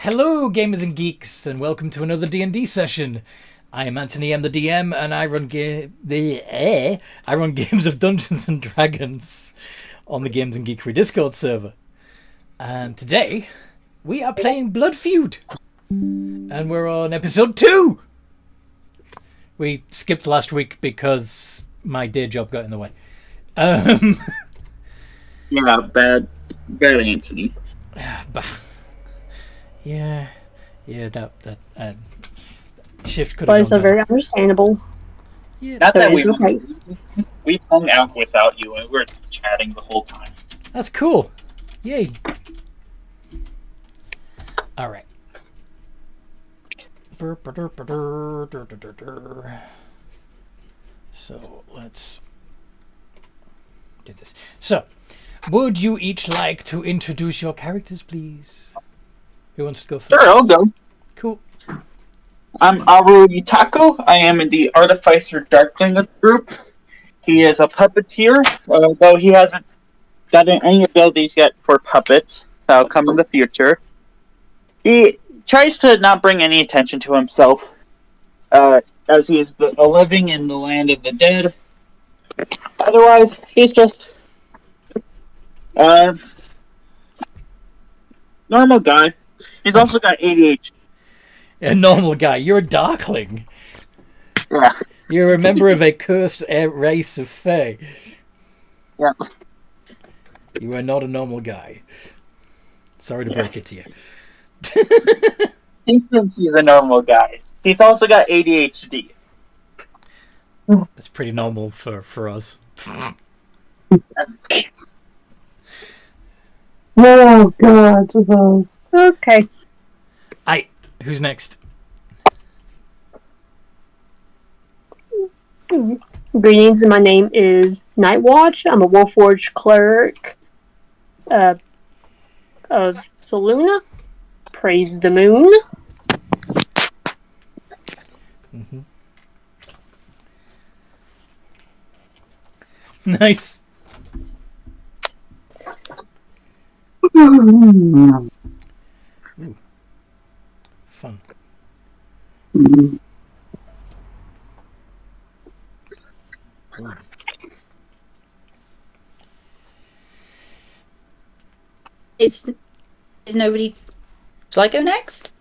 Hello, gamers and geeks, and welcome to another D&D session. I am Anthony, I'm the DM, and I run games of Dungeons and Dragons on the Games and Geekery Discord server. And today, we are playing Blood Feud, and we're on episode 2. We skipped last week because my day job got in the way. Yeah, bad Anthony. Yeah, that shift could But have it's gone very better. understandable. Yeah, Not So that it's okay. we hung out without you and we were chatting the whole time. that's cool. Yay. All right. So let's do this. So, would you each like to introduce your characters, please? Who wants to go first? Sure, I'll go. Cool. I'm Aru Yutako. I am in the Artificer Darkling group. He is a puppeteer, though he hasn't gotten any abilities yet for puppets. That'll come in the future. He tries to not bring any attention to himself, as he is a living in the land of the dead. Otherwise, he's just normal guy. He's also got ADHD. A normal guy. You're a Darkling. Yeah. You're a member of a cursed race of Fae. Yeah. You are not a normal guy. Sorry to break it to you. He thinks he's a normal guy. He's also got ADHD. That's pretty normal for us. Oh God. Okay. Who's next? Greetings. My name is Nightwatch. I'm a Wolfforged cleric of Saluna. Praise the moon. Mm-hmm. Nice. Ooh. Fun. Ooh. Is nobody... Shall I go next?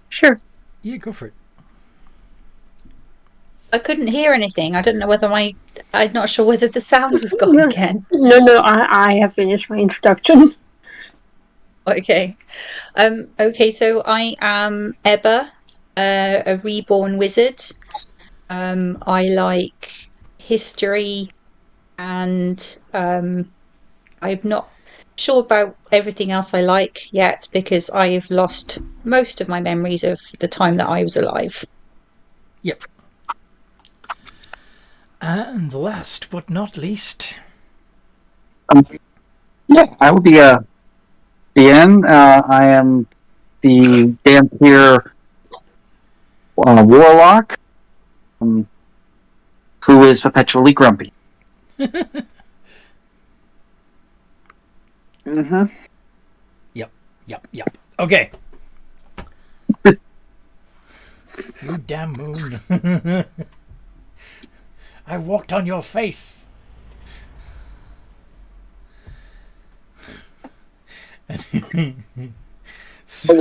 Sure. Yeah, go for it. I couldn't hear anything. I don't know whether I'm not sure whether the sound was gone again. No. I have finished my introduction. Okay. Okay, so I am Ebba, a reborn wizard. I like history and I'm not sure about everything else I like yet because I have lost most of my memories of the time that I was alive. Yep. And last but not least... Yeah, I will be Bien. I am the vampire warlock who is perpetually grumpy. Mm-hmm. Yep. Okay. You damn moon. I walked on your face. Sorry?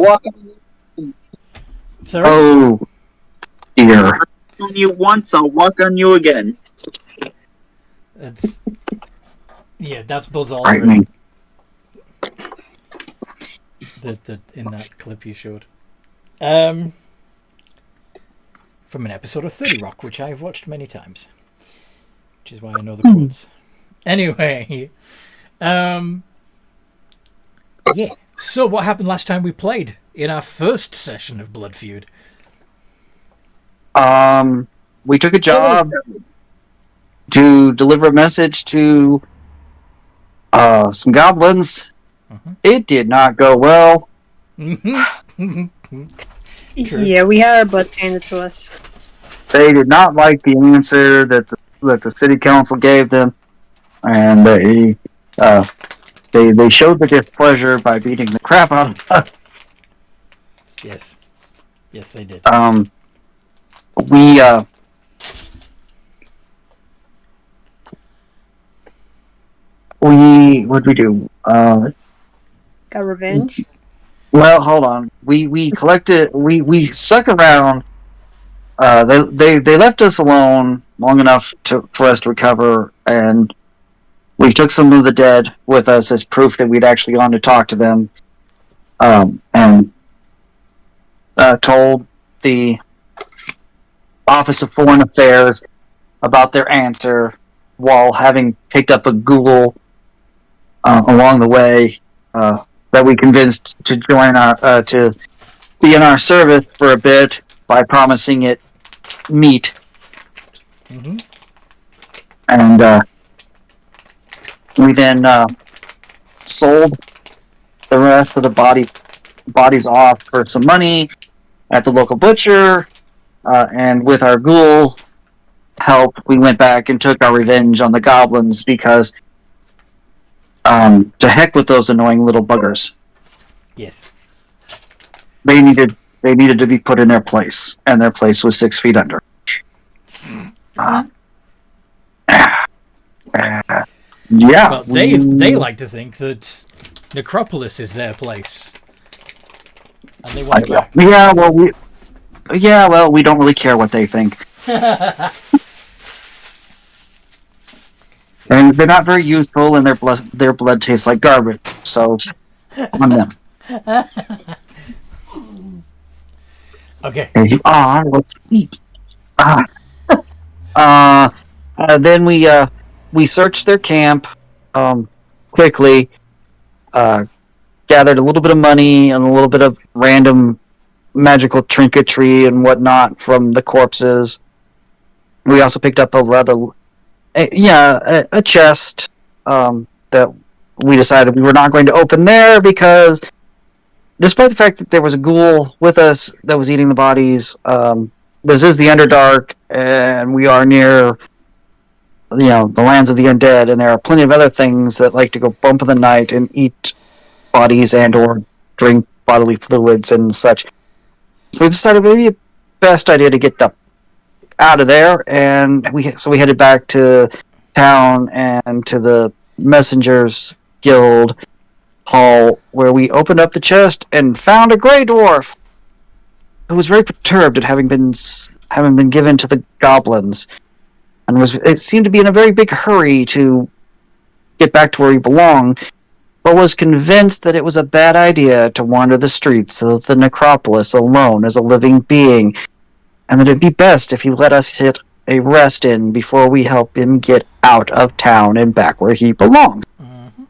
Oh, dear. On you once, I'll walk on you again. That's Buzz Aldrin. Frightening. In that clip you showed. From an episode of 30 Rock, which I've watched many times. Which is why I know the quotes. Anyway. Yeah. So what happened last time we played in our first session of Blood Feud? We took a job to deliver a message to some goblins. It did not go well. True. Yeah, we had our butts handed to us. They did not like the answer that the city council gave them, and they showed their displeasure by beating the crap out of us. Yes. Yes, they did. We what'd we do? Got revenge. Well, hold on. We collected. We stuck around. They left us alone long enough for us to recover, and we took some of the dead with us as proof that we'd actually gone to talk to them, and told the Office of Foreign Affairs about their answer, while having picked up a ghoul along the way that we convinced to join our to be in our service for a bit by promising it meat. Mm-hmm. And we then sold the rest of the bodies off for some money at the local butcher, and with our ghoul help, we went back and took our revenge on the goblins because to heck with those annoying little buggers. Yes. They needed to be put in their place, and their place was 6 feet under. Yeah. But they like to think that Necropolis is their place, and they want it back. Well, we don't really care what they think. And they're not very useful, and their blood tastes like garbage. So, on them. Okay. There you are. Then we searched their camp quickly, gathered a little bit of money and a little bit of random magical trinketry and whatnot from the corpses. We also picked up a chest that we decided we were not going to open there because, despite the fact that there was a ghoul with us that was eating the bodies, this is the Underdark, and we are near, the lands of the undead, and there are plenty of other things that like to go bump in the night and eat bodies and or drink bodily fluids and such. So we decided maybe a best idea to get out of there, and we headed back to town and to the Messengers Guild hall, where we opened up the chest and found a Grey Dwarf who was very perturbed at having been given to the goblins, and it seemed to be in a very big hurry to get back to where he belonged, but was convinced that it was a bad idea to wander the streets of the Necropolis alone as a living being, and that it'd be best if he let us hit a rest in before we help him get out of town and back where he belongs. Mm-hmm.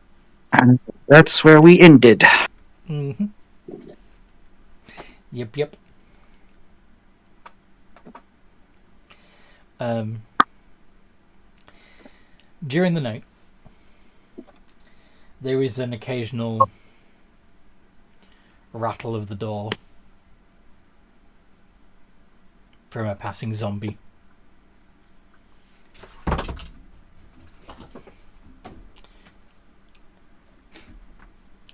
And that's where we ended. Mm-hmm. Yep. During the night, there is an occasional rattle of the door from a passing zombie.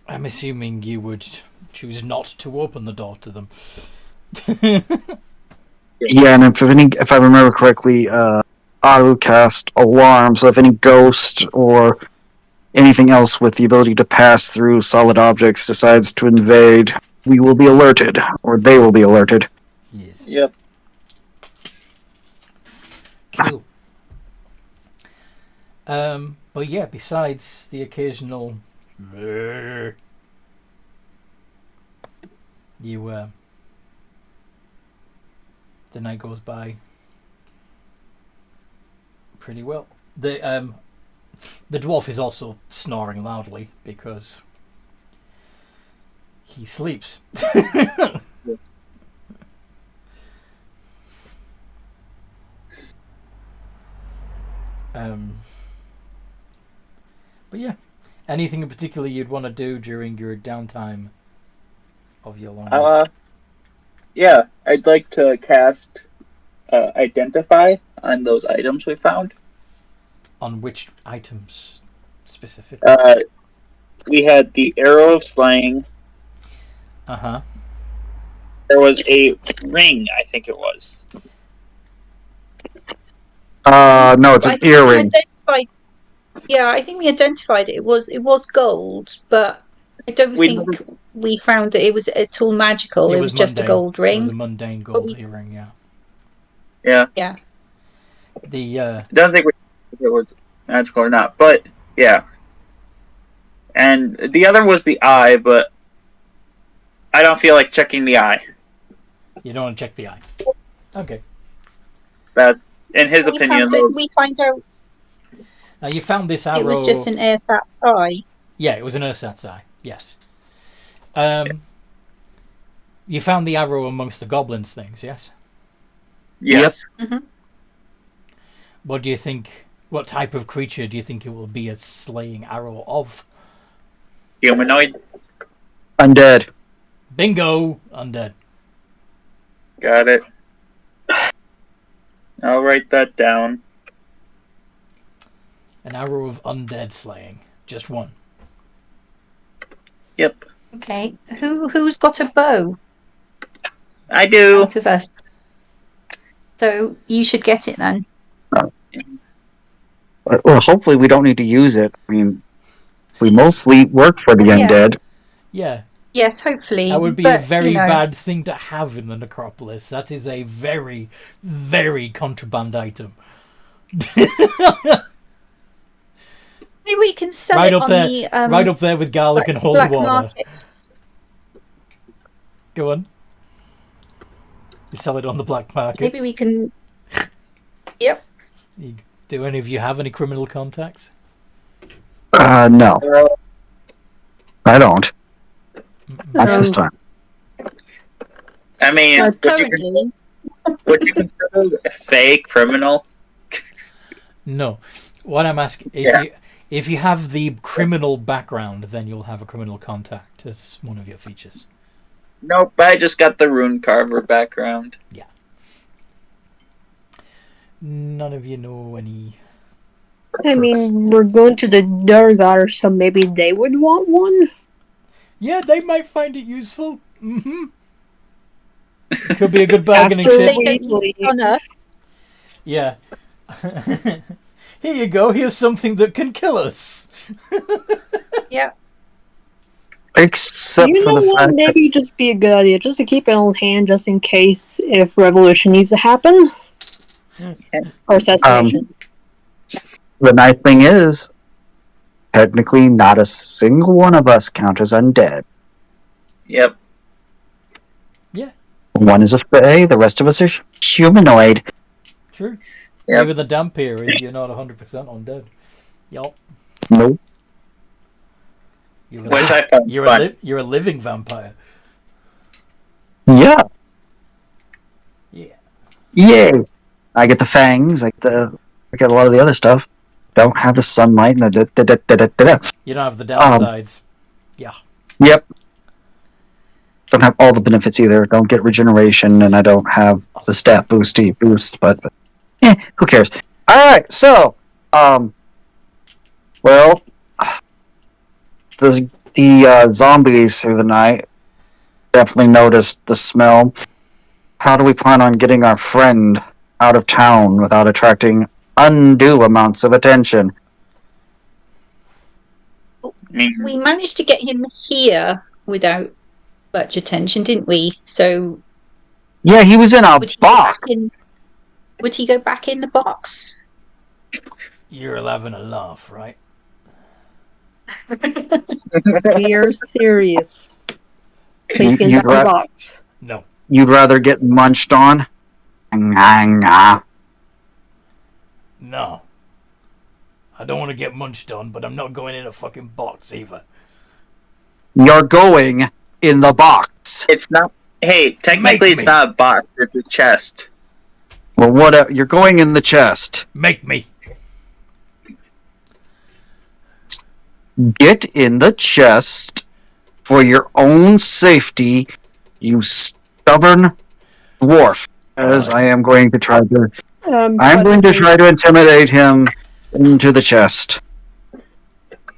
I'm assuming you would choose not to open the door to them. Yeah, and if I remember correctly, auto cast alarm, so if any ghost or anything else with the ability to pass through solid objects decides to invade, we will be alerted, or they will be alerted. Yes. Yep. Cool. But yeah, besides the occasional the night goes by pretty well. The dwarf is also snoring loudly because he sleeps. But yeah, anything in particular you'd want to do during your downtime of your long rest? Yeah, I'd like to cast Identify on those items we found. On which items specifically? We had the Arrow of Slaying. Uh-huh. there was a ring, I think it was. No, it's I an think we earring. identified. Yeah, I think we identified it. It was gold, but I don't We think never- we found that it was at all magical. It was just a mundane. gold It was ring. a mundane gold we- earring, yeah. Yeah. Yeah. The I don't think if it was magical or not, but yeah. And the other was the eye, but I don't feel like checking the eye. you don't want to check the eye. Okay. That, in his opinion, We find out Now you found this arrow. it was just an airsat eye. Yeah, it was an ersatz eye. Yes. You found the arrow amongst the goblins things, yes? yes. What do you think? What type of creature do you think it will be a slaying arrow of? Humanoid. Undead. Bingo! Undead. Got it. I'll write that down. An arrow of undead slaying. Just one. Yep. Okay. Who's got a bow I do. out of us? So you should get it then. Well, hopefully we don't need to use it. I mean, we mostly work for the Yes. undead. Yeah. Yes, hopefully. That would be but, a very you know, bad thing to have in the Necropolis. That is a very, very contraband item. Maybe we can sell Right it up on there. the Right up there with garlic and holy black water. markets. Go on. You sell it on the black market. Maybe we can. Yep. Do any of you have any criminal contacts? No. I don't. Not this time. I mean, Currently, would you consider a fake criminal? No. What I'm asking, if you have the criminal background, then you'll have a criminal contact as one of your features. Nope, I just got the rune carver background. None of you know any. I mean, we're going to the Duergar, so maybe they would want one. Yeah, they might find it useful. Mm-hmm. Could be a good bargaining After chip. they don't use it on us. Yeah. Here you go. Here's something that can kill us. Yeah. Except You for know the what? fact that Maybe just be a good idea, just to keep it on hand, just in case if revolution needs to happen or assassination. the nice thing is, technically not a single one of us count as undead. Yep. One is a fae, the rest of us are humanoid. True. Yep. Even the Dampier, you're not 100% undead. Yup. Nope. You're Which I found fun. you're a living vampire. Yeah. Yeah. Yay. I get the fangs, I get a lot of the other stuff. Don't have the sunlight and the You don't have the downsides. Yeah. Yep. Don't have all the benefits either. Don't get regeneration, and I don't have the stat boost, but who cares? Alright, so, well, the zombies through the night definitely noticed the smell. How do we plan on getting our friend out of town without attracting undue amounts of attention? I mean, We managed to get him here without much attention, didn't we? So Yeah, he was in a would he go back box. in? Would he go back in the box? You're having a laugh, right? We are serious. Please get You'd that ra- box. No. You'd rather get munched on? No. I don't want to get munched on, but I'm not going in a fucking box either. You're going in the box. it's not. Hey, technically, Make it's me. not a box. It's a chest. Well, whatever. You're going in the chest. Make me. Get in the chest for your own safety, you stubborn dwarf. As I am going to try to. I'm going to try to intimidate him into the chest.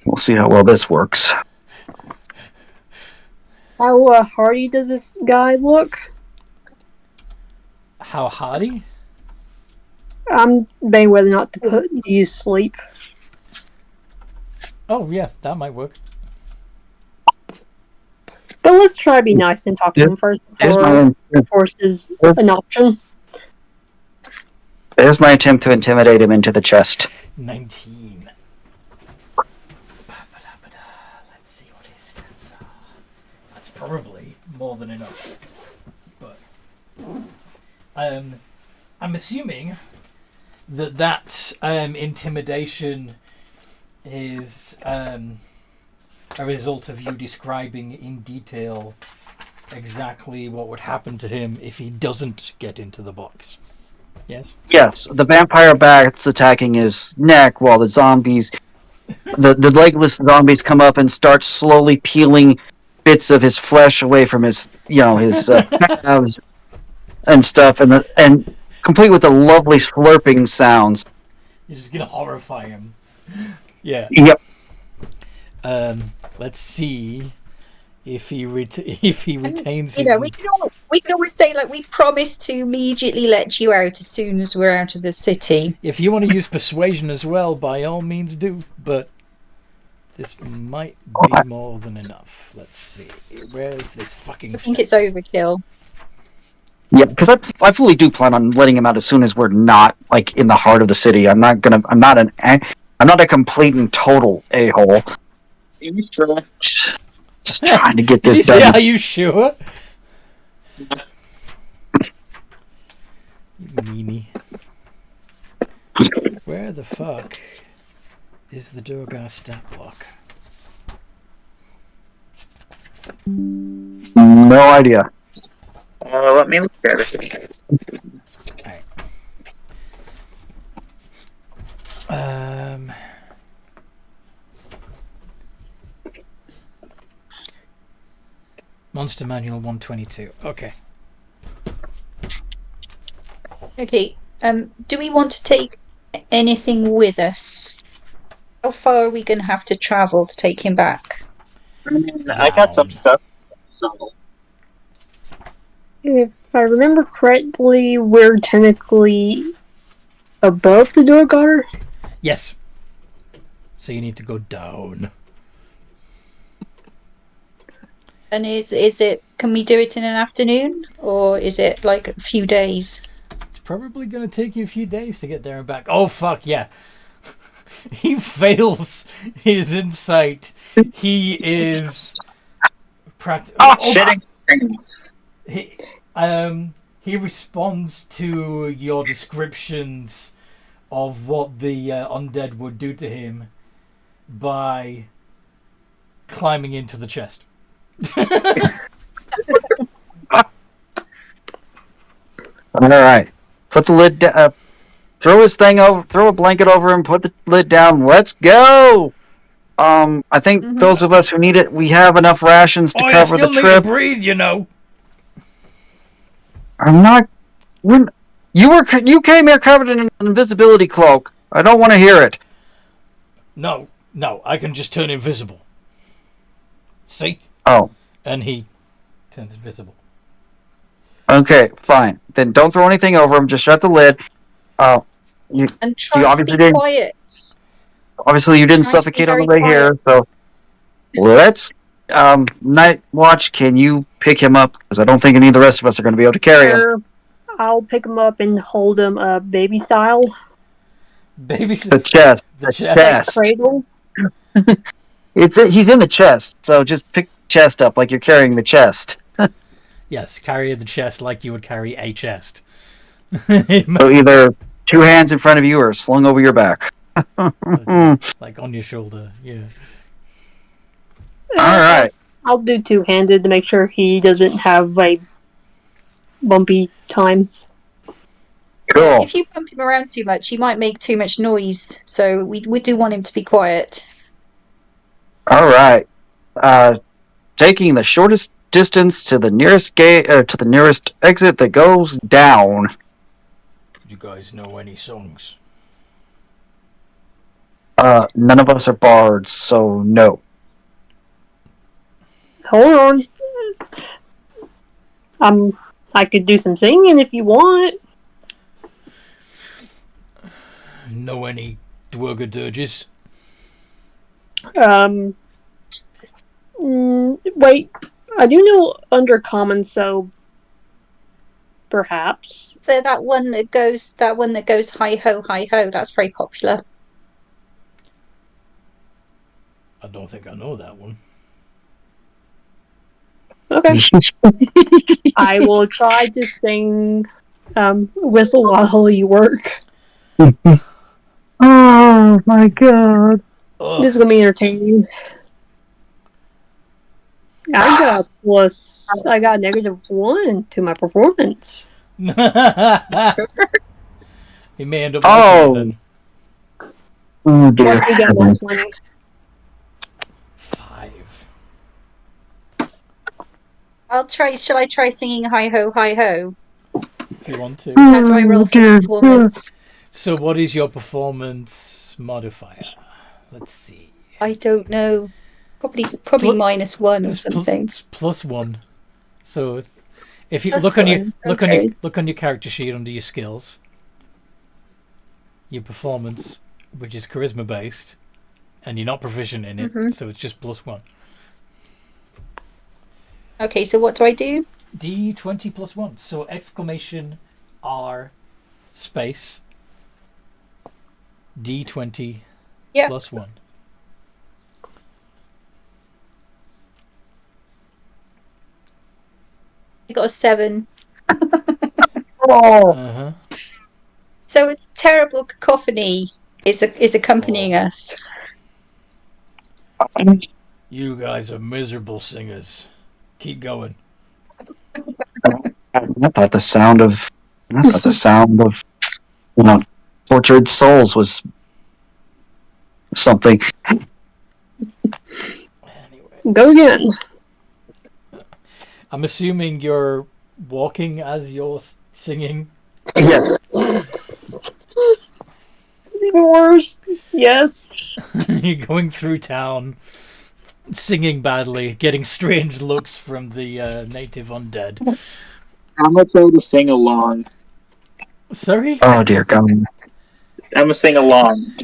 We'll see how well this works. How hardy does this guy look? How hardy? I'm debating whether or not to use sleep. Oh yeah, that might work. But let's try to be nice and talk to him first before force is an option. There's my attempt to intimidate him into the chest. 19. Let's see what his stats are. That's probably more than enough. But I'm assuming that intimidation is a result of you describing in detail exactly what would happen to him if he doesn't get into the box. Yes? Yes, the vampire bat's attacking his neck while the zombies, the legless zombies come up and start slowly peeling bits of his flesh away from his, his calves and stuff, and complete with the lovely slurping sounds. You're just gonna horrify him. Yeah. Yep. Let's see if he retains his. We can always say like we promise to immediately let you out as soon as we're out of the city. If you want to use persuasion as well, by all means do. But this might be more than enough. Let's see. Where's this fucking? I think it's overkill. Yeah, because I fully do plan on letting him out as soon as we're not like in the heart of the city. I'm not a complete and total a-hole. Are you sure? Just trying to get this Did you done. say, are you sure? You meanie. Where the fuck is the Duergar stat block? No idea. Let me look at it. Alright. Monster Manual 122. Okay. Okay. Do we want to take anything with us? How far are we going to have to travel to take him back? I got some stuff. So. If I remember correctly, we're technically above the Duergar. Yes. So you need to go down. And is it? Can we do it in an afternoon, or is it like a few days? It's probably going to take you a few days to get there and back. Oh fuck yeah! He fails his insight. He is shitting. He responds to your descriptions of what the undead would do to him by climbing into the chest. All right. Put the lid down. Throw his thing over. Throw a blanket over him. Put the lid down. Let's go. I think those of us who need it, we have enough rations to cover the trip. You still need to breathe, you know. I'm not. You came here covered in an invisibility cloak. I don't want to hear it. No, I can just turn invisible. See? Oh. And he turns invisible. Okay, fine. Then don't throw anything over him. Just shut the lid. And try to be quiet. Obviously, you didn't suffocate on the way here, so let's. Night Watch, can you pick him up? Because I don't think any of the rest of us are going to be able to carry him. I'll pick him up and hold him baby style. The chest. The chest. Cradle. He's in the chest, so just pick the chest up like you're carrying the chest. Yes, carry the chest like you would carry a chest. So either two hands in front of you or slung over your back. Like on your shoulder, yeah. Alright. I'll do two-handed to make sure he doesn't have a bumpy time. Cool. If you bump him around too much, he might make too much noise, so we do want him to be quiet. Alright. Taking the shortest distance to the nearest gate, to the nearest exit that goes down. Do you guys know any songs? None of us are bards, so no. Hold on. I'm I could do some singing if you want. Know any Duergar dirges? Wait. I do know Undercommon, so perhaps. So that one that goes hi ho, that's very popular. I don't think I know that one. Okay. I will try to sing Whistle While You Work. Oh my god. Ugh. This is gonna be entertaining. I got -1 to my performance. He may end up Oh. liking it then. Oh dear. We got heavens. 120. 5. Shall I try singing hi ho, hi ho? If you want to. How do I roll for dear performance? So what is your performance modifier? Let's see. I don't know. Probably Pl- -1 or It's something. it's +1. So if you Plus look on your one, look on okay. your look on your character sheet under your skills, your performance, which is charisma based, and you're not proficient in it, Mhm. so it's just +1. Okay, so what do I do? D20 +1. So exclamation R space D20 Yeah. +1. I got a 7. Oh. Uh-huh. So a terrible cacophony is accompanying us. You guys are miserable singers. Keep going. I thought the sound of tortured souls was something. Anyway, Go again. I'm assuming you're walking as you're singing. Yes. Even worse. Yes. You're going through town, singing badly, getting strange looks from the native undead. I'm gonna try to sing along. Sorry? Oh dear God. I'm gonna sing along.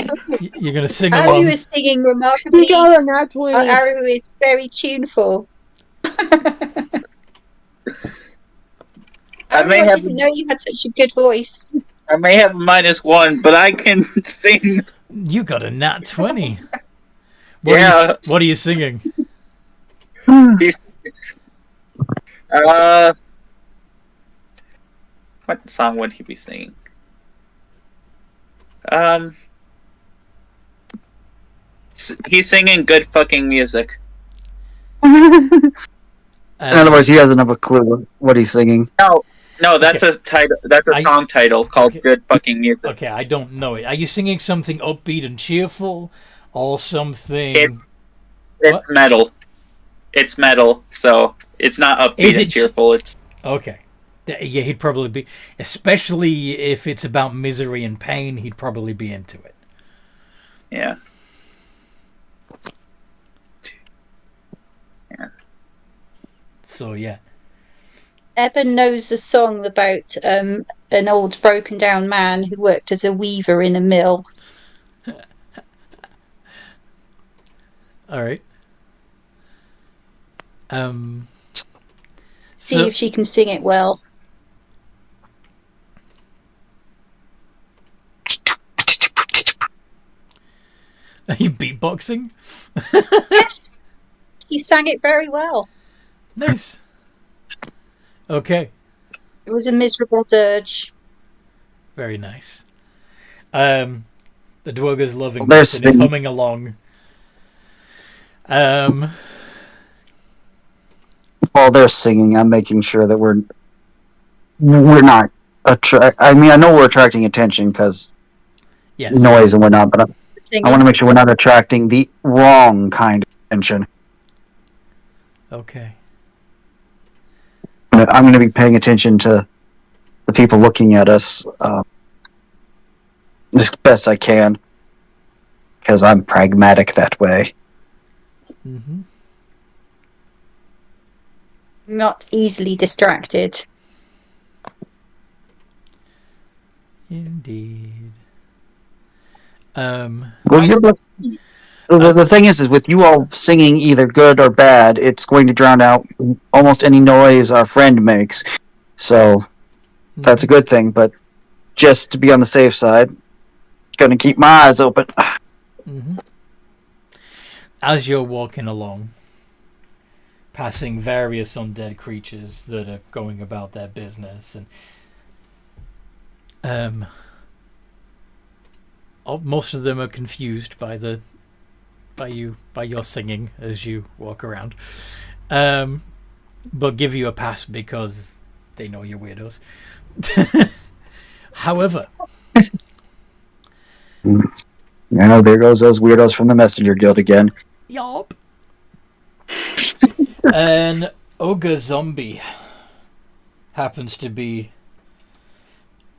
You're going to sing Aru along? is singing We remarkably. got a nat 20. Aru is very tuneful. I may I have didn't know you had such a good voice. I may have -1, but I can sing. You got a nat 20. Yeah. What are you singing? What song would he be singing? He's singing good fucking music. In other words, he doesn't have a clue what he's singing. No, that's a title. That's a song title called Okay. "Good Fucking Music." Okay, I don't know it. Are you singing something upbeat and cheerful, or something? It's What? metal. It's metal, so it's not upbeat Is and it- cheerful. It's Okay. Yeah, he'd probably be, especially if it's about misery and pain, he'd probably be into it. yeah. So, yeah. Evan knows a song about an old broken down man who worked as a weaver in a mill. All right. See So- if she can sing it well. Are you beatboxing? Yes, he sang it very well. Nice. Okay. It was a miserable dirge. Very nice. The Duergar's loving They're this and is singing. humming along. While they're singing, I'm making sure that we're not I mean, I know we're attracting attention because Yes. noise and whatnot, but I Singing. want to make sure we're not attracting the wrong kind of attention. Okay. I'm going to be paying attention to the people looking at us as best I can because I'm pragmatic that way. Mm-hmm. Not easily distracted. Indeed. Well, the thing is with you all singing either good or bad, it's going to drown out almost any noise our friend makes. So that's a good thing, but just to be on the safe side, going to keep my eyes open. As you're walking along, passing various undead creatures that are going about their business, and most of them are confused by your singing as you walk around, but give you a pass because they know you're weirdos. However, There goes those weirdos from the Messenger Guild again. yup. An ogre zombie happens to be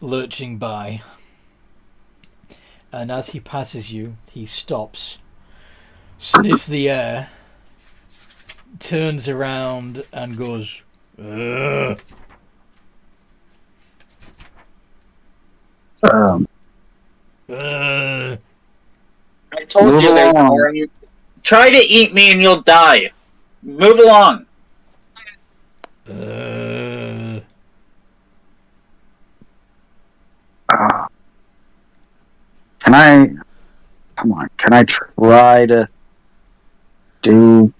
lurching by, and as he passes you, he stops, sniffs the air, turns around and goes, "Ugh." I told you they're boring. Try to eat me and you'll die. Move along. Can I try to do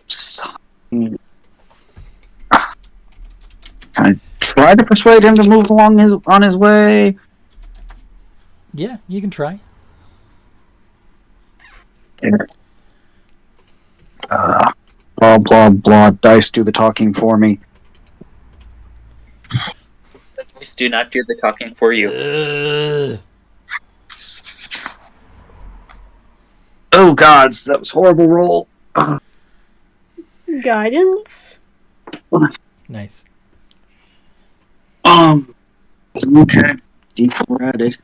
something? Can I try to persuade him to move along on his way? Yeah, you can try. Blah, blah, blah. Dice do the talking for me. Please do not do the talking for you. Oh, gods, that was a horrible roll. Guidance? Nice. Okay. D4 added.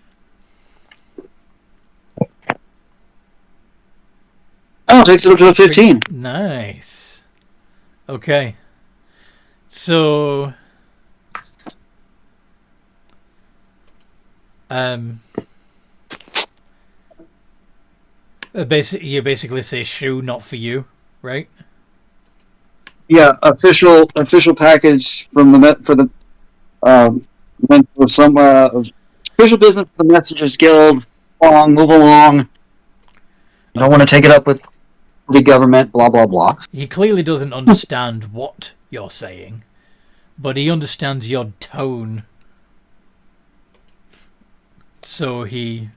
Oh, takes it up to a 15. Nice. Okay. So, you basically say shoe, not for you, right? Yeah, official package from the official business for the Messengers Guild. Move along. You don't want to take it up with the government. Blah blah blah. He clearly doesn't understand what you're saying, but he understands your tone. So he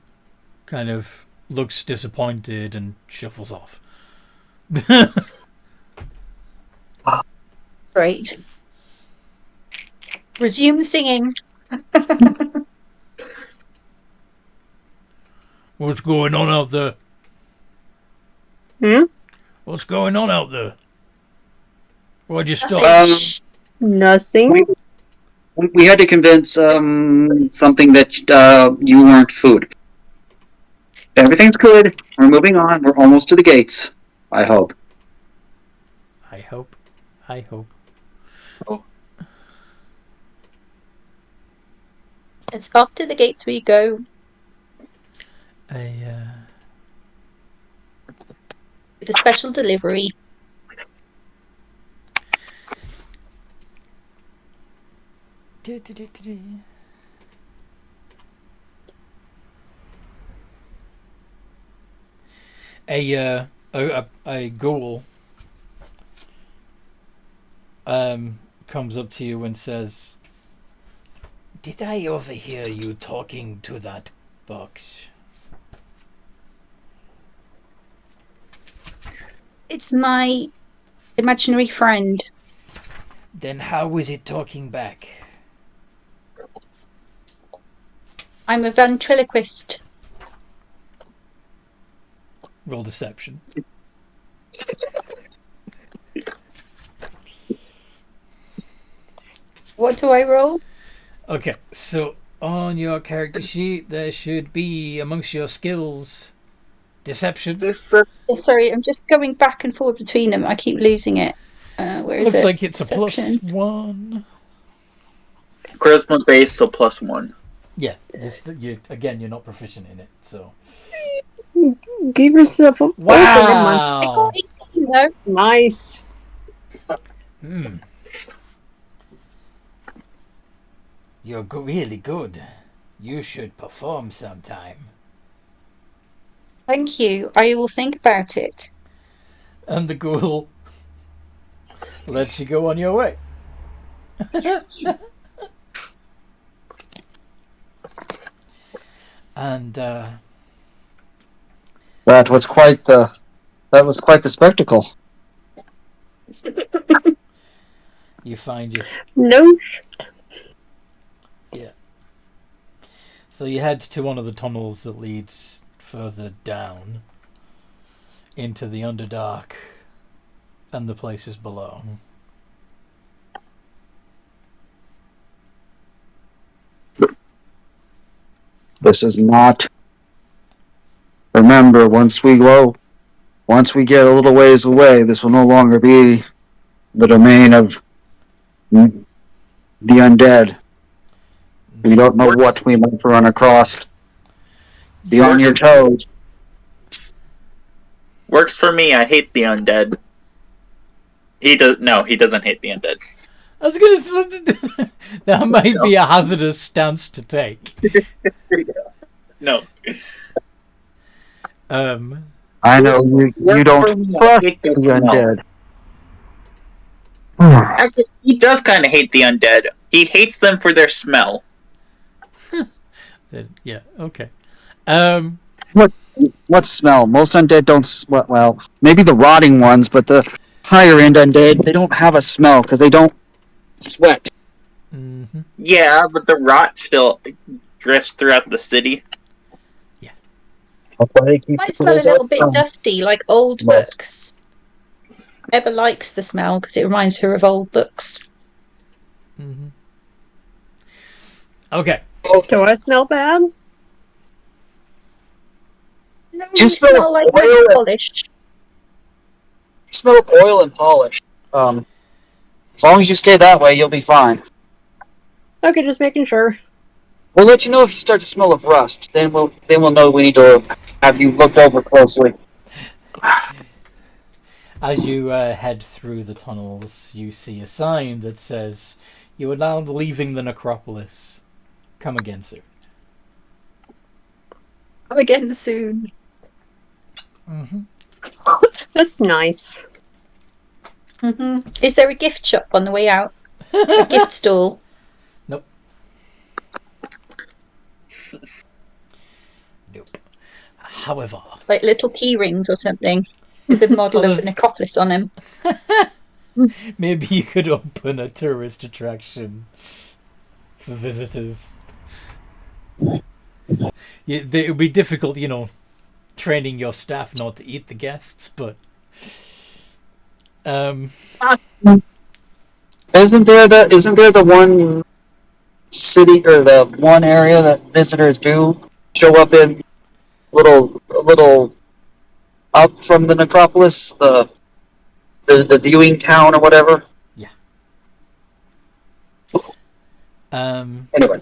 kind of looks disappointed and shuffles off. Great. Resume singing. What's going on out there? What's going on out there? Why'd you stop? Nothing. We had to convince something that you weren't food. Everything's good. We're moving on. We're almost to the gates. I hope. I hope. It's off to the gates we go. With a special delivery. A ghoul comes up to you and says, "Did I overhear you talking to that box?" It's my imaginary friend. Then how is it talking back? I'm a ventriloquist. Roll deception. What do I roll? Okay, so on your character sheet there should be amongst your skills deception. Sorry, I'm just going back and forward between them. I keep losing it. Where is it? Looks like it's Deception. a +1. Charisma base, so +1. Yeah, you're not proficient in it, so. Give yourself a. I got Wow! 18 though. Nice. You're really good. You should perform sometime. Thank you. I will think about it. And the ghoul lets you go on your way. And That was quite the spectacle. you find your No. yeah. So you head to one of the tunnels that leads further down into the Underdark and the places below. This is not. Remember, once we get a little ways away, this will no longer be the domain of the undead. You don't know what we might run across. Be on your toes. Works for me. I hate the undead. He doesn't hate the undead. I was gonna. That might be a hazardous stance to take. No. I know you don't trust the undead. Actually, he does kind of hate the undead. He hates them for their smell. Yeah. Okay. What smell? Most undead don't. Well, maybe the rotting ones, but the higher end undead, they don't have a smell because they don't sweat. Mm-hmm. Yeah, but the rot still drifts throughout the city. Might smell a little bit dusty, like old books. Emma likes the smell because it reminds her of old books. Mm-hmm. Okay. Do I smell bad? No, You you smell smell like oil nail and- polish. Smell of oil and polish. As long as you stay that way, you'll be fine. Okay, just making sure. We'll let you know if you start to smell of rust. Then we'll know we need to have you looked over closely. As you head through the tunnels, you see a sign that says, "You are now leaving the Necropolis. Come again soon." Come again soon. Mm-hmm. That's nice. Is there a gift shop on the way out? A gift stall? Nope. However, Like little key rings or something with the model of the Necropolis on them. maybe you could open a tourist attraction for visitors. It would be difficult, training your staff not to eat the guests, but Isn't there the one city or the one area that visitors do show up in little up from the Necropolis, the viewing town or whatever? yeah. Anyway.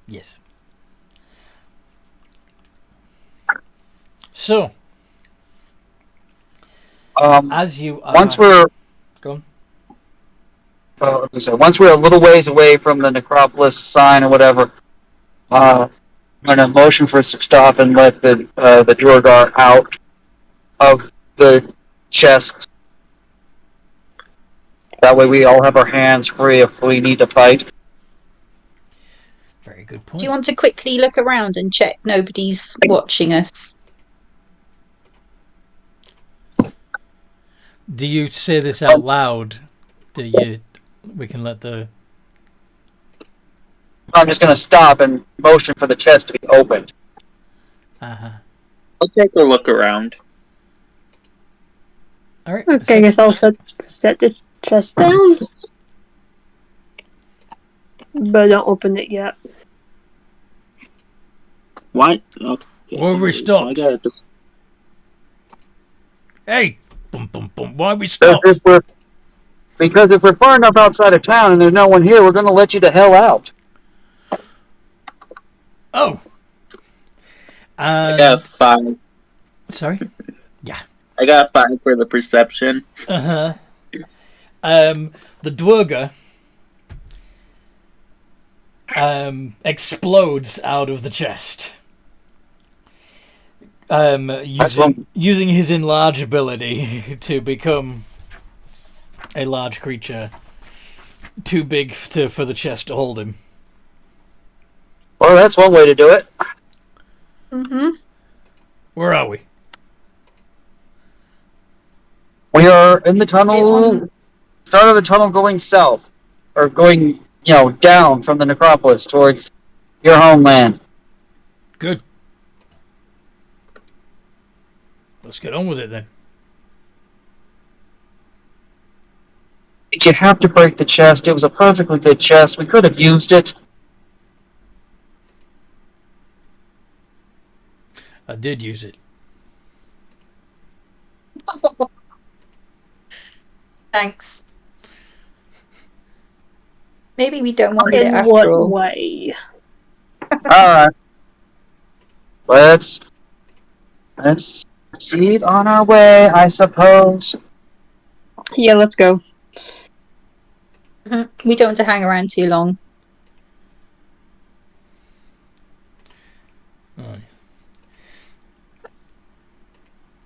Yes. So, as you are... once we're Go on. once we're a little ways away from the Necropolis sign or whatever, I'm gonna motion for us to stop and let the Duergar out of the chest. That way, we all have our hands free if we need to fight. Very good point. Do you want to quickly look around and check nobody's watching us? Do you say this out loud? We can let the... I'm just gonna stop and motion for the chest to be opened. Uh-huh. I'll take a look around. All right. Okay, I guess I'll set the chest down. But don't open it yet. What? Okay. Where we so I stopped? gotta- Hey! Boom, boom, boom. Why we stop? Because if we're far enough outside of town and there's no one here, we're gonna let you the hell out. Oh. I got 5. Sorry? Yeah. I got 5 for the perception. Uh-huh. The Duergar explodes out of the chest. Using his enlarge ability to become a large creature too big for the chest to hold him. Well, that's one way to do it. Mm-hmm. Where are we? We are in the tunnel. Start of the tunnel going south. Or going, down from the Necropolis towards your homeland. Good. Let's get on with it then. Did you have to break the chest? It was a perfectly good chest. We could have used it. I did use it. Thanks. Maybe we don't want it In after what all. way? Alright. Let's proceed on our way, I suppose. Yeah, let's go. We don't want to hang around too long. Right.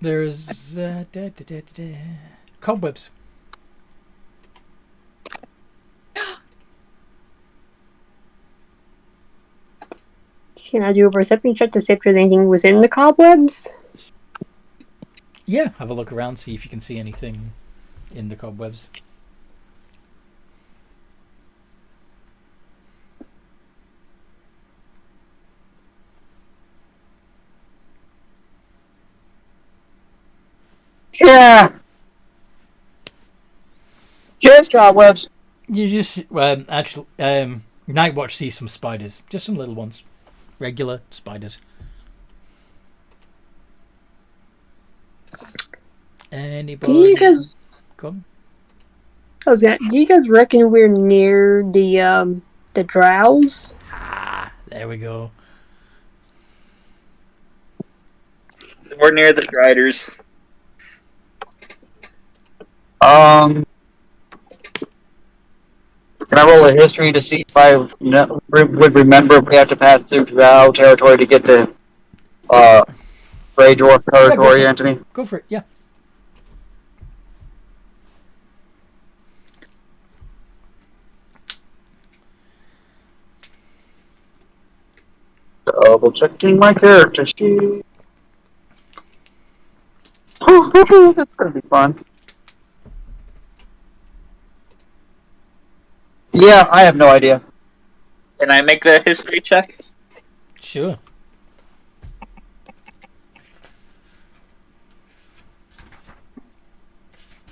There's cobwebs. Can I do a perception check to see if there's anything within the cobwebs? Yeah, have a look around, see if you can see anything in the cobwebs. Yeah. Just cobwebs. You just actually Nightwatch sees some spiders, just some little ones, regular spiders. Anybody? Do you guys? Come. Do you guys reckon we're near the drows? Ah, there we go. We're near the Driders. Can I roll a history to see if I would remember if we have to pass through Drow territory to get to Grey Dwarf territory, Anthony? Go for it, yeah. Double checking my character sheet. That's gonna be fun. Yeah, I have no idea. Can I make the history check? Sure.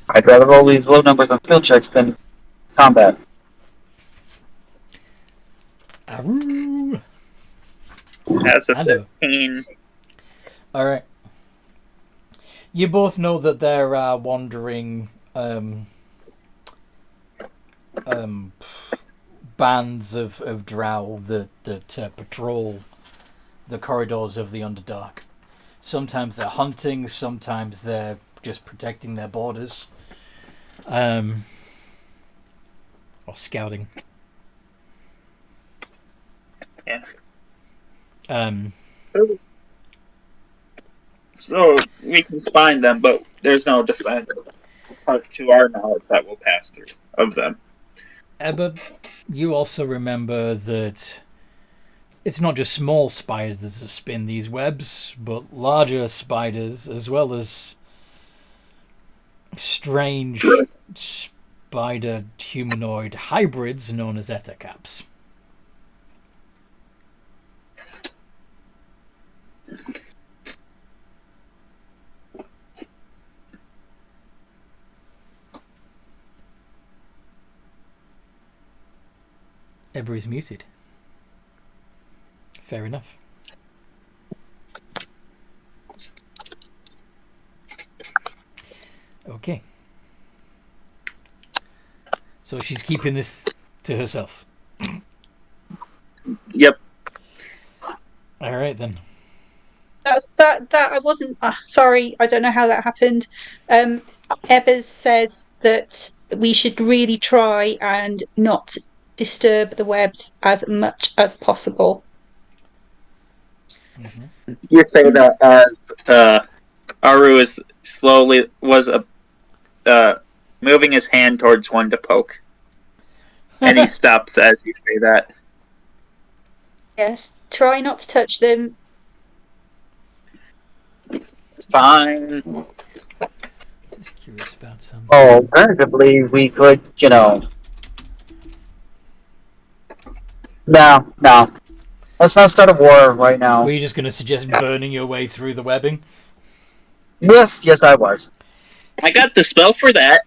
I'd rather roll these low numbers on skill checks than combat. Aroo. As a I know. 13. Alright. You both know that there are wandering bands of drow that patrol the corridors of the Underdark. Sometimes they're hunting, sometimes they're just protecting their borders. Or scouting. Yeah. So we can find them, but there's no defender, to our knowledge, that will pass through of them. Ebba, you also remember that it's not just small spiders that spin these webs, but larger spiders, as well as strange spider humanoid hybrids known as etacaps. Ebba is muted. Fair enough. Okay. So she's keeping this to herself. Yep. All right then. That's that. That I wasn't. Sorry, I don't know how that happened. Ebbers says that we should really try and not disturb the webs as much as possible. You say that as Aru is moving his hand towards one to poke, and he stops as you say that. Yes, try not to touch them. It's fine. Just curious about something. Alternatively, we could, No. Let's not start a war right now. Were you just going to suggest burning your way through the webbing? Yes, I was. I got the spell for that.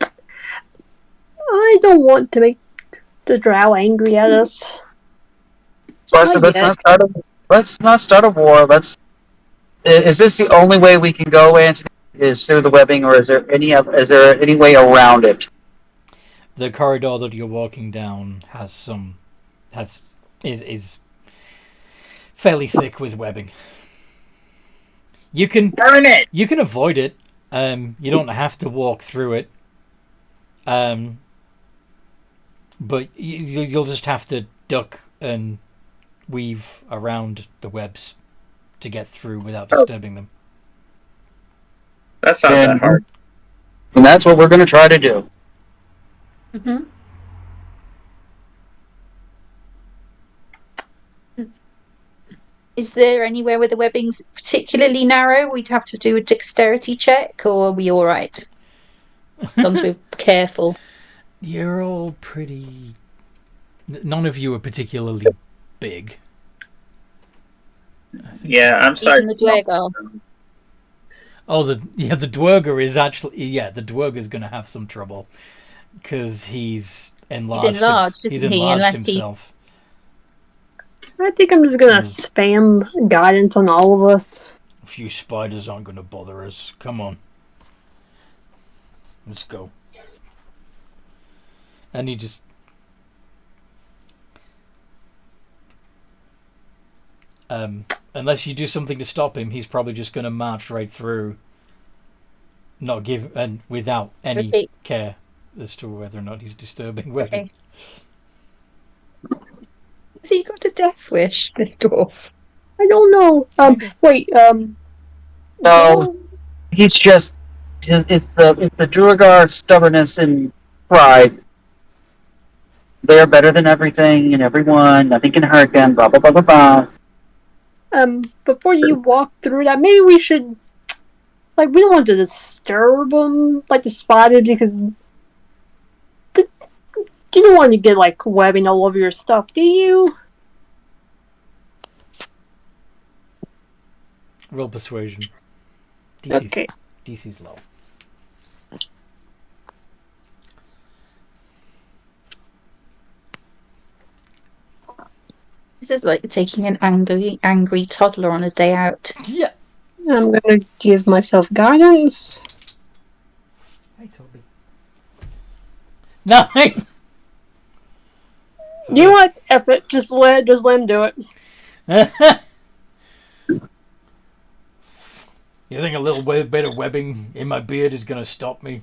I don't want to make the drow angry at us. So I said, let's not start a war. Is this the only way we can go, Anthony? Is through the webbing, or is there any way around it? The corridor that you're walking down is fairly thick with webbing. You can Burn it. You can avoid it. You don't have to walk through it. But you'll just have to duck and weave around the webs to get through without disturbing them. That's not that hard. And that's what we're going to try to do. Mm-hmm. Is there anywhere where the webbing's particularly narrow? We'd have to do a dexterity check, or are we all right? As long as we're careful. You're all pretty... None of you are particularly big. Yeah, I'm sorry. Even the Duergar. Oh, the Duergar is actually... Yeah, the Duergar's going to have some trouble. Because he's enlarged. He's enlarged, isn't he? Unless himself. I think I'm just gonna spam guidance on all of us. A few spiders aren't going to bother us. Come on. Let's go. And he just... unless you do something to stop him, he's probably just going to march right through, without any care as to whether or not he's disturbing webbing. Okay. Has he got a death wish, this dwarf? I don't know. Wait. No, he's just... It's the Duergar stubbornness and pride. They're better than everything and everyone. Nothing can hurt them. Blah blah blah blah blah. Before you walk through that, maybe we should, we don't want to disturb them, the spiders, because you don't want to get webbing all over your stuff, do you? Roll persuasion. Okay. DC's low. This is like taking an angry toddler on a day out. Yeah. I'm gonna give myself guidance. Hey, Toby. 9! You know what? F it. Just let him do it. You think a little bit of webbing in my beard is going to stop me?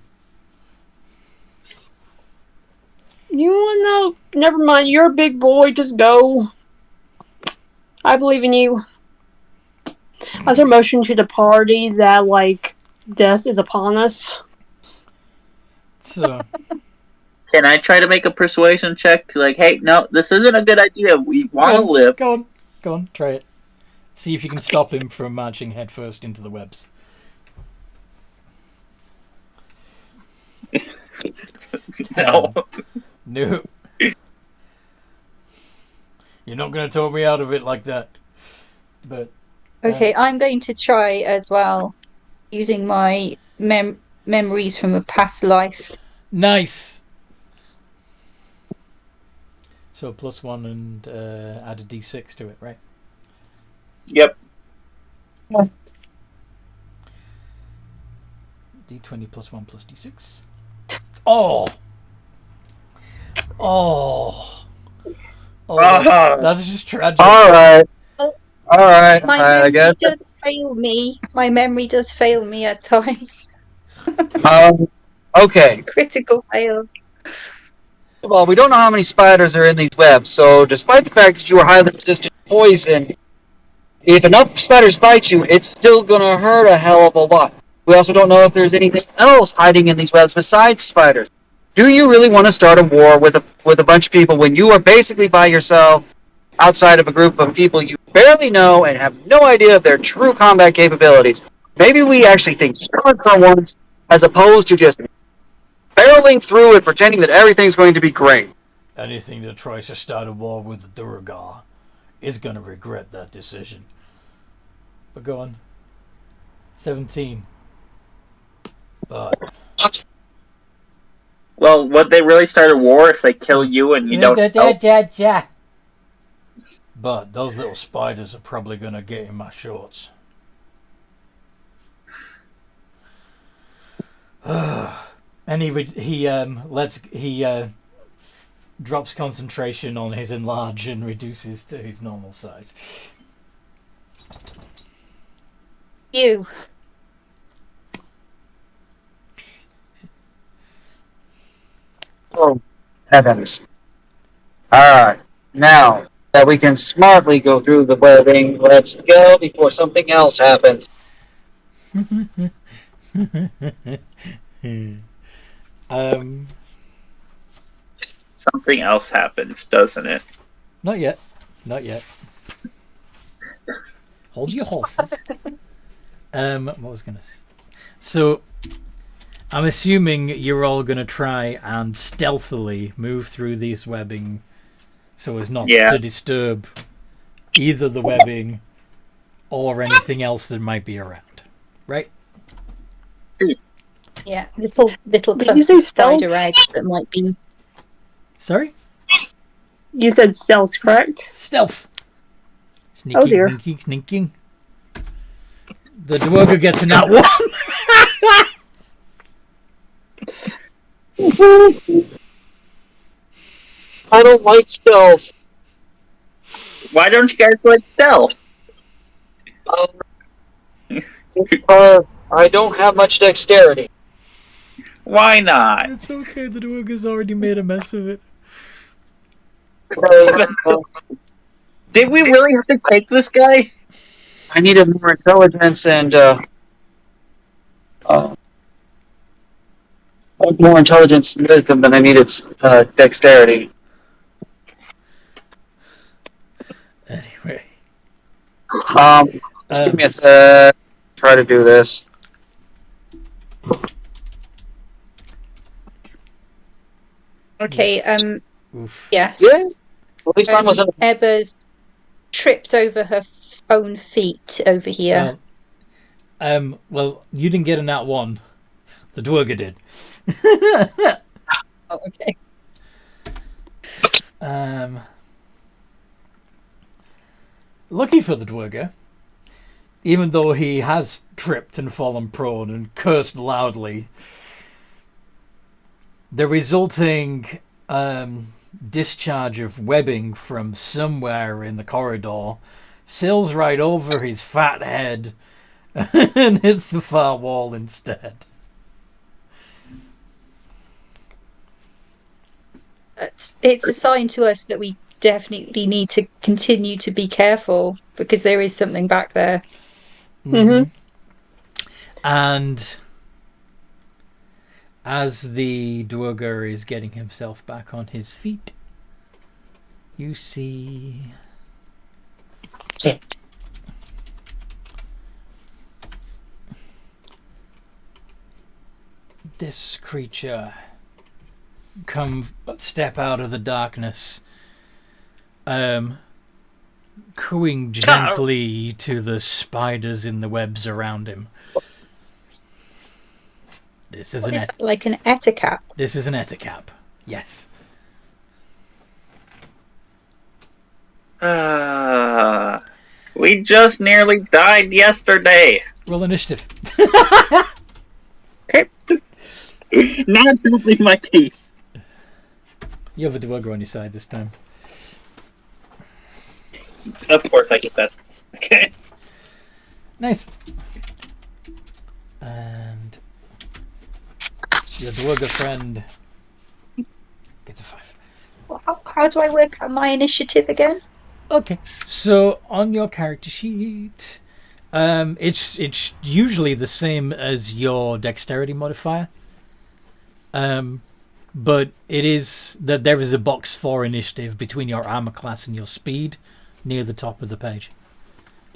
You know, never mind. You're a big boy. Just go. I believe in you. As our motion to the party that, death is upon us. So... Can I try to make a persuasion check? Hey, no, this isn't a good idea. We want to live. Go on, try it. See if you can stop him from marching headfirst into the webs. No. No. You're not going to talk me out of it like that. But Okay, I'm going to try as well, using my memories from a past life. nice. So +1 and add a d6 to it, right? Yep. d20 +1 + d6. Oh! Oh, Ah. that's just tragic. All right. My I memory guess. does fail me. My memory does fail me at times. Okay. It's a critical fail. Well, we don't know how many spiders are in these webs, so despite the fact that you are highly resistant to poison, if enough spiders bite you, it's still gonna hurt a hell of a lot. We also don't know if there's anything else hiding in these webs besides spiders. Do you really want to start a war with a bunch of people when you are basically by yourself outside of a group of people you barely know and have no idea of their true combat capabilities? Maybe we actually think smart for once, as opposed to just barreling through and pretending that everything's going to be great. Anything that tries to start a war with the Duergar is going to regret that decision. But go on. 17. But... Well, would they really start a war if they kill you and you don't help? But those little spiders are probably going to get in my shorts. And he drops concentration on his enlarge and reduces to his normal size. You. Oh, heavens. Alright, now that we can smartly go through the webbing, let's go before something else happens. Something else happens, doesn't it? Not yet. Not yet. Hold your horses. What was gonna say? So, I'm assuming you're all gonna try and stealthily move through these webbing, so as not to disturb either the webbing or anything else that might be around, right? Yeah, little Did you clumps say of stealth? spider eggs that might be. Sorry? You said stealth, correct? Stealth. Sneaky, Oh, dear. sneaky, sneaking. The Duergar gets in that one. I don't like stealth. Why don't you guys like stealth? I don't have much dexterity. Why not? It's okay, the Duergar's already made a mess of it. Did we really have to take this guy? I needed more intelligence and more intelligence and wisdom than I needed dexterity. Anyway. Just give me a sec. Try to do this. Okay, Oof. yes. Yeah. At least mine was up. Ebba's tripped over her own feet over here. Well, you didn't get in that one. The Duergar did. Oh, okay. Lucky for the Duergar, even though he has tripped and fallen prone and cursed loudly, the resulting discharge of webbing from somewhere in the corridor sails right over his fat head and hits the far wall instead. It's a sign to us that we definitely need to continue to be careful because there is something back there. Mm-hmm. And as the Duergar is getting himself back on his feet, you see this creature step out of the darkness, cooing gently to the spiders in the webs around him. This is Is that like an etacap? This is an etacap. Yes. We just nearly died yesterday. Roll initiative. Okay. Not definitely my case. You have a Duergar on your side this time. Of course I get that. Okay. Nice. And your Duergar friend gets a 5. How do I work out my initiative again? Okay, so on your character sheet, it's usually the same as your dexterity modifier. But it is that there is a box for initiative between your armor class and your speed near the top of the page.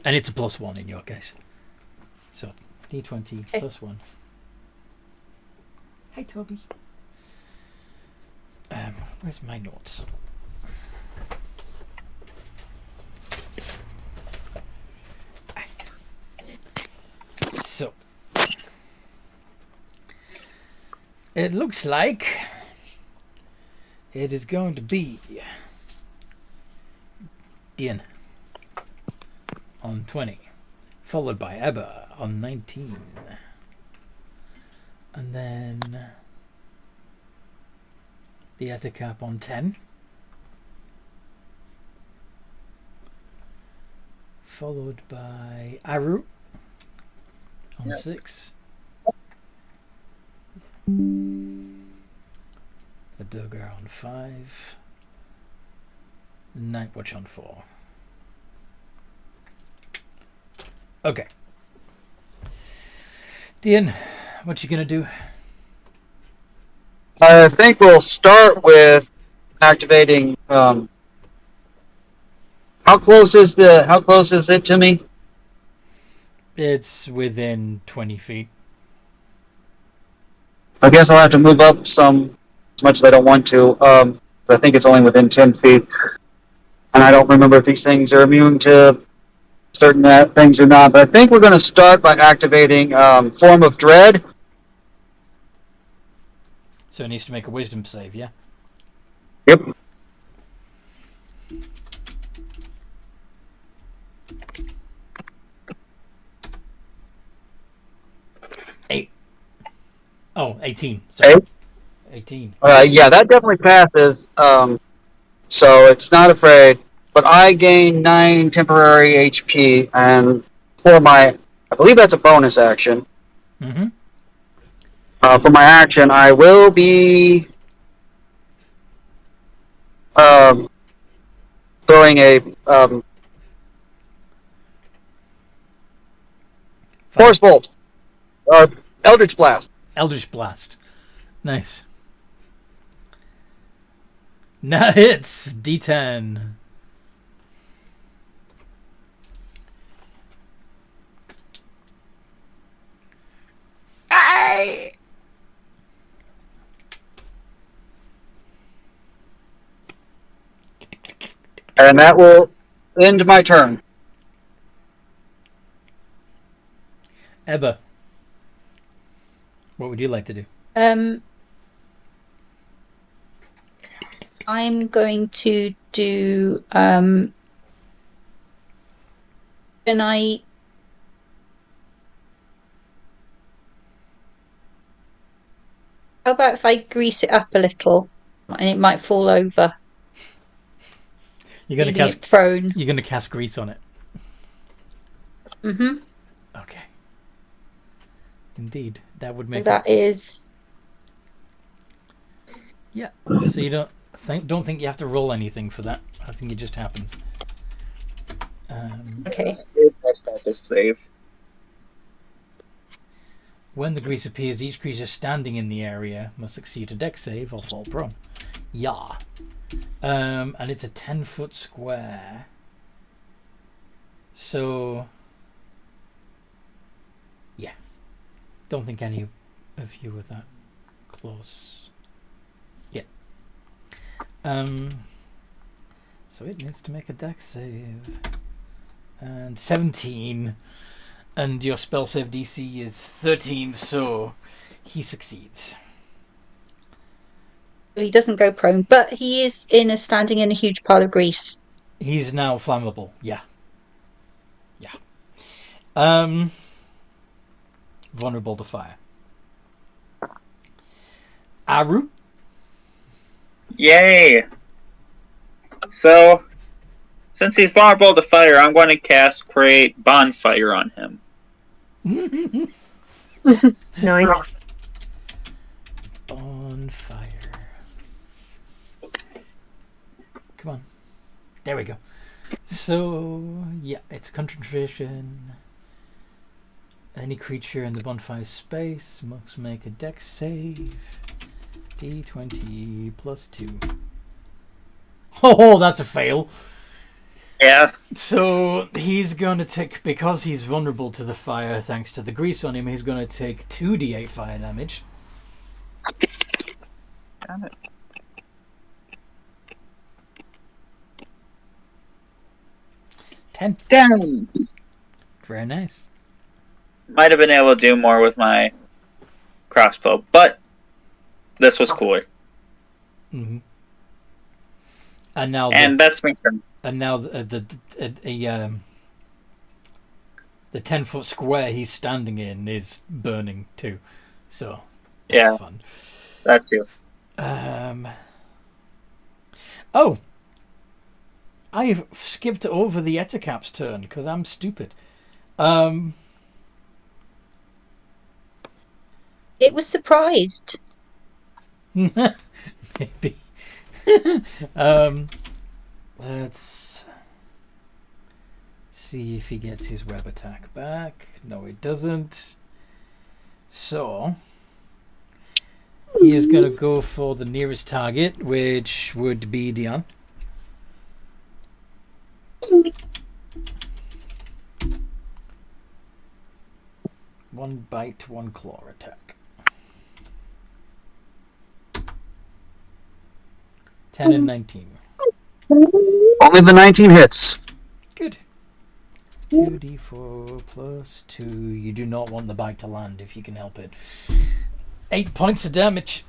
And it's a +1 in your case. So, D20 Okay. +1. Hey, Toby. Where's my notes? So, it looks like it is going to be Dian on 20, followed by Ebba on 19, and then the Ettercap on 10, followed by Aru on 6, the Duergar on 5, Nightwatch on 4. Okay. Dian, what you gonna do? I think we'll start with activating. How close is it to me? It's within 20 feet. I guess I'll have to move up some, as much as I don't want to. I think it's only within 10 feet, and I don't remember if these things are immune to certain things or not. But I think we're going to start by activating Form of Dread. So it needs to make a wisdom save, yeah? Yep. Oh, 18. Sorry. 18. Yeah, that definitely passes. So it's not afraid. But I gain 9 temporary HP, and for my, I believe that's a bonus action. Mm-hmm. For my action, I will be throwing a Force Bolt, Eldritch Blast. Eldritch Blast. Nice. Now hits D10. Aye! And that will end my turn. Ebba, what would you like to do? I'm going to do. Can I? How about if I grease it up a little, and it might fall over? You're gonna leaving cast. it prone. You're gonna cast grease on it. Mm-hmm. Okay. Indeed, that would make. That is. Yeah. So you don't think you have to roll anything for that. I think it just happens. Okay. To save. When the grease appears, each creature standing in the area must succeed a dex save or fall prone. Yeah. And it's a 10-foot square. So, yeah. Don't think any of you are that close. Yeah. So it needs to make a dex save. And 17. And your spell save DC is 13, so he succeeds. He doesn't go prone, but he is standing in a huge pile of grease. He's now flammable. Yeah. Yeah. Vulnerable to fire. Aru? Yay! So Since he's vulnerable to fire, I'm going to cast Create Bonfire on him. Nice. Bonfire. Come on. There we go. So, yeah, it's a concentration. Any creature in the bonfire space must make a dex save. D20 plus 2. Oh, that's a fail. Yeah. So he's going to take, because he's vulnerable to the fire thanks to the grease on him, he's going to take 2d8 fire damage. Damn it. 10. Damn. Very nice. Might have been able to do more with my crossbow, but this was cooler. Mm-hmm. And now, That's my turn. and now the 10-foot square he's standing in is burning too. So that's Yeah. fun. That too. Oh, I skipped over the Ettercap's turn because I'm stupid. It was surprised. Maybe. Let's see if he gets his web attack back. No, he doesn't. So he is going to go for the nearest target, which would be Dion. One bite, one claw attack. 10 and 19. Only the 19 hits. Good. 2d4 plus 2. You do not want the bite to land if you can help it. 8 points of damage.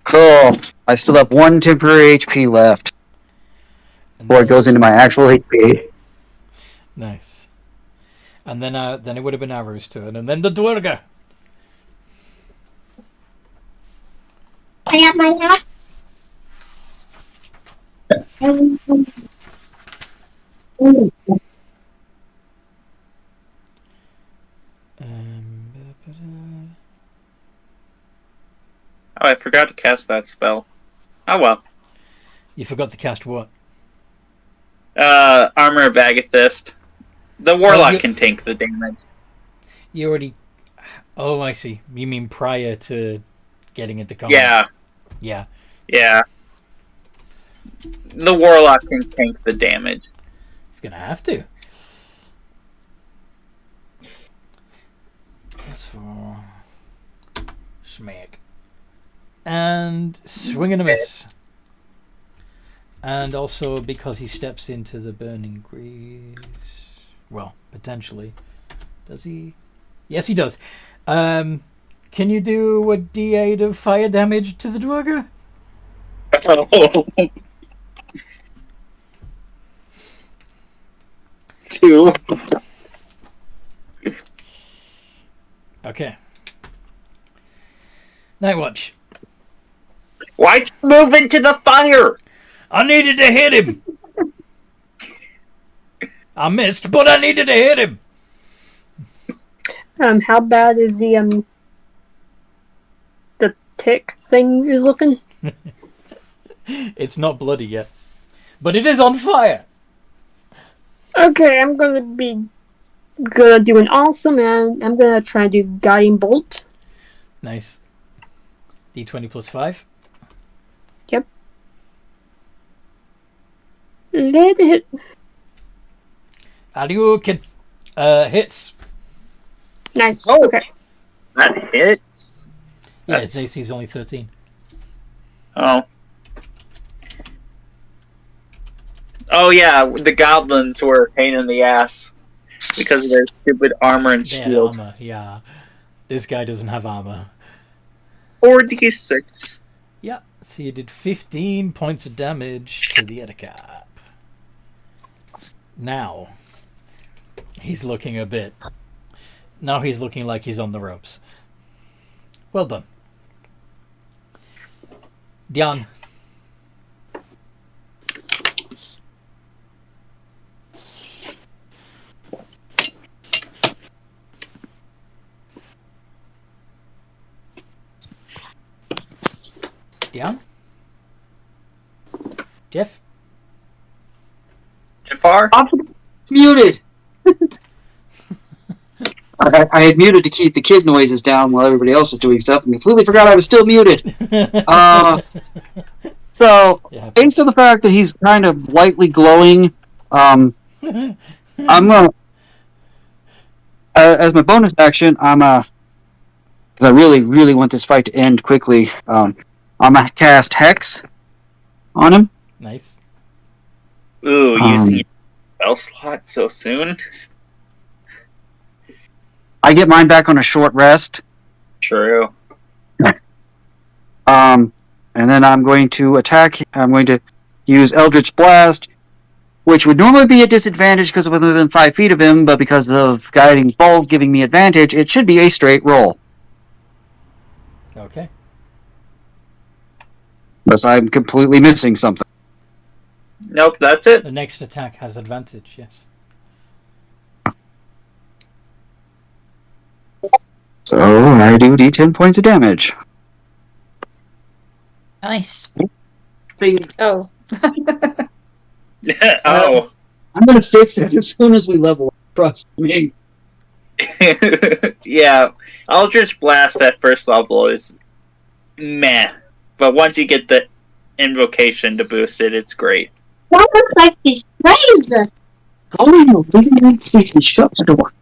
Cool. I still have 1 temporary HP left And before it then- goes into my actual HP. Nice. And then it would have been Arrow's turn, and then the Duergar. I got my house. Oh, I forgot to cast that spell. Oh well. You forgot to cast what? Armor of Agathist. The Warlock you- can tank the damage. You already... Oh, I see. You mean prior to getting into combat? Yeah, Yeah. yeah. The Warlock can tank the damage. It's gonna have to. That's for... Smack. And swing and a miss. And also because he steps into the burning grease. Well, potentially. Does he? Yes, he does. Can you do a d8 of fire damage to the Duergar? Two. Okay. Night Watch. Why'd you move into the fire? I needed to hit him. I missed, but I needed to hit him. How bad is the tick thing is looking? It's not bloody yet, but it is on fire. Okay, I'm gonna do an awesome, and I'm gonna try to do guiding bolt. Nice. D20 plus 5. Yep. Let it hit. Hadouken. Hits. Nice. Oh. Okay. That hits. Yeah, That's- its AC is only 13. Oh. Oh yeah, the goblins were a pain in the ass because of their stupid armor and Yeah, shield. armor. Yeah. This guy doesn't have armor. 4d6. Yeah. So you did 15 points of damage to the Ettercap. Now, he's looking a bit... Now he's looking like he's on the ropes. Well done. Dion. Dion? Jeff? Jafar? I'm muted. I had muted to keep the kid noises down while everybody else was doing stuff, and completely forgot I was still muted. So, Yeah. based on the fact that he's kind of lightly glowing, I'm gonna, as my bonus action, because I really, really want this fight to end quickly. I'm gonna cast Hex on him. Nice. Ooh, using your spell slot so soon? I get mine back on a short rest. True. And then I'm going to attack. I'm going to use Eldritch Blast, which would normally be a disadvantage because we're within 5 feet of him, but because of Guiding Bolt giving me advantage, it should be a straight roll. Okay. Unless I'm completely missing something. Nope, that's it. The next attack has advantage, yes. So I do D10 points of damage. Nice. Thing. Oh. Oh. I'm going to fix it as soon as we level up. Trust me. Yeah. Eldritch Blast at first level is meh. But once you get the invocation to boost it, it's great. That looks like this razor. Oh, please shut the door.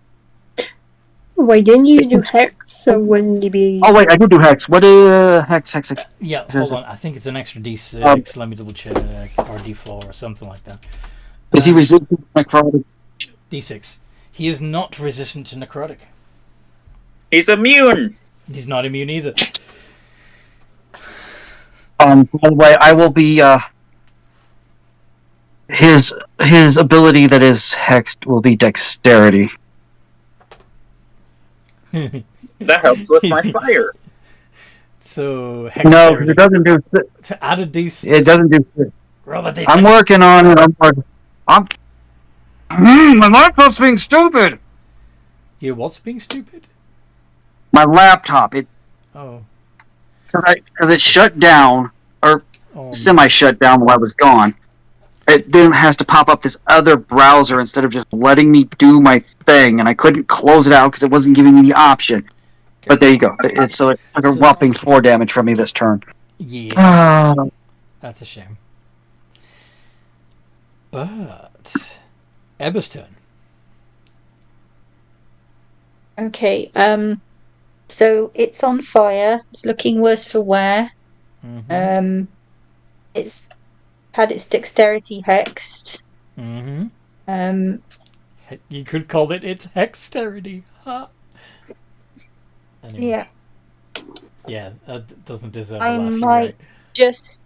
Wait, didn't you do Hex? So wouldn't you be... Oh, wait, I did do Hex. What is Hex? Yeah, Is hold it- on. I think it's an extra D6. Let me double check. Or D4 or something like that. Is he resistant to necrotic? D6. He is not resistant to necrotic. He's immune! He's not immune either. By the way, I will be, his ability that is hexed will be dexterity. That helps with my fire. So, No, hexterity. it doesn't do. To add a D6. It doesn't do. Shit. Roll a D6. I'm working on it. My laptop's being stupid. You what's being stupid? My laptop, Oh. because it shut down or Oh, semi-shut down while I was gone. It then has to pop up this other browser instead of just letting me do my thing, and I couldn't close it out because it wasn't giving me the option. But there you go. It took a whopping 4 damage from me this turn. yeah. That's a shame. But Ebba's turn. Okay. So it's on fire. It's looking worse for wear. Mm-hmm. It's had its dexterity hexed. Mm-hmm. You could call it its hexterity. Huh? Anyway. Yeah. Yeah, that doesn't deserve a I laugh. You're might right. just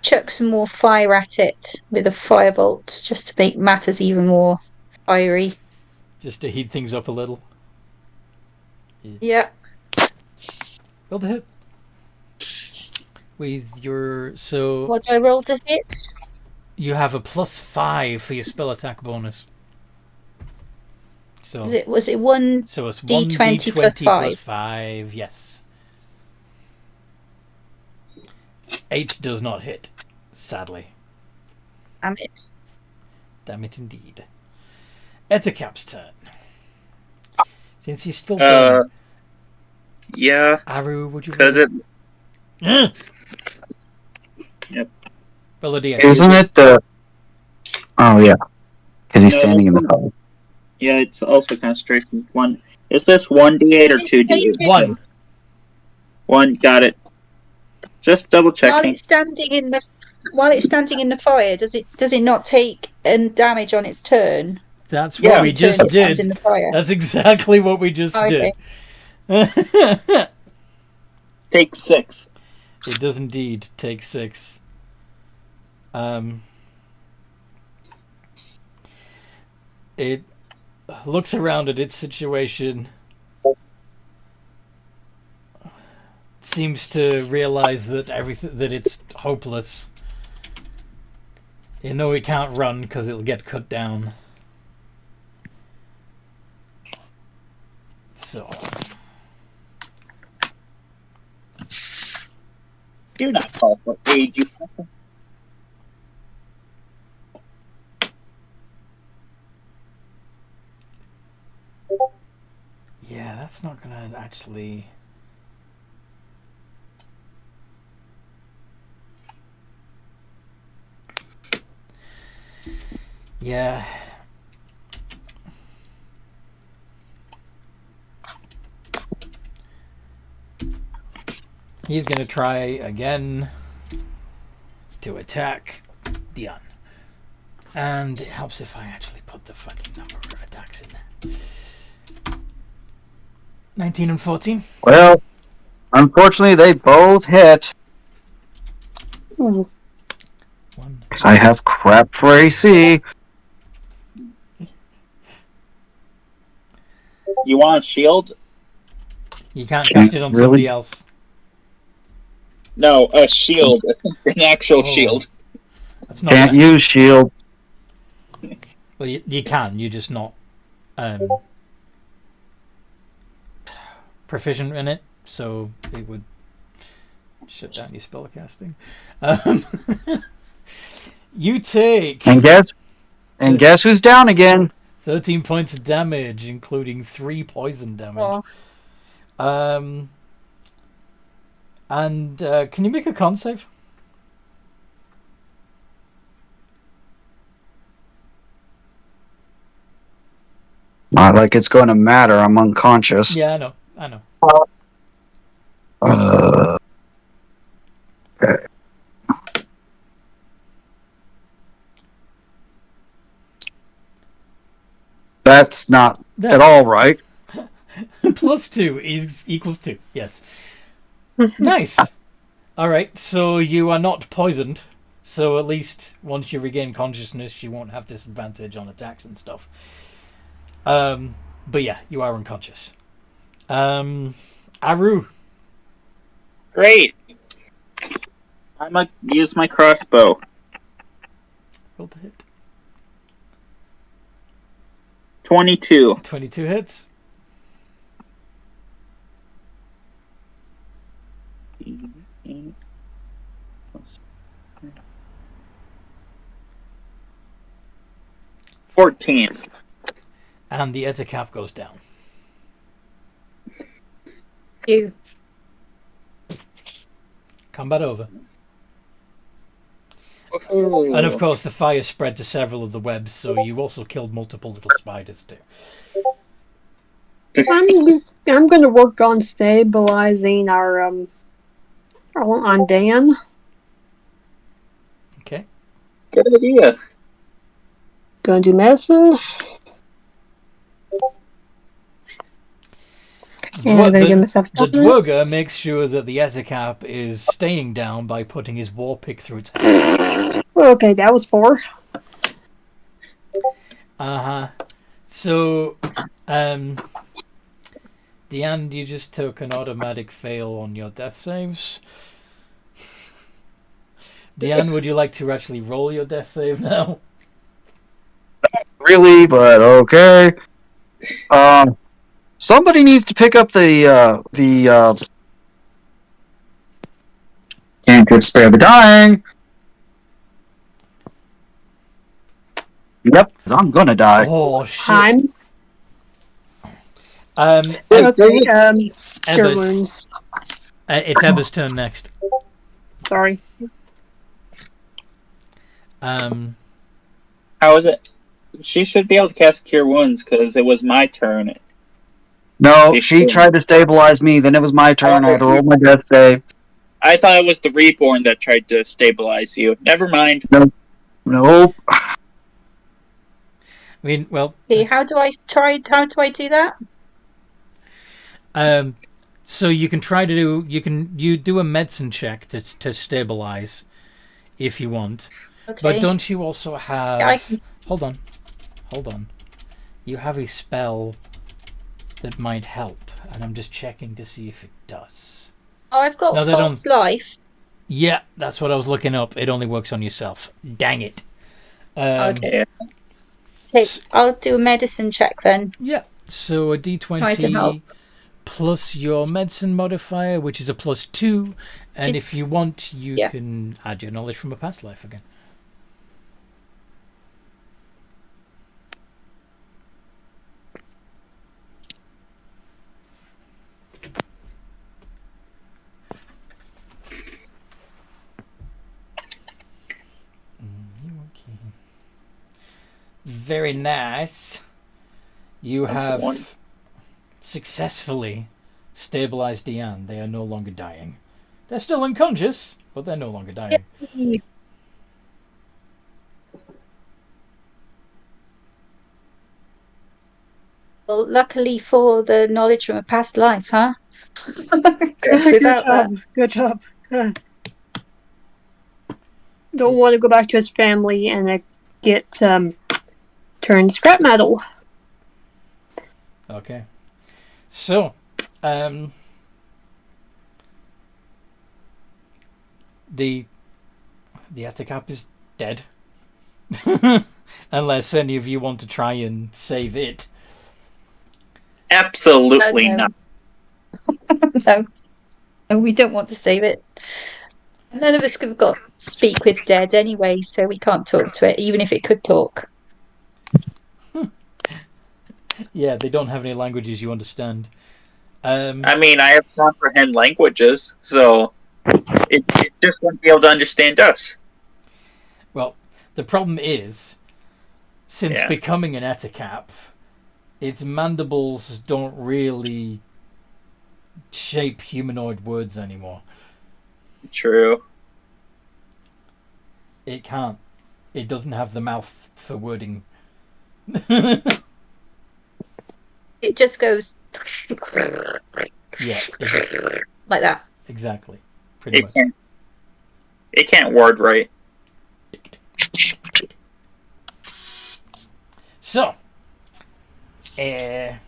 chuck some more fire at it with a firebolt just to make matters even more fiery. Just to heat things up a little. Yeah. Roll to hit. With your What do I roll to hit? you have a +5 for your spell attack bonus. So Was it one? so it's D20 1d20 plus 5. plus 5, yes. 8 does not hit, sadly. Damn it. Damn it indeed. Ettercap's turn. Since he's still burning, Yeah, Aru, would you because it... Yep. Roll a D8. Isn't it the? Oh yeah, because he's No, standing in the that's- fire. Yeah, it's also concentration. One. Is this 1d8 or 2d8? One. 1, got it. Just double While checking. it's standing in the fire, does it not take damage on its turn? That's Yeah. what we Every turn just it stands in did. the fire. That's exactly what we just Okay. did. Take 6. It does indeed take 6. It looks around at its situation, seems to realize that it's hopeless. You know it can't run because it'll get cut down. So Do not call for aid, you fucker. Yeah, that's not gonna actually. Yeah. He's gonna try again to attack Dion. And it helps if I actually put the fucking number of attacks in there. 19 and 14. Well, unfortunately, they both hit. Ooh. One. Because I have crap for AC. You want a shield? You can't cast it on Really? somebody else. No, a shield. An actual Oh. shield. That's not Can't gonna- use shield. Well, you can. You're just not proficient in it, so it would shut down your spellcasting. You take And guess who's down again? 13 points of damage, including 3 poison damage. Oh. And can you make a con save? Not like it's going to matter. I'm unconscious. Yeah, I know. Okay. That's not at all right. Plus 2 is equals 2. Yes. Nice. All right. So you are not poisoned. So at least once you regain consciousness, you won't have disadvantage on attacks and stuff. But yeah, you are unconscious. Aru. Great. I'm gonna use my crossbow. Roll to hit. 22. 22 hits. $14. And the Etacap goes down. You. Combat over. And of course, the fire spread to several of the webs, so you also killed multiple little spiders too. I'm going to work on stabilizing our on Dan. Okay. Good idea. Going to do medicine. And I'm going to give myself The toughness. Duergar makes sure that the Etacap is staying down by putting his war pick through its head. Okay, that was 4. So, Deanne, you just took an automatic fail on your death saves. Deanne, would you like to actually roll your death save now? Really, but okay. Somebody needs to pick up the can't could spare the dying. Yep, 'cause I'm gonna die. Oh shit! Times. Eb- Okay, cure Ebba, wounds. it's Ebba's turn next. Sorry. How is it? She should be able to cast Cure Wounds because it was my turn. No, she tried to stabilize me. Then it was my turn. I had to roll my death save. I thought it was the Reborn that tried to stabilize you. Never mind. Nope. I mean, well, Okay, how do I do that? so you can try to do you do a medicine check to stabilize if you want, Okay. but don't you also have? Yeah, I can- Hold on. You have a spell that might help, and I'm just checking to see if it does. Oh, I've got No, they false life. Yeah, that's what I was looking up. It only works on yourself. Dang it. Okay. Okay, I'll do a medicine check then. Yeah. So a Try to D20 help. plus your medicine modifier, which is a +2. And if you want, you can add your knowledge from a past life again. Very nice. You have successfully stabilized Diane. They are no longer dying. They're still unconscious, but they're no longer dying. Well, luckily for the knowledge from a past life, huh? Good job. Don't want to go back to his family and get turned scrap metal. Okay. So, the Atacap is dead. Unless any of you want to try and save it. Absolutely not. No. No, we don't want to save it. None of us have got speak with dead anyway, so we can't talk to it, even if it could talk. Yeah, they don't have any languages you understand. I mean, I have comprehend languages, so it just won't be able to understand us. Well, the problem is, since becoming an Etacap, its mandibles don't really shape humanoid words anymore. True. It can't. It doesn't have the mouth for wording. It just goes Yeah, it just, like that. exactly. Pretty much. It can't word right. So, 10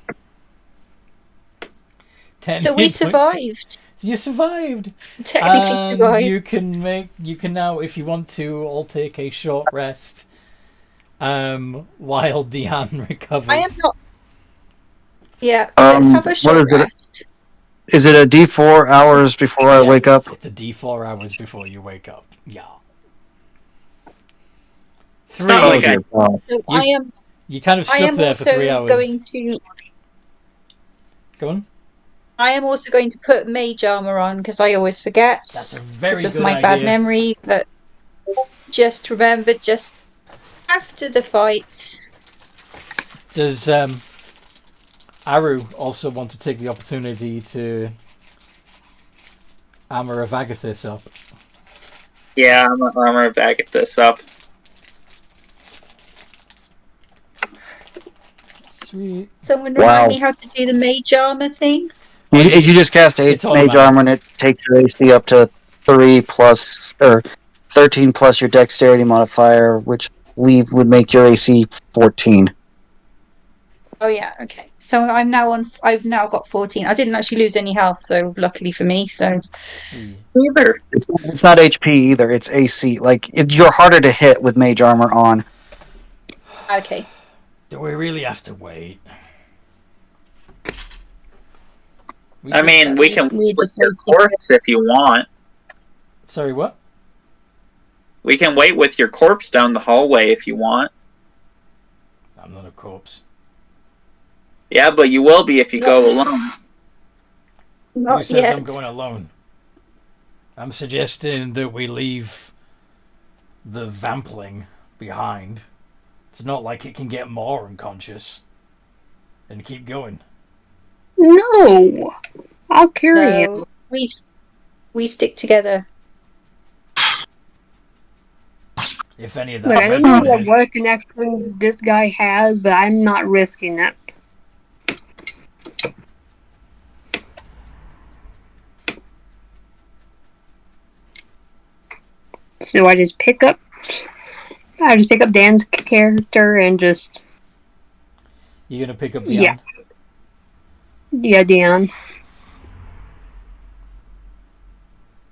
So we hit points. survived. You survived. Technically And survived. you can now, if you want to, all take a short rest. While Diane recovers. I am not. Yeah, let's have a short rest. Is it a D4 hours before I wake up? It's a D4 hours before you wake up. Yeah. It's not like So I am. You kind of I stuck am there for also 3 hours. going to. Go on. I am also going to put mage armor on because I always forget. That's a very because of good my idea. bad memory. But just remember, just after the fight. Does Aru also want to take the opportunity to armor of Agathis up? Yeah, I'm gonna armor back this up. Sweet. Someone remind me how to do the mage armor thing. You just cast 8 It's mage automatic. armor and it takes your AC up to 3 plus, or 13 plus your dexterity modifier, which would make your AC 14. Oh yeah, okay. So I'm now on. I've now got 14. I didn't actually lose any health, so luckily for me. So Either. It's not HP either, it's AC. Like, you're harder to hit with mage armor on. okay. Do we really have to wait? I mean, we can We're wait just with your waiting. corpse if you want. Sorry, what? We can wait with your corpse down the hallway if you want. I'm not a corpse. Yeah, but you will be if you go alone. Who Not says yet. I'm going alone? I'm suggesting that we leave the vampling behind. It's not like it can get more unconscious and keep going. No, I'll carry him. No, we stick together. If any of Look, that. I don't know what connections this guy has, but I'm not risking it. So I just pick up Dan's character and just You're gonna pick up the yeah, Dan.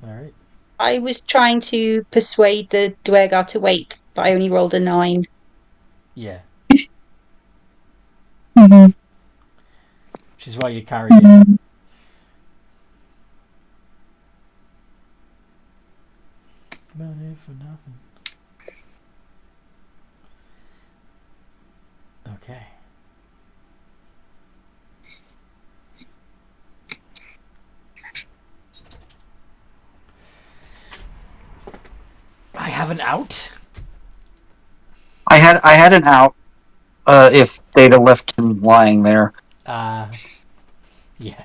Alright. I was trying to persuade the Duergar to wait, but I only rolled a 9. Yeah. Mm-hmm. Which is why you carry it. Money for nothing. Okay. I have an out. I had an out. If they'd have left him lying there. Yeah.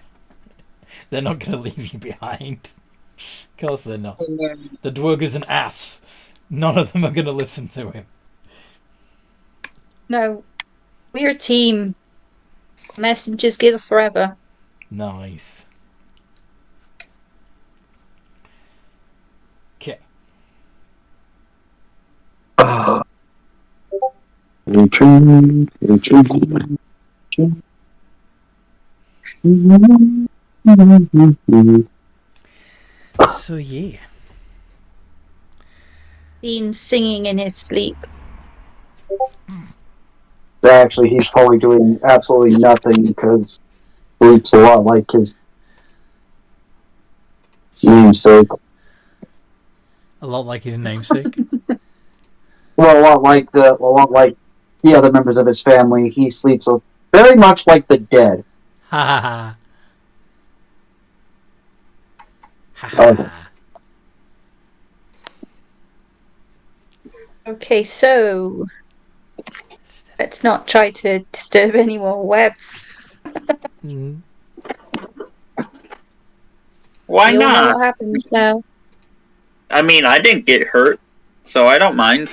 They're not going to leave you behind. Of course they're not. The Duergar's an ass. None of them are going to listen to him. No, we're a team. Messengers give forever. Nice. Okay. So yeah. Dean's singing in his sleep. Actually, he's probably doing absolutely nothing because sleep's a lot like his namesake. A lot like his namesake. Well, a lot like the other members of his family. He sleeps very much like the dead. Ha ha ha. Ha ha. Okay, so let's not try to disturb any more webs. Mm. Why You all know not? what happens now. I mean, I didn't get hurt, so I don't mind.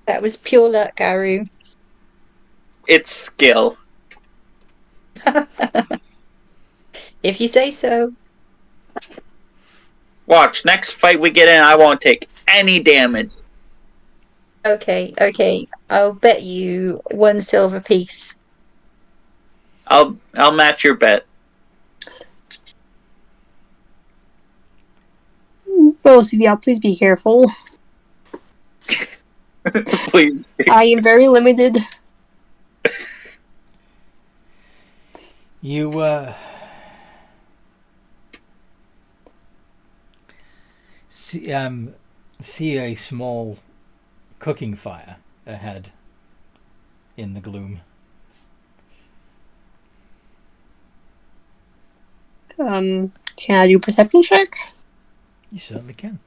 That was pure luck, Garu. It's skill. If you say so. Watch, next fight we get in, I won't take any damage. Okay. I'll bet you 1 silver piece. I'll match your bet. Both of y'all, please be careful. Please. I am very limited. You see a small cooking fire ahead in the gloom. Can I do a perception check? You certainly can.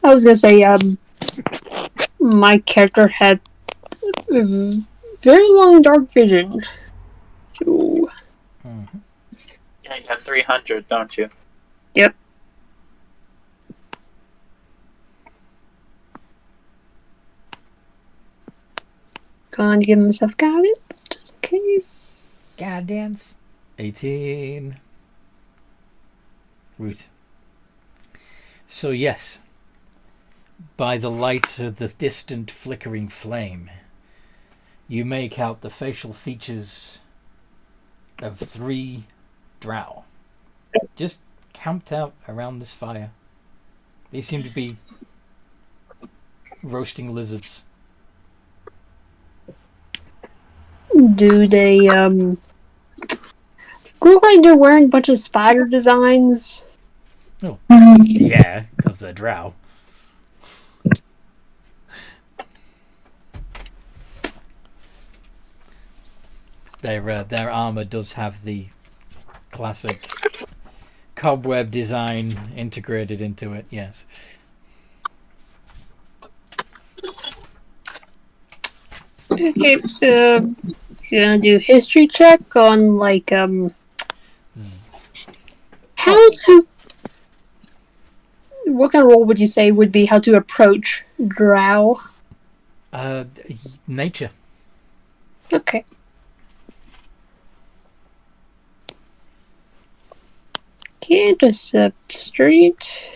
I was gonna say, my character had very long dark vision. So, Mm-hmm. Yeah, you have 300, don't you? yep. Going to give myself guidance, just in case. Guidance. 18. Root. So yes, by the light of the distant flickering flame, you make out the facial features of 3 drow, just camped out around this fire. They seem to be roasting lizards. Do they, look like they're wearing a bunch of spider designs? Oh, yeah, because they're drow. Their armor does have the classic cobweb design integrated into it, yes. Okay, gonna do history check on, like, how to... What kind of role would you say would be how to approach drow? Nature. Okay. Okay, just straight.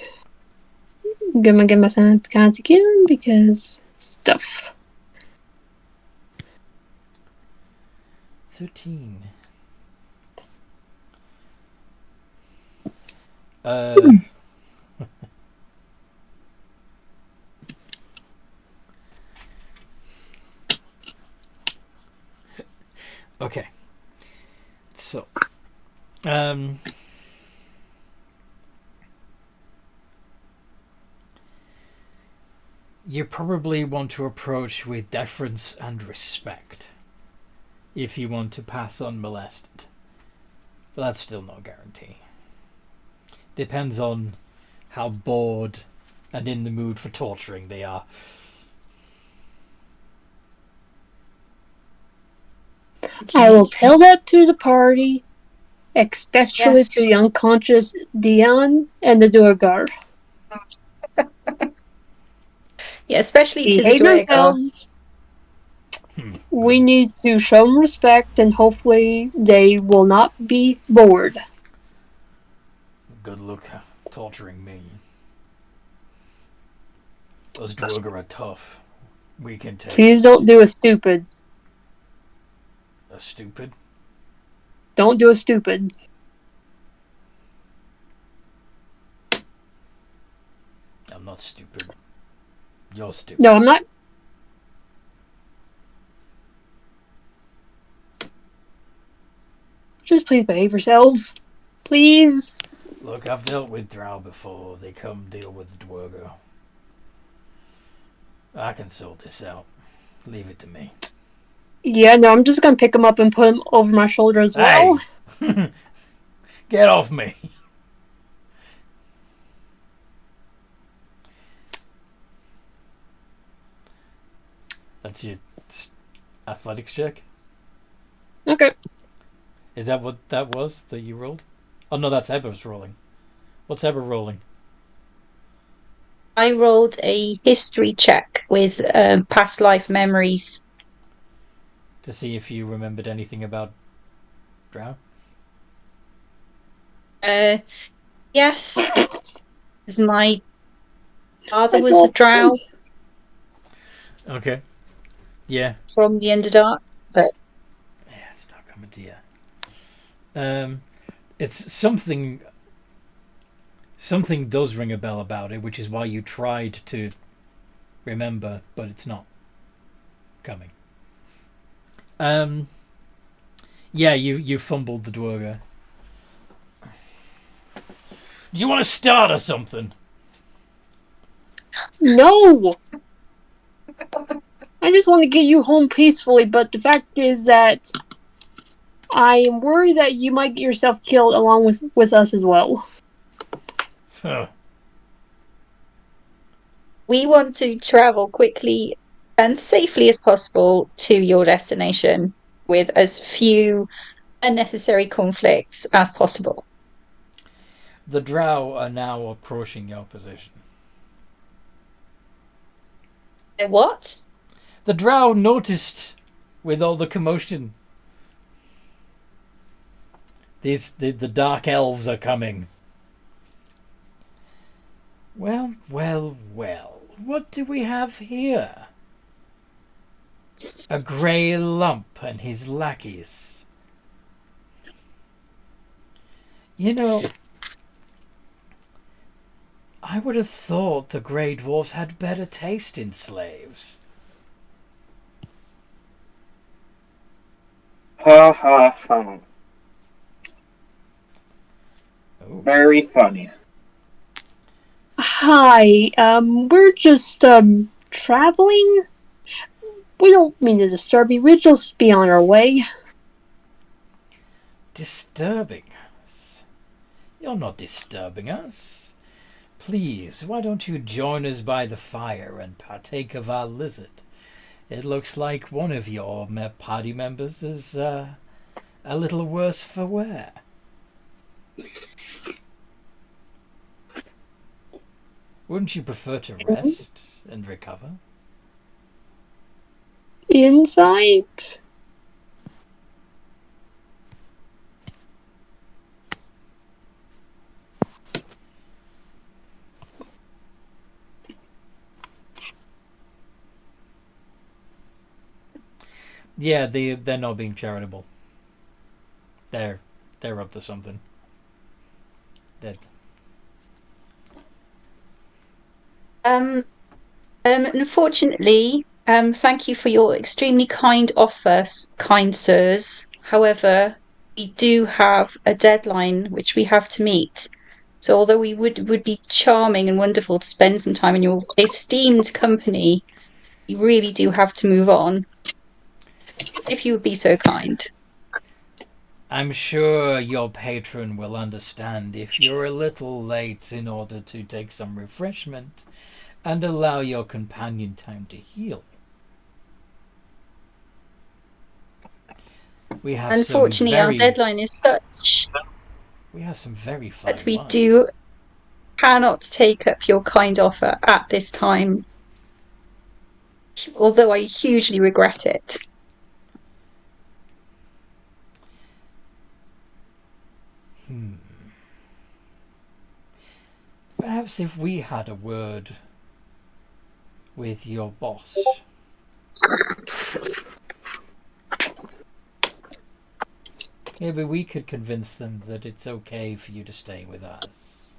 I'm gonna give myself cards again because stuff. 13. Okay. So, um, you probably want to approach with deference and respect if you want to pass unmolested. But that's still no guarantee. Depends on how bored and in the mood for torturing they are. I will tell that to the party, especially Yes. to the unconscious Dion and the Duergar. Yeah, especially to the Behave Duergar. yourselves. We need to show them respect, and hopefully they will not be bored. Good luck torturing me. Those Duergar are tough. We can take Please don't do a stupid. a stupid. Don't do a stupid. I'm not stupid. You're stupid. No, I'm not. Just please behave yourselves. Please. Look, I've dealt with Drow before. They come deal with Duergar. I can sort this out. Leave it to me. Yeah, no, I'm just gonna pick him up and put him over my shoulder as well. Hey! Get off me! That's your athletics check? Okay. Is that what that was that you rolled? Oh no, that's Eber's rolling. What's Eber rolling? I rolled a history check with past life memories. To see if you remembered anything about Drow? Yes, 'cause my father I was a rolled drow Okay. Yeah. from the Underdark. Yeah, it's not coming to you. It's something. Something does ring a bell about it, which is why you tried to remember, but it's not coming. Yeah, you fumbled the Duergar. Do you want to start or something? No! I just want to get you home peacefully, but the fact is that I am worried that you might get yourself killed along with us as well. Huh. We want to travel quickly and safely as possible to your destination with as few unnecessary conflicts as possible. The Drow are now approaching your position. What? The Drow noticed with all the commotion. The dark elves are coming. Well, well, well. What do we have here? A grey lump and his lackeys. You know, I would have thought the grey dwarfs had better taste in slaves. Ha ha ha. Oh. Very funny. Hi, we're just, traveling? We don't mean to disturb you, we'll just be on our way. Disturbing us? You're not disturbing us. Please, why don't you join us by the fire and partake of our lizard? It looks like one of your party members is a little worse for wear. Wouldn't you prefer to rest and recover? Insight? Yeah, they're not being charitable. They're up to something. That Unfortunately, thank you for your extremely kind offer, kind sirs. However, we do have a deadline which we have to meet. So although we would be charming and wonderful to spend some time in your esteemed company, you really do have to move on. If you would be so kind. I'm sure your patron will understand if you're a little late in order to take some refreshment and allow your companion time to heal. We have Unfortunately, our deadline is such we have some very fine that we wine. cannot take up your kind offer at this time, although I hugely regret it. Perhaps if we had a word with your boss. Maybe we could convince them that it's okay for you to stay with us.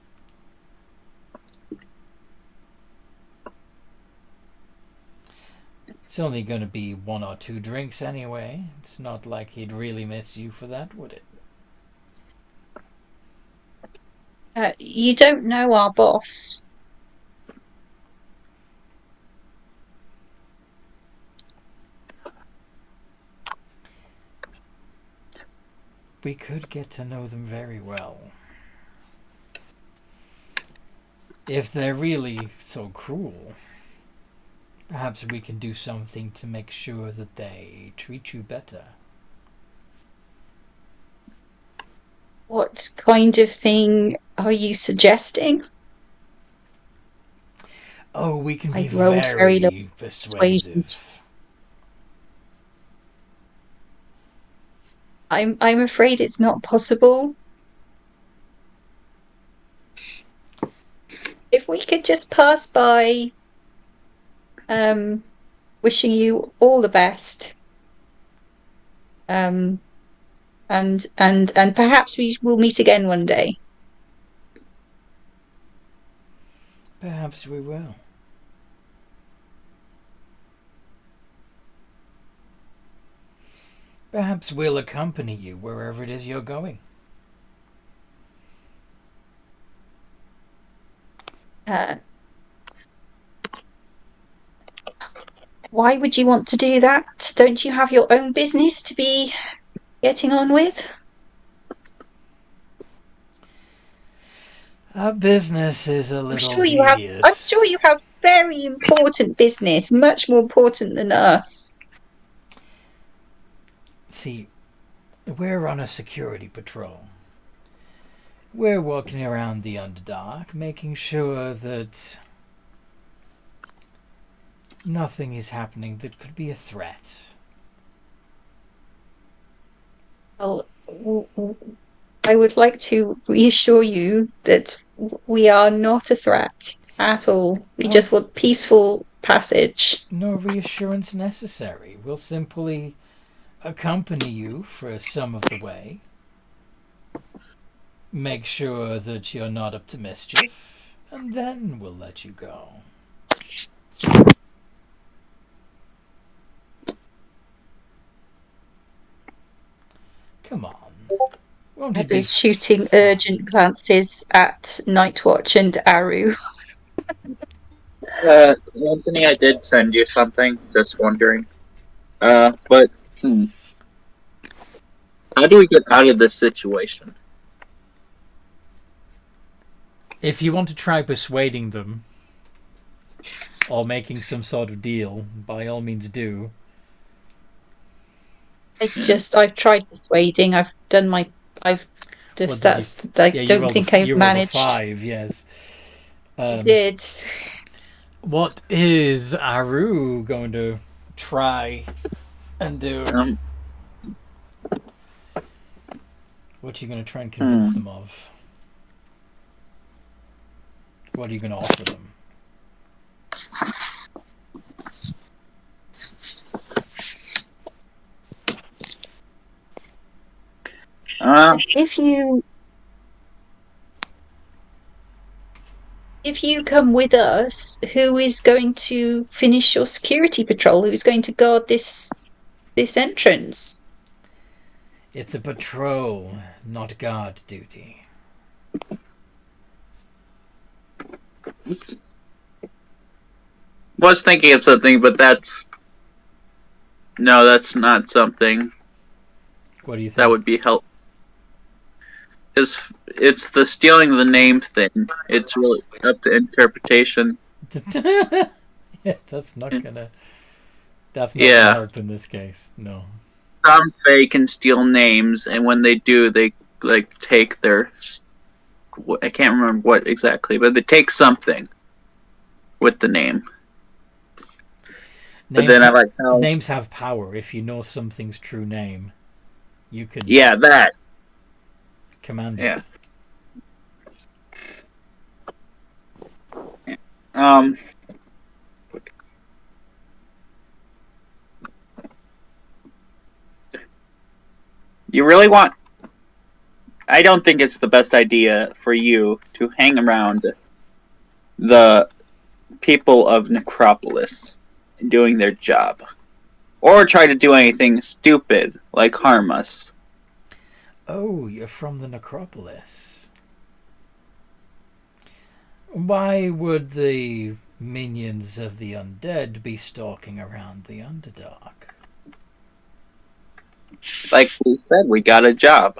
It's only going to be 1 or 2 drinks anyway. It's not like he'd really miss you for that, would it? You don't know our boss. We could get to know them very well. If they're really so cruel, perhaps we can do something to make sure that they treat you better. What kind of thing are you suggesting? Oh, we can be I rolled very low persuasive. I'm afraid it's not possible. If we could just pass by, wishing you all the best, and perhaps we will meet again one day. Perhaps we will. Perhaps we'll accompany you wherever it is you're going. Why would you want to do that? Don't you have your own business to be getting on with? Our business is a little tedious. I'm sure you have very important business, much more important than us. See, we're on a security patrol. We're walking around the Underdark, making sure that nothing is happening that could be a threat. Well, I would like to reassure you that we are not a threat at all. We just want peaceful passage. No reassurance necessary. We'll simply accompany you for some of the way. Make sure that you're not up to mischief, and then we'll let you go. Come on. Won't it be shooting urgent glances at Nightwatch and Aru. Anthony, I did send you something. Just wondering. But how do we get out of this situation? If you want to try persuading them or making some sort of deal, by all means do. I've tried persuading. I've done I don't think I've managed. You rolled a 5, yes. I did. What is Aru going to try and do? What are you going to try and convince them of? What are you going to offer them? If you come with us, who is going to finish your security patrol? Who's going to guard this entrance? It's a patrol, not guard duty. Was thinking of something, but that's not something What do you think? that would be helpful. It's the stealing the name thing. It's really up to interpretation. Yeah, that's not gonna Yeah. help in this case. No. Some Fae can steal names, and when they do, they like take their. I can't remember what exactly, but they take something with the name. But then I like how names have power. If you know something's true name, you can that command it. Yeah. You really want... I don't think it's the best idea for you to hang around the people of Necropolis doing their job. Or try to do anything stupid, like harm us. Oh, you're from the Necropolis. Why would the minions of the undead be stalking around the Underdark? Like we said, we got a job.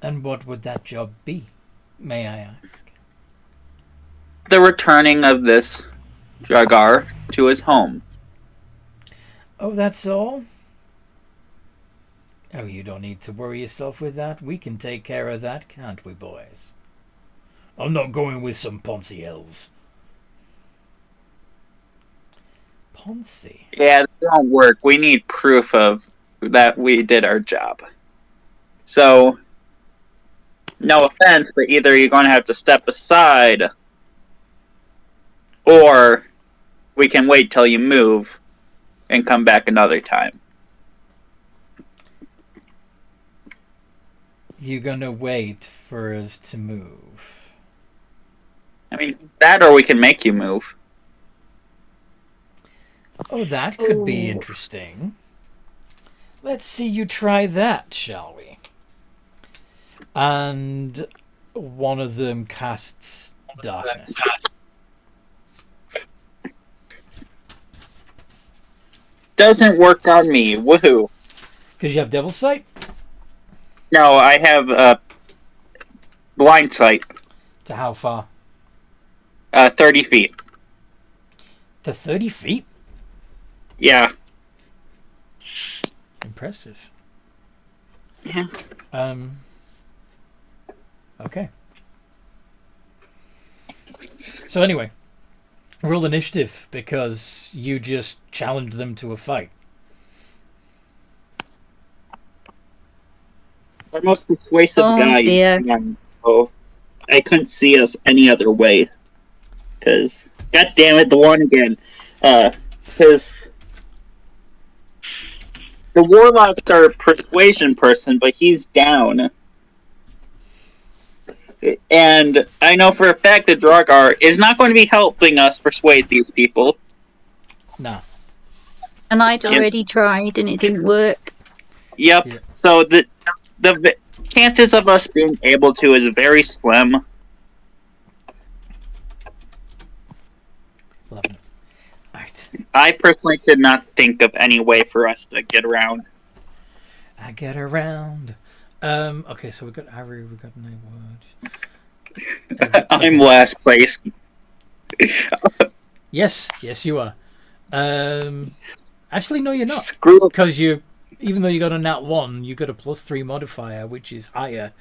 And what would that job be, may I ask? The returning of this Duergar to his home. Oh, that's all? Oh, you don't need to worry yourself with that. We can take care of that, can't we, boys? I'm not going with some Ponzi elves. Ponzi? Yeah, that won't work. We need proof of that we did our job. So, no offense, but either you're going to have to step aside, or we can wait till you move and come back another time. You're gonna wait for us to move? I mean, that or we can make you move. Oh, that could be interesting. Let's see you try that, shall we? And one of them casts darkness. Doesn't work on me. Woohoo. Because you have Devil's Sight? No, I have blind sight. To how far? 30 feet. To 30 feet? Yeah. Impressive. Yeah. Okay. So anyway, roll initiative because you just challenged them to a fight. The most persuasive guy. Dear. So I couldn't see us any other way. Because, god damn it, the one again. Because the warlocks are a persuasion person, but he's down. And I know for a fact that Duergar is not going to be helping us persuade these people. No. And I'd already tried and it didn't work. Yep. Yeah. So the chances of us being able to is very slim. 11. Alright. I personally could not think of any way for us to get around. I get around. Okay, so we got Ari, we got Nightwatch. I'm last place. Yes, you are. Actually, no, you're not. Screw up. Because even though you got a nat 1, you got a +3 modifier, which is higher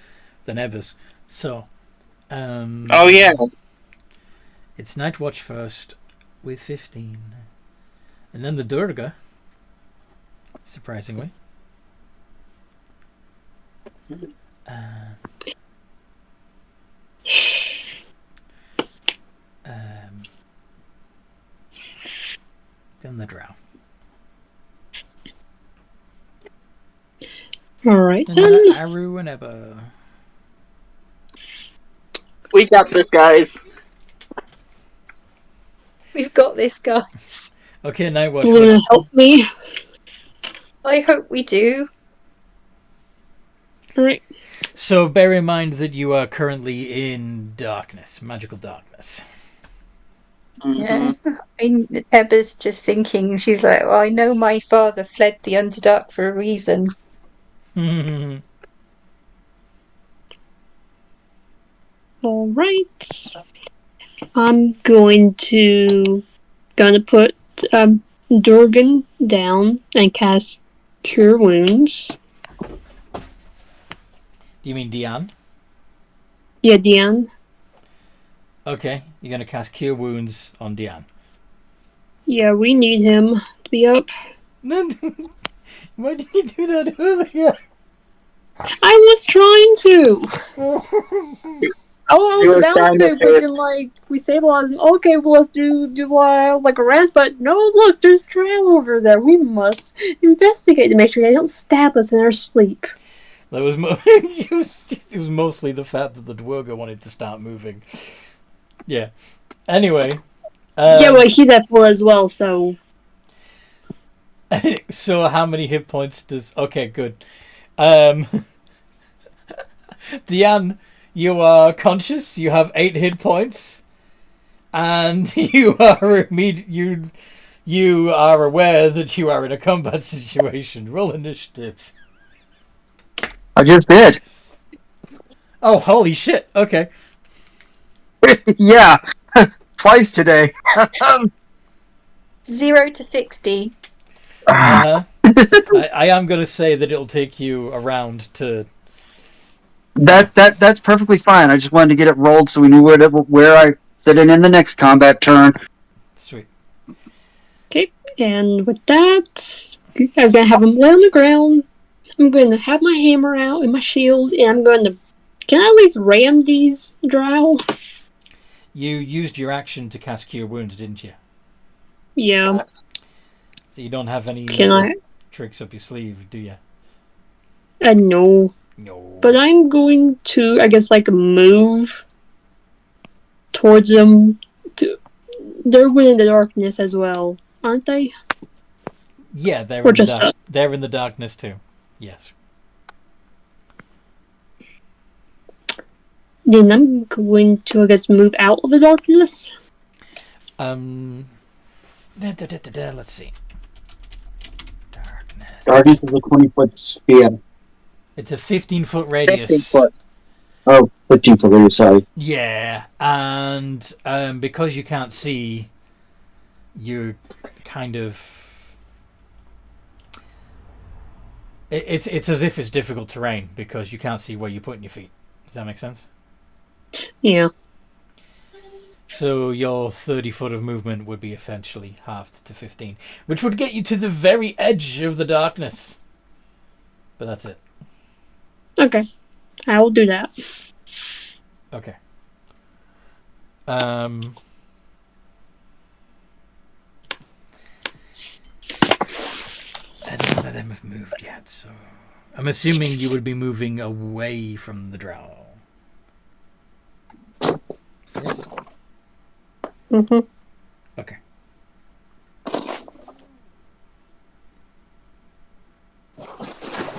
than Ever's. So, Oh yeah. it's Nightwatch first with 15. And then the Duergar, surprisingly. Then the Drow. Alright And then. then Aru and Ebba. We got this, guys. We've got this, guys. Okay, Nightwatch. You wanna help me? I hope we do. Alright. So bear in mind that you are currently in darkness, magical darkness. Yeah. Ebba's just thinking, she's like, well, I know my father fled the Underdark for a reason. Alright. I'm gonna put Durgan down and cast Cure Wounds. Do you mean Diane? Yeah, Diane. Okay, you're gonna cast Cure Wounds on Diane. Yeah, we need him to be up. Why did you do that earlier? I was trying to. Oh, I was about to, but then like we stabilized him. Okay, well let's do like a rest. But no, look, there's drow over there. We must investigate to make sure they don't stab us in our sleep. That was it was mostly the fact that the Duergar wanted to start moving. Yeah. Anyway. Yeah, well he's at full as well. So. So how many hit points does? Okay, good. Diane, you are conscious. You have 8 hit points, and you are you are aware that you are in a combat situation. Roll initiative. I just did. Oh, holy shit! Okay. Yeah, twice today. 0 to 60. I am going to say that it'll take you around to. That's perfectly fine. I just wanted to get it rolled so we knew where I fit in the next combat turn. Sweet. Okay, and with that, I'm gonna have him lay on the ground. I'm going to have my hammer out and my shield, and I'm going to. Can I at least ram these drow? You used your action to cast Cure Wounds, didn't you? Yeah. So you don't have any tricks up your sleeve, do you? No. No. But I'm going to, I guess, like move towards them. They're within the darkness as well, aren't they? Yeah, they're in the darkness too. Yes. Then I'm going to, I guess, move out of the darkness. Let's see. Darkness. Darkness is a 20-foot sphere. It's a 15-foot radius. 15 foot. Oh, 15-foot radius, sorry. Yeah, and because you can't see, you're kind of... It's as if it's difficult terrain because you can't see where you're putting your feet. Does that make sense? Yeah. So your 30 foot of movement would be essentially halved to 15, which would get you to the very edge of the darkness. But that's it. Okay. I will do that. Okay. None of them have moved yet, so I'm assuming you would be moving away from the drow. Yes? Mm-hmm. Okay.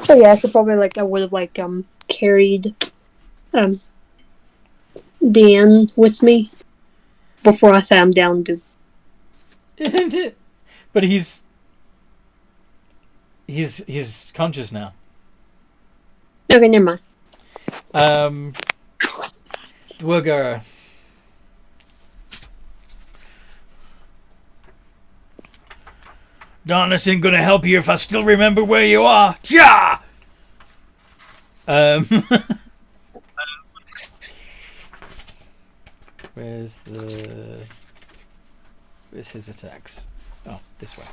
So yeah, I should probably I would have carried Dan with me before I sat him down to. But he's conscious now. Okay, never mind. Duergar. Darkness ain't gonna help you if I still remember where you are. Yeah. Where's his attacks? Oh, this way.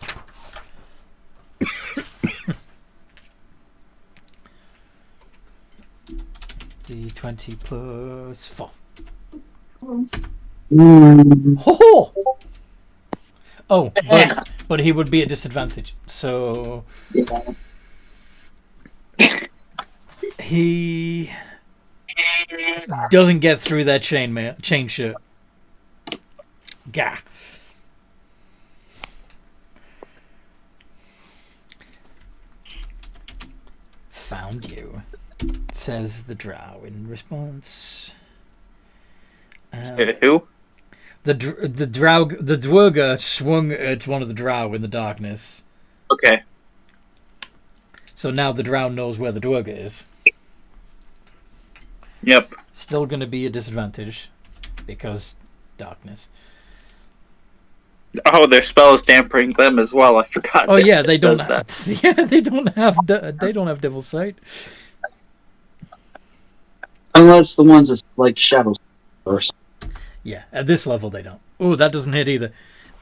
D20 plus 4. Ho-ho! Oh, but he would be at disadvantage. So he doesn't get through that chain shirt. Gah. Found you. says the drow in response. Who? The Duergar swung at one of the drow in the darkness. Okay. So now the drow knows where the Duergar is. Yep. Still going to be a disadvantage because darkness. Oh, their spell is dampering them as well. I forgot. Oh yeah, they don't. That. Yeah, they don't have Devil's Sight. Unless the ones that's like shadows or something. Yeah, at this level they don't. Oh, that doesn't hit either.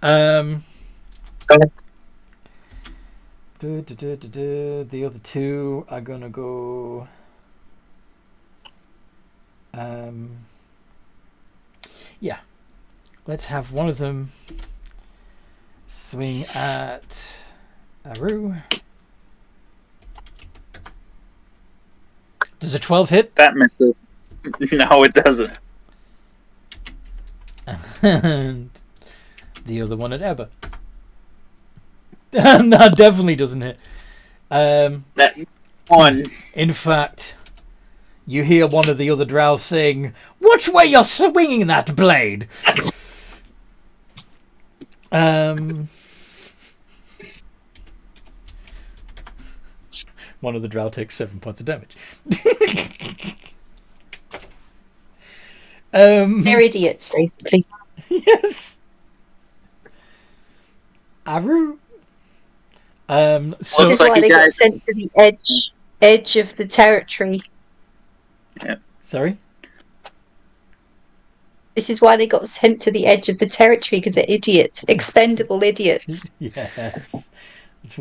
The other two are gonna go. Yeah, let's have one of them swing at Aru. Does a 12 hit? That misses. No, it doesn't. And the other one at Ebba. That definitely doesn't hit. That one. In fact, you hear one of the other drow saying, "Which way you're swinging that blade?" One of the drow takes 7 points of damage. They're idiots, basically. Yes. Aru. So This is why they got sent to the edge of the territory. Yeah. Sorry. This is why they got sent to the edge of the territory, because they're idiots, expendable idiots. Yes. That's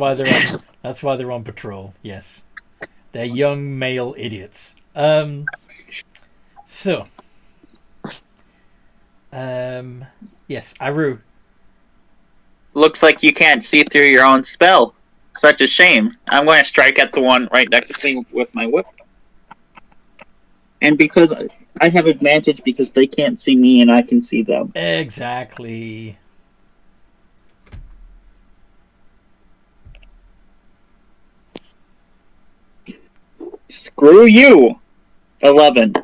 why they're on patrol. Yes. They're young male idiots. So. Yes, Aru. Looks like you can't see through your own spell. Such a shame. I'm going to strike at the one right next to me with my whip. And because I have advantage because they can't see me and I can see them. Exactly. Screw you! 11.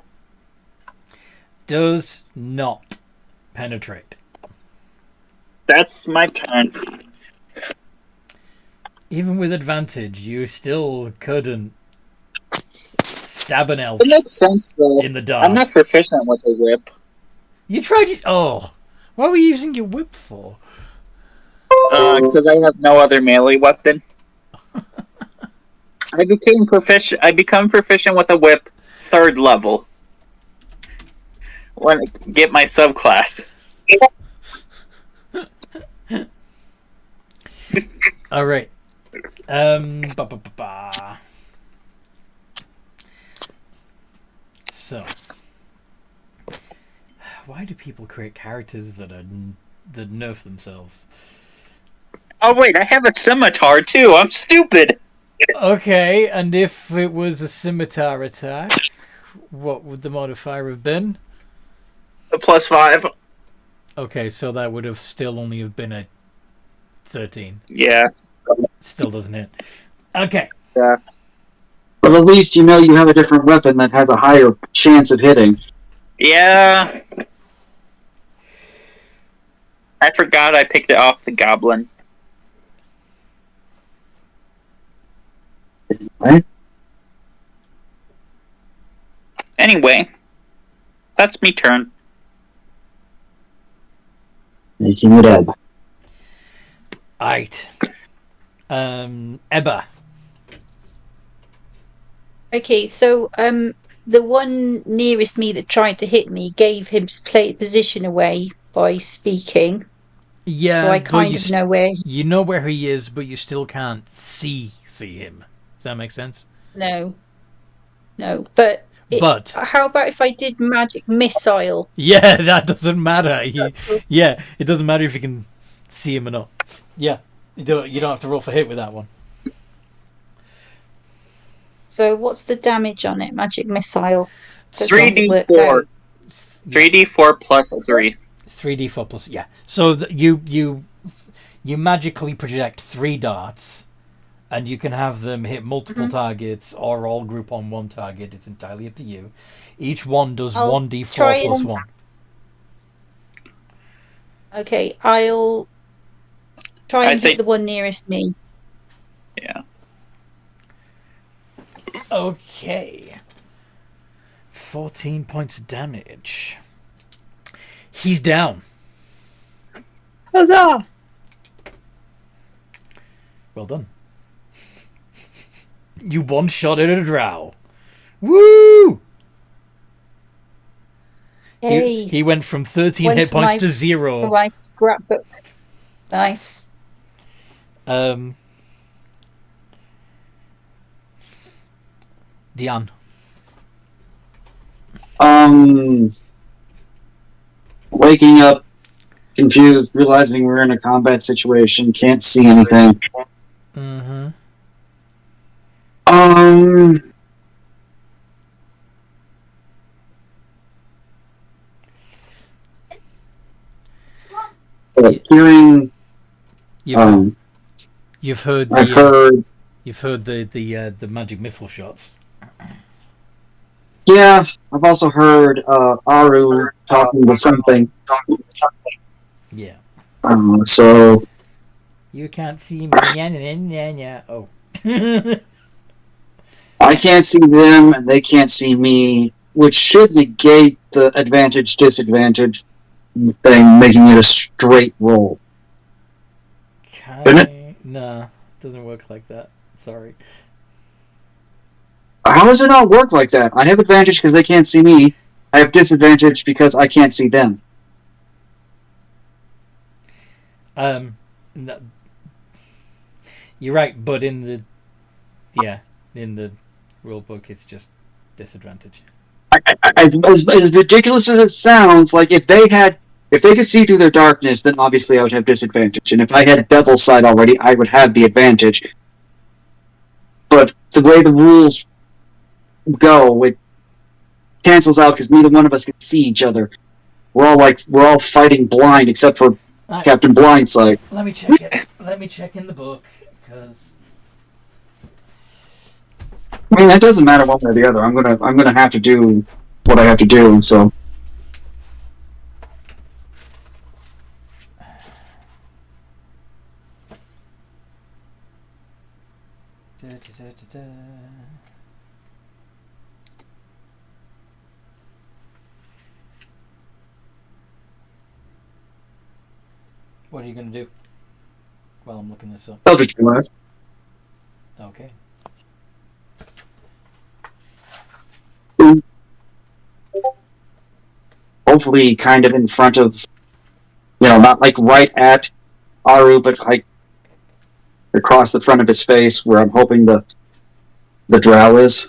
Does not penetrate. That's my turn. Even with advantage, you still couldn't stab an elf It makes sense, though. in the dark. I'm not proficient with a whip. You tried it. Oh, what were you using your whip for? Because I have no other melee weapon. I become proficient with a whip 3rd level. When I get my subclass. All right. So, why do people create characters that nerf themselves? Oh wait, I have a scimitar too. I'm stupid. Okay, and if it was a scimitar attack, what would the modifier have been? A +5. Okay, so that would have still only have been a 13. Yeah. Still doesn't hit. Okay. Yeah. But at least you know you have a different weapon that has a higher chance of hitting. Yeah. I forgot I picked it off the goblin. Right? Anyway, that's me turn. Making it up. Alright. Ebba. Okay, so the one nearest me that tried to hit me gave his position away by speaking. Yeah, So I kind of know where. You know where he is, but you still can't see him. Does that make sense? No. But how about if I did magic missile? Yeah, that doesn't matter. Yeah, it doesn't matter if you can see him or not. Yeah, you don't have to roll for hit with that one. So what's the damage on it? Magic missile. 3d4. 3d4 plus 3. 3d4 plus, yeah. So you magically project 3 darts and you can have them hit multiple targets or all group on one target. It's entirely up to you. Each one does I'll 1d4 try plus and- 1. Okay, I'll try and think- hit the one nearest me. Yeah. Okay. 14 points of damage. He's down. Huzzah! Well done. You one-shotted a drow. Woo! Hey, He went from 13 Went hit for points my- to 0. my scrapbook. Nice. Dion. Waking up, confused, realizing we're in a combat situation, can't see anything. Mm-hmm. Hearing, You've heard I've the heard, you've heard the magic missile shots. yeah, I've also heard Aru talking to something. Yeah. So You can't see me. Yeah. Oh. I can't see them and they can't see me, which should negate the advantage disadvantage thing, making it a straight roll. Nah, doesn't work like that. Sorry. How does it not work like that? I have advantage because they can't see me. I have disadvantage because I can't see them. No, you're right, but in the rule book, it's just disadvantage. As ridiculous as it sounds, like if they could see through their darkness, then obviously I would have disadvantage. And if I had Devil's Sight already, I would have the advantage. But the way the rules go, it cancels out because neither one of us can see each other. We're all fighting blind except for Captain Blindsight. Let me check it. Let me check in the book, because I mean, that doesn't matter one way or the other. I'm gonna have to do what I have to do. So. What are you going to do while I'm looking this up? Eldritch Blast. Okay. Hopefully, kind of in front of, not like right at Aru, but like across the front of his face, where I'm hoping the drow is.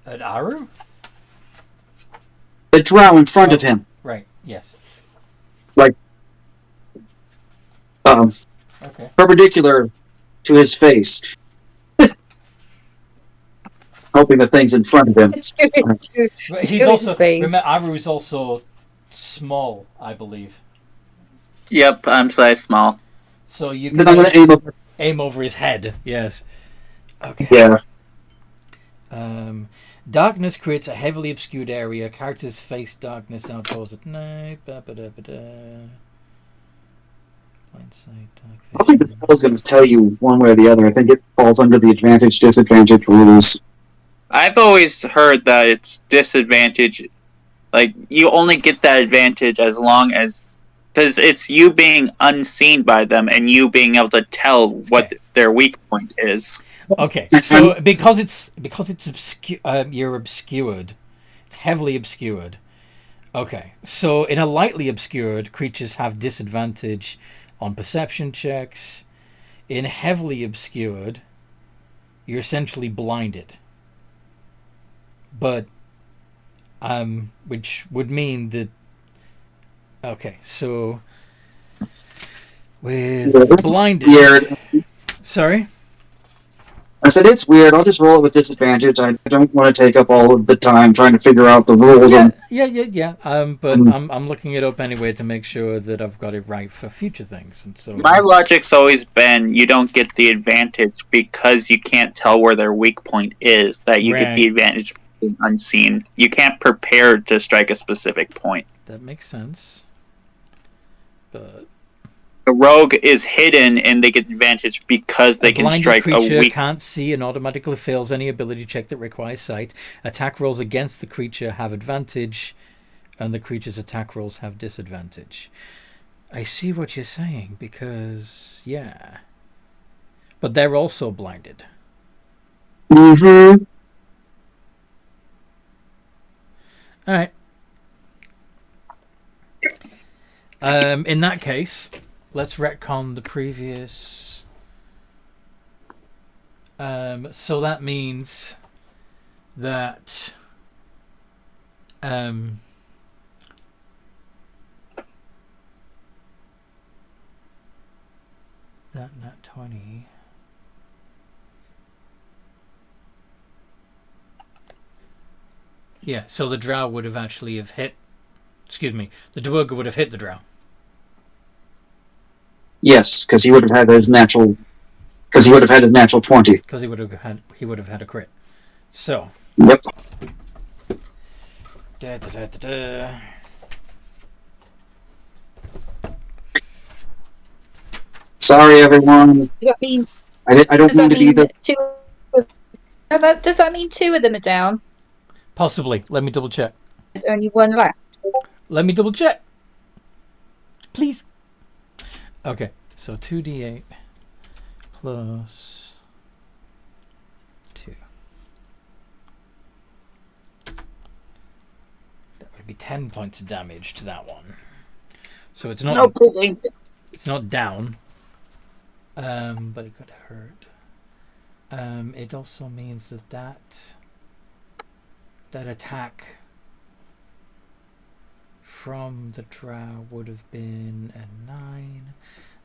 At Aru? The drow in front of him, Right, yes. Okay. perpendicular to his face. Hoping the thing's in front of him. But he's also, remember, Aru is also small, I believe. Yep, I'm size small. So you Then I'm can gonna aim over his head, yes. Okay. Yeah. Darkness creates a heavily obscured area. Characters face darkness outdoors at night. Blind sight, dark I don't think the spell's going to tell you one way or the other. I think it falls under the advantage-disadvantage rules. I've always heard that it's disadvantage. Like, you only get that advantage as long as... Because it's you being unseen by them and you being able to tell what their weak point is. Okay, so because it's you're obscured, it's heavily obscured. Okay, so in a lightly obscured, creatures have disadvantage on perception checks. In heavily obscured, you're essentially blinded. But which would mean that so with blinded, sorry. I said, it's weird. I'll just roll it with disadvantage. I don't want to take up all of the time trying to figure out the rules. Yeah. But I'm looking it up anyway to make sure that I've got it right for future things. And so My logic's always been you don't get the advantage because you can't tell where their weak point is. That you get the advantage being unseen. You can't prepare to strike a specific point. That makes sense. But the rogue is hidden and they get advantage because they can strike a creature weak. Can't see and automatically fails any ability check that requires sight. Attack rolls against the creature have advantage, and the creature's attack rolls have disadvantage. I see what you're saying, because yeah, but they're also blinded. Mm-hmm. All right. In that case, let's retcon the previous. So that means that that nat 20. Yeah, so the drow would have actually have hit. Excuse me, the Duergar would have hit the drow. Yes, because he would have had his natural. Because he would have had his natural 20. Because he would have had a crit. So. Yep. Sorry, everyone. Does that mean? I don't mean to be the. Does that mean two of them are down? Possibly. Let me double check. There's only one left. Let me double check. Please. Okay, so 2d8 plus 2. That would be 10 points of damage to that one. So it's not. It's not down. But it could hurt. It also means that attack from the drow would have been a 9.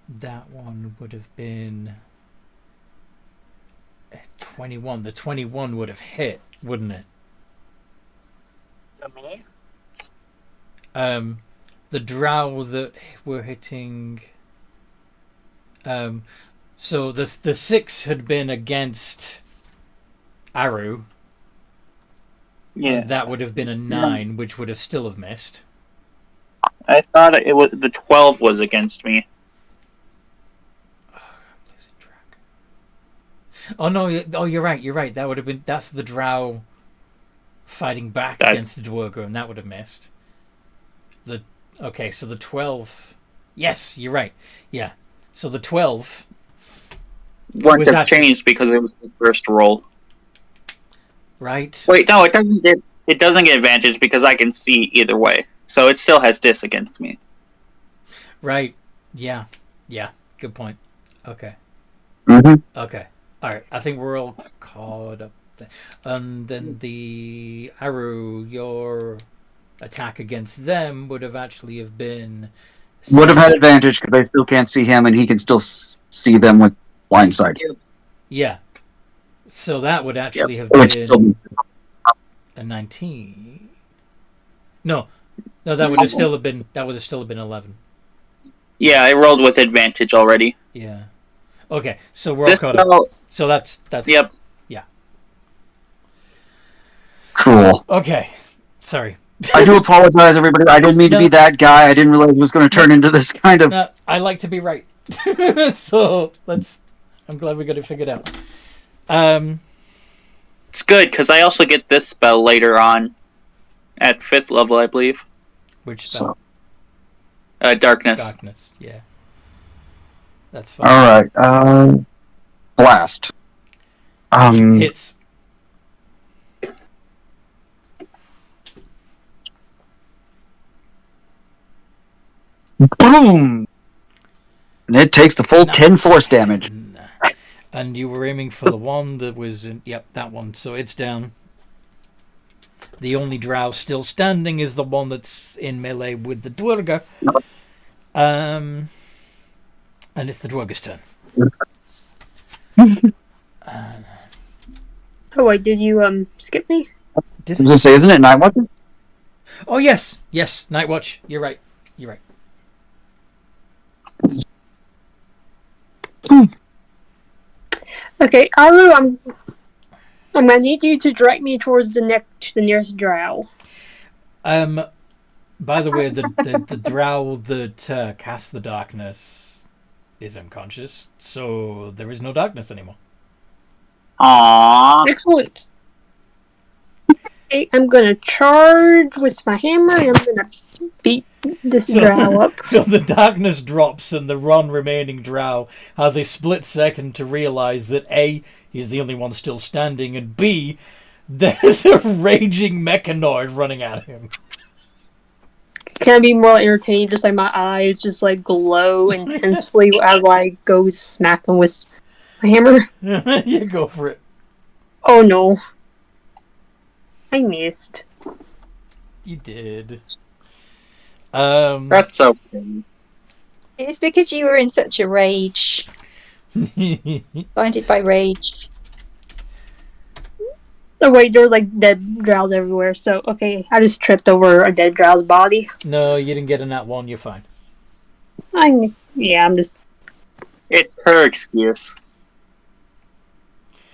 That one would have been a 21. The 21 would have hit, wouldn't it? Me? The drow that were hitting. So the 6 had been against Aru. Yeah. That would have been a 9, which would have still have missed. I thought it was the 12 was against me. Oh no! Oh, you're right. You're right. That would have been. That's the drow fighting back against the Duergar, and that would have missed. Okay, so the 12. Yes, you're right. Yeah. So the 12 wouldn't have changed because it was the first roll. Right. Wait, no, it doesn't get. It doesn't get advantage because I can see either way, so it still has dis against me. Right. Yeah. Yeah. Good point. Okay. Mm-hmm. Okay. All right. I think we're all caught up there. And then the arrow, your attack against them would have actually have been. Would have had advantage because they still can't see him, and he can still see them with blind sight. Yeah. So that would actually have Which been still... a 19. No, that would have still have been 11. Yeah, I rolled with advantage already. Yeah. Okay, so we're all caught up. So that's. Yep. Yeah. Cool. Okay. Sorry. I do apologize, everybody. I didn't mean to be that guy. I didn't realize it was going to turn into this kind of... I like to be right. So, I'm glad we got it figured out. It's good, because I also get this spell later on. At 5th level, I believe. Which spell? Darkness. Darkness, yeah. That's fine. Alright, Blast. Hits. Boom! And it takes the full 10 force damage. And you were aiming for the one that was in... Yep, that one. So it's down. The only drow still standing is the one that's in melee with the Duergar. And it's the Duergar's turn. Oh wait, did you skip me? I was gonna say, isn't it Night Watches? Oh yes, Night Watch. You're right. Okay, Aru, I'm gonna need you to direct me towards the nearest drow. By the way, the drow that cast the darkness is unconscious, so there is no darkness anymore. Aww. Excellent. Okay, I'm gonna charge with my hammer and I'm gonna beat this drow up. So the darkness drops and the remaining drow has a split second to realize that A, he's the only one still standing, and B, there's a raging mechanoid running at him. Can I be more entertained? Just like my eyes just like glow intensely as I go smack him with my hammer. Yeah, go for it. Oh no. I missed. You did. That's okay. It's because you were in such a rage. Blinded by rage. Oh wait, there was like dead drows everywhere. So okay, I just tripped over a dead drow's body. No, you didn't get in that one. You're fine. I'm just. It's her excuse.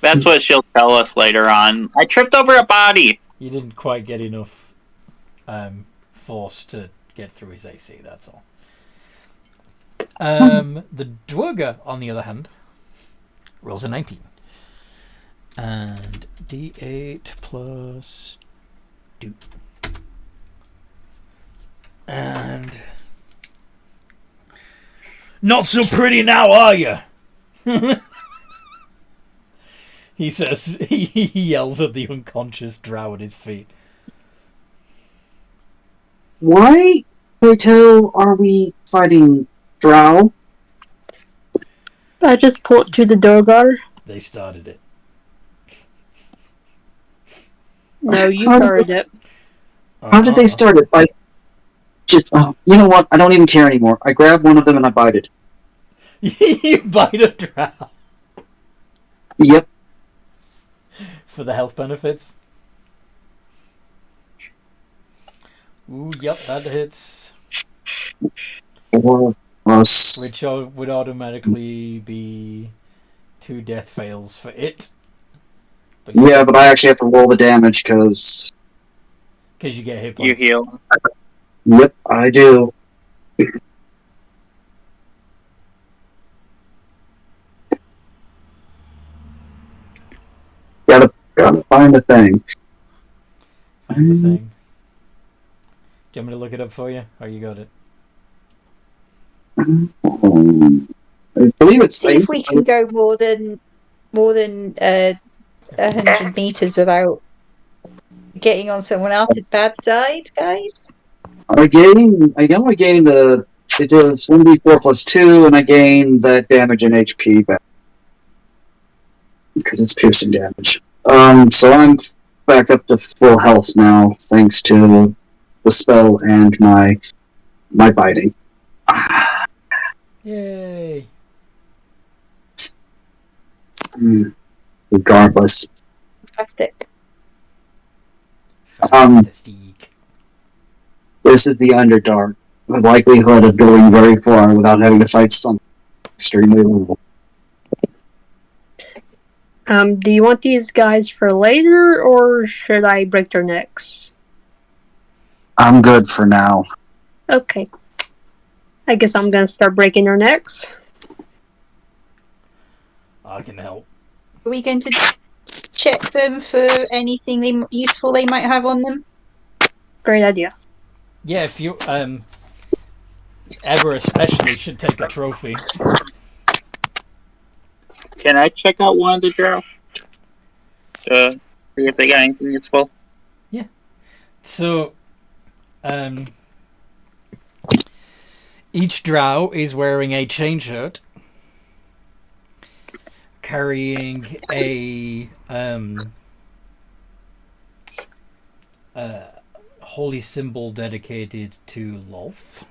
That's what she'll tell us later on. I tripped over a body. You didn't quite get enough force to get through his AC, that's all. The Duergar, on the other hand, rolls a 19. And D8 plus 2. And... Not so pretty now, are you? He says, he yells at the unconscious drow at his feet. Why, Hotel, are we fighting drow? I just point to the Duergar. They started it. No, you started it. How did they start it? By just, you know what? I don't even care anymore. I grab one of them and I bite it. You bite a drow? Yep. For the health benefits? Ooh, yep, that hits. Or us. Which would automatically be 2 death fails for it. But Yeah, but I actually have to roll the damage because... Because you get hit points. You heal. Yep, I do. Gotta find the thing. Find the thing. Do you want me to look it up for you? Or you got it? I believe it's... See if we can go more than 100 meters without getting on someone else's bad side, guys. I gain the... It does 1d4 plus 2, and I gain that damage and HP back. Because it's piercing damage. So I'm back up to full health now, thanks to the spell and my biting. Yay! Regardless. Fantastic. Fantastic. This is the Underdark. The likelihood of going very far without having to fight something extremely low. Do you want these guys for later, or should I break their necks? I'm good for now. Okay. I guess I'm gonna start breaking their necks. I can help. Are we going to check them for anything useful they might have on them? Great idea. Yeah, if you ever especially should take a trophy. Can I check out one of the drow? See if they got anything useful. Yeah. So, each drow is wearing a chain shirt, carrying a holy symbol dedicated to Lolth.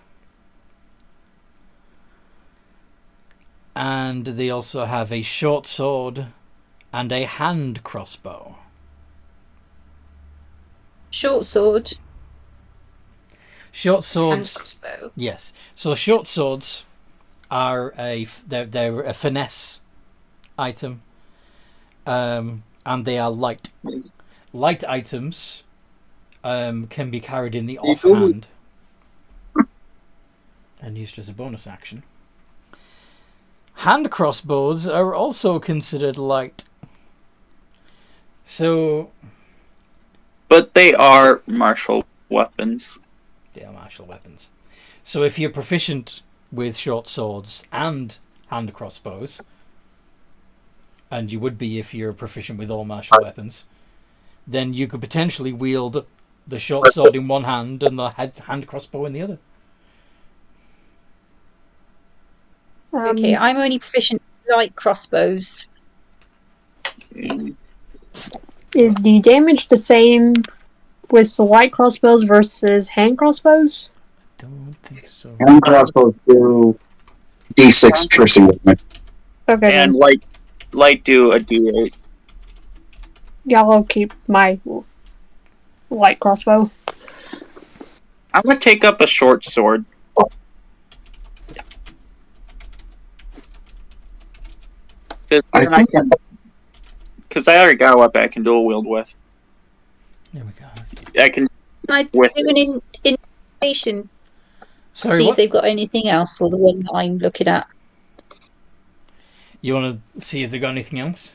And they also have a short sword and a hand crossbow. Short sword. Short And swords. crossbow. Yes. So short swords are they're a finesse item, and they are light. Light items can be carried in the offhand and used as a bonus action. Hand crossbows are also considered light. So, But they are martial weapons. they are martial weapons. So if you're proficient with short swords and hand crossbows, and you would be if you're proficient with all martial weapons, then you could potentially wield the short sword in one hand and the hand crossbow in the other. Okay, I'm only proficient with light crossbows. Is the damage the same with the light crossbows versus hand crossbows? Don't think so. Hand crossbows do D6 piercing damage. Okay, And then. light do a D8. Yeah, I'll keep my light crossbow. I'm gonna take up a short sword. Because I already got a weapon I can dual wield with. There we go. I can. Can I With do an information? Sorry, See what? if they've got anything else, or the one that I'm looking at. You want to see if they got anything else?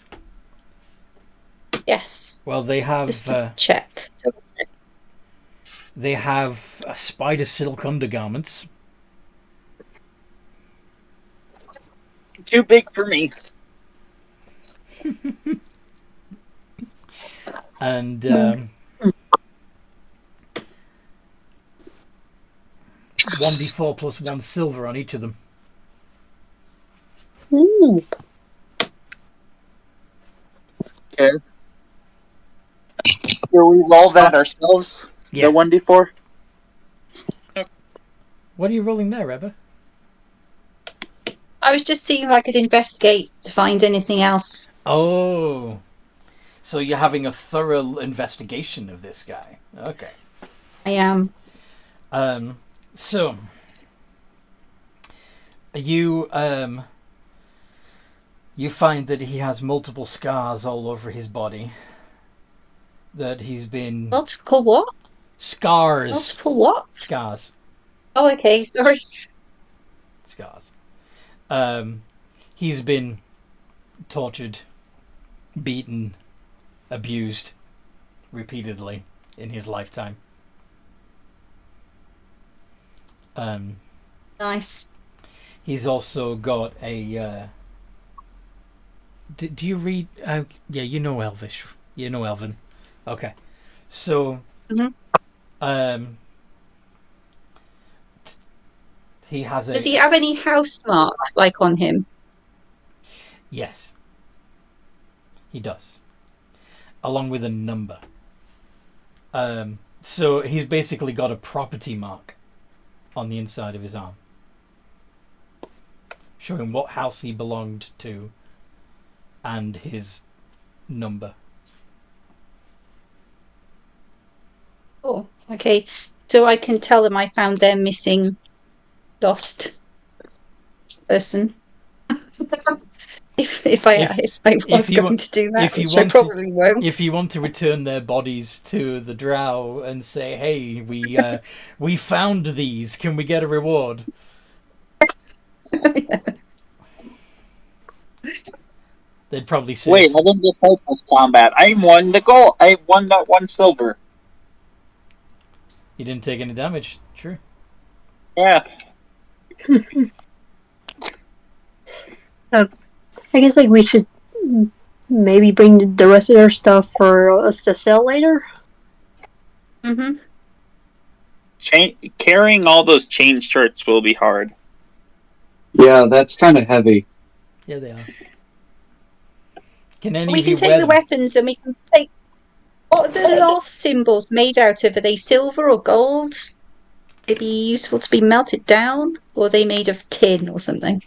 Yes, Well, they have just to check. spider silk undergarments. Too big for me. And 1d4 plus 1 silver on each of them. Ooh. Okay. Do we roll that ourselves? Yeah. The 1d4? What are you rolling there, Rebbe? I was just seeing if I could investigate to find anything else. Oh. So you're having a thorough investigation of this guy. Okay. I am. So you you find that he has multiple scars all over his body. That he's been Multiple what? scars. Multiple what? Scars. Oh, okay. Sorry. Scars. He's been tortured, beaten, abused repeatedly in his lifetime. Nice. He's also got a. Do you read? Yeah, you know Elvish. You know Elven. Okay, so. Mhm. He has a. Does he have any house marks like on him? Yes. He does. Along with a number. So he's basically got a property mark on the inside of his arm, showing what house he belonged to and his number. Oh, okay. So I can tell them I found their missing, lost person. if I was you going to do that, if you which I want probably won't. If you want to return their bodies to the drow and say, "Hey, we found these. Can we get a reward?" They'd probably say, Wait, I didn't get this combat. I won the goal. I won that 1 silver. "You didn't take any damage." True. Yeah. I guess we should maybe bring the rest of their stuff for us to sell later. Mm-hmm. Carrying all those chain shirts will be hard. Yeah, that's kind of heavy. Yeah, they are. Can any We of you can take wear the them? weapons and we can take. What are the loth symbols made out of? Are they silver or gold? It'd be useful to be melted down, or are they made of tin or something?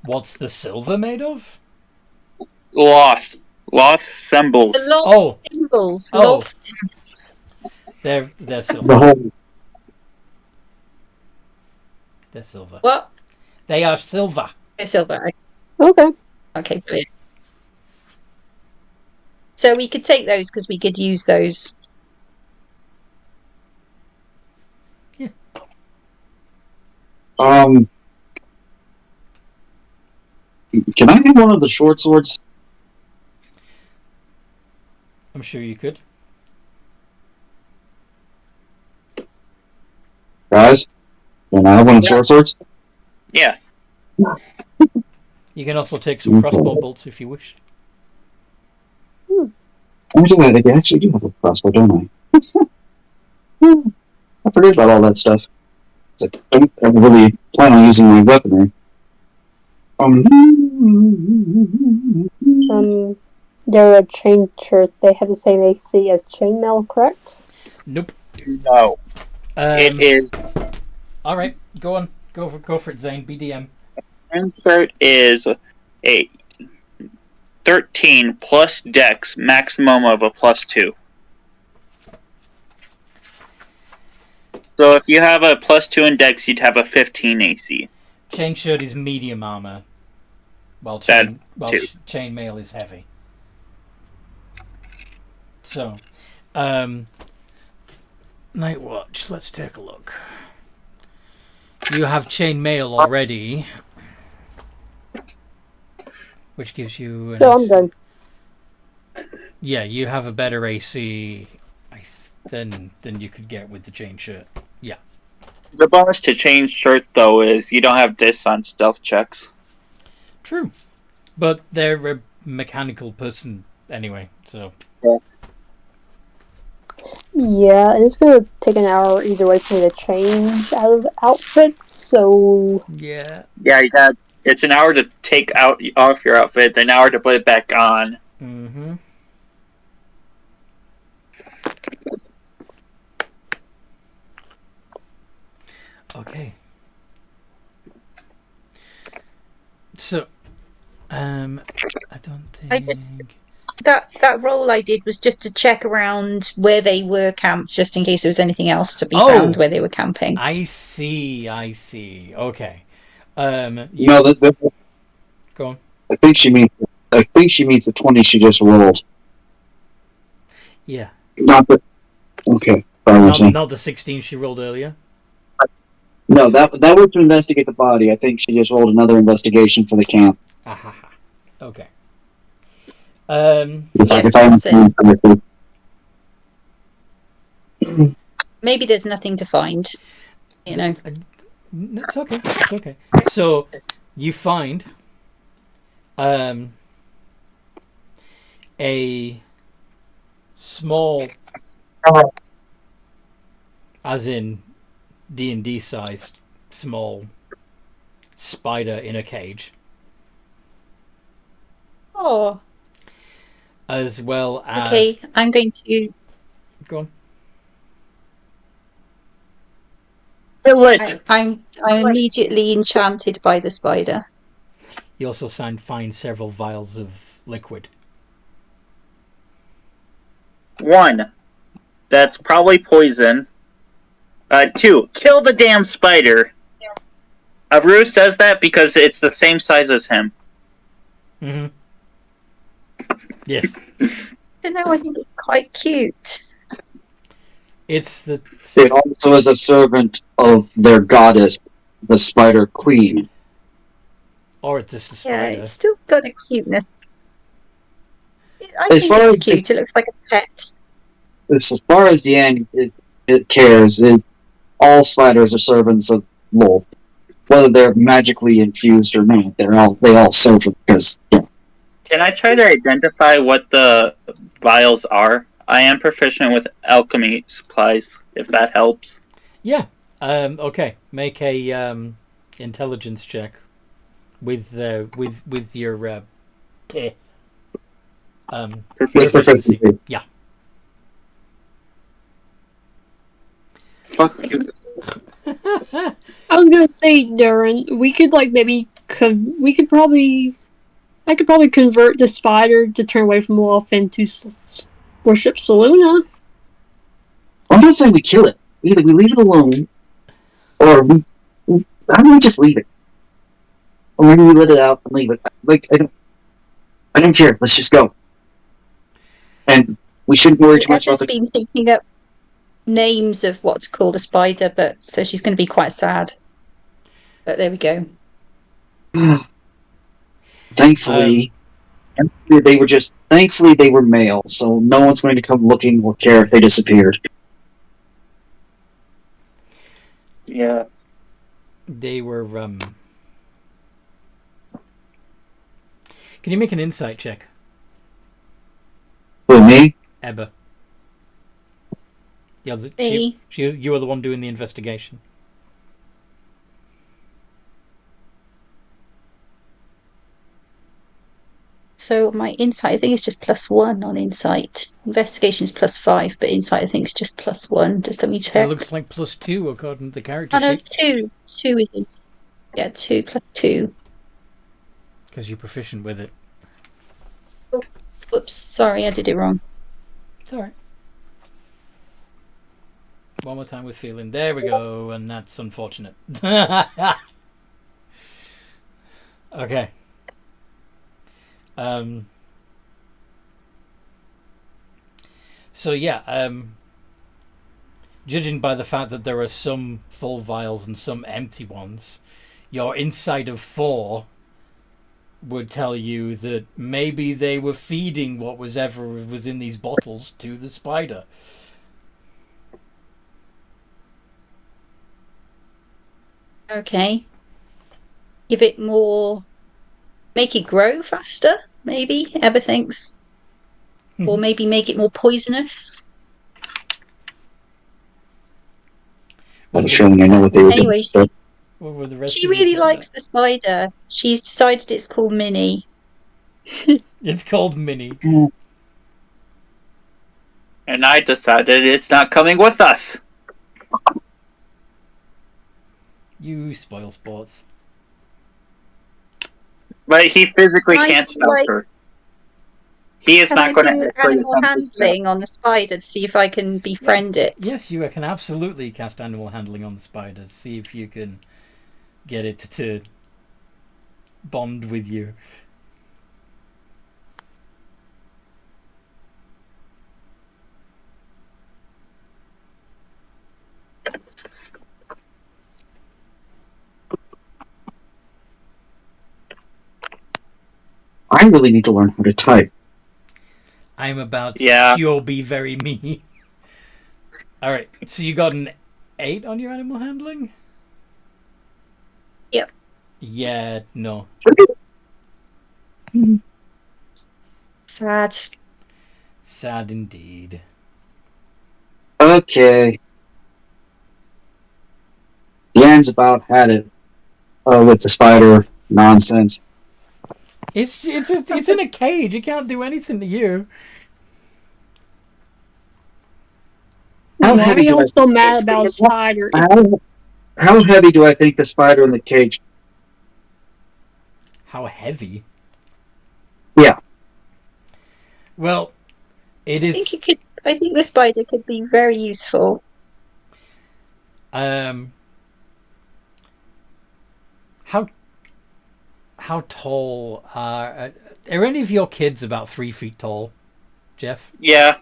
What's the silver made of? Loth symbols. The loth Oh. symbols. Oh. Loth symbols. They're The silver. whole. They're silver. What? They are silver. They're silver. Okay. Okay, brilliant. So we could take those because we could use those. Can I have one of the short swords? I'm sure you could. Guys? Can I have one of the short swords? Yeah. You can also take some crossbow bolts if you wish. Actually, I think I actually do have a crossbow, don't I? I forget about all that stuff. I don't ever really plan on using my weaponry. There are chain shirts. They have the same AC as chainmail, correct? Nope. No. It is. All right, go on. Go for it, Zane. BDM. Insert is a 13 plus dex, maximum of a +2. So if you have a +2 in dex, you'd have a 15 AC. Chain shirt is medium armor, while That too. chainmail is heavy. So, Night Watch. Let's take a look. You have chainmail already, which gives you. So I'm done. Yeah, you have a better AC than you could get with the chain shirt. Yeah. The bonus to change shirt, though, is you don't have this on stealth checks. True, but they're a mechanical person anyway, so. Yeah, and it's gonna take an hour either way for me to change out of outfits, so... Yeah. Yeah, you got. It's an hour to take off your outfit, an hour to put it back on. Mm-hmm. Okay. So, I don't think... That roll I did was just to check around where they were camped, just in case there was anything else to be found where they were camping. I see. Okay. No, Go on. I think she means the 20 she just rolled. Yeah. Not the. Okay. Not the 16 she rolled earlier. No, that was to investigate the body. I think she just rolled another investigation for the camp. Aha. Okay. Maybe there's nothing to find. You know. It's okay. It's okay. So you find a small, as in D&D sized, small spider in a cage. Oh. As well as... Okay, I'm going to... Go on. I'm immediately enchanted by the spider. You also find several vials of liquid. 1. That's probably poison. 2. Kill the damn spider. Avru says that because it's the same size as him. Mm-hmm. Yes. I don't know, I think it's quite cute. It's the... It also is a servant of their goddess, the Spider Queen. Or it's just a spider. Yeah, it's still got a cuteness. I As think far it's as cute. It looks like a pet. As far as the end, it cares. All sliders are servants of Wolf, whether they're magically infused or not. They all serve because. Yeah. Can I try to identify what the vials are? I am proficient with alchemy supplies, if that helps. Yeah. Okay. Make a intelligence check with your proficiency. Yeah. Fuck you. I was gonna say, Darren, we could I could probably convert the spider to turn away from Wolf and to worship Seluna. Oh I'm not saying we kill it. Either we leave it alone, or how do we just leave it? Or maybe we let it out and leave it. Like, I don't care. Let's just go. And we shouldn't worry too much about Emma's been thinking up names of what's called a spider, but so she's going to be quite sad. But there we go. Thankfully, thankfully they were male, so no one's going to come looking or care if they disappeared. Yeah. They were. Can you make an insight check? Who, me? Ebba. Yeah, Me? you were the one doing the investigation. So my insight, I think, is just +1 on insight. Investigation is +5, but insight, I think, is just +1. Just let me check. It looks like +2 according to the character Oh no, sheet. 2. 2 is 2 +2. Because you're proficient with it. Oh, whoops, sorry, I did it wrong. It's alright. One more time with feeling. There we go, and that's unfortunate. Okay. So yeah, judging by the fact that there are some full vials and some empty ones, your insight of 4 would tell you that maybe they were feeding whatever was in these bottles to the spider. Okay. Give it more... Make it grow faster, maybe, Ebba thinks. Or maybe make it more poisonous. Not assuming I know what they were Anyway, doing. What were the rest she of you really thinking likes the spider. She's decided it's called Minnie. about? It's called Minnie. And I decided it's not coming with us. You spoil sports. But he physically I can't stop like- her. He is Can not I going do to animal handling on the spider to see if I can befriend it? Yes, you can absolutely cast animal handling on the spider. See if you can get it to bond with you. I really need to learn how to type. I'm about to Yeah. you'll be very me. Alright, so you got an 8 on your animal handling? Yep. Yeah, no. Sad. Sad indeed. Okay. Yan's about had it with the spider nonsense. It's in a cage. It can't do anything to you. How Why heavy are do you I so mad about a spider? how heavy do I think the spider in the cage? How heavy? Yeah. Well, it is. I think the spider could be very useful. How tall are any of your kids about 3 feet tall, Jeff? Yeah.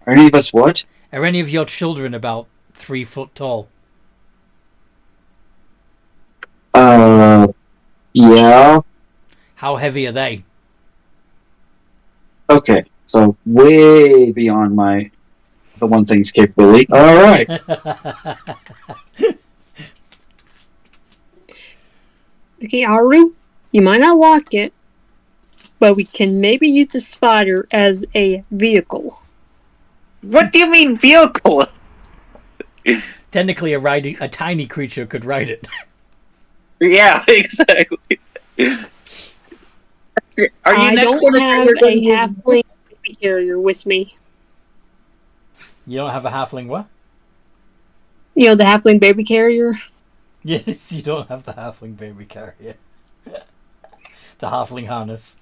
Are any of us what? Are any of your children about 3 foot tall? Yeah. How heavy are they? Okay. So way beyond the one thing's capability. All right. Okay, Aru, you might not like it, but we can maybe use the spider as a vehicle. What do you mean vehicle? Technically, a tiny creature could ride it. Yeah, exactly. Are you I don't have a halfling baby carrier with me. You don't have a halfling what? You know, the halfling baby carrier? Yes, you don't have the halfling baby carrier. The halfling harness.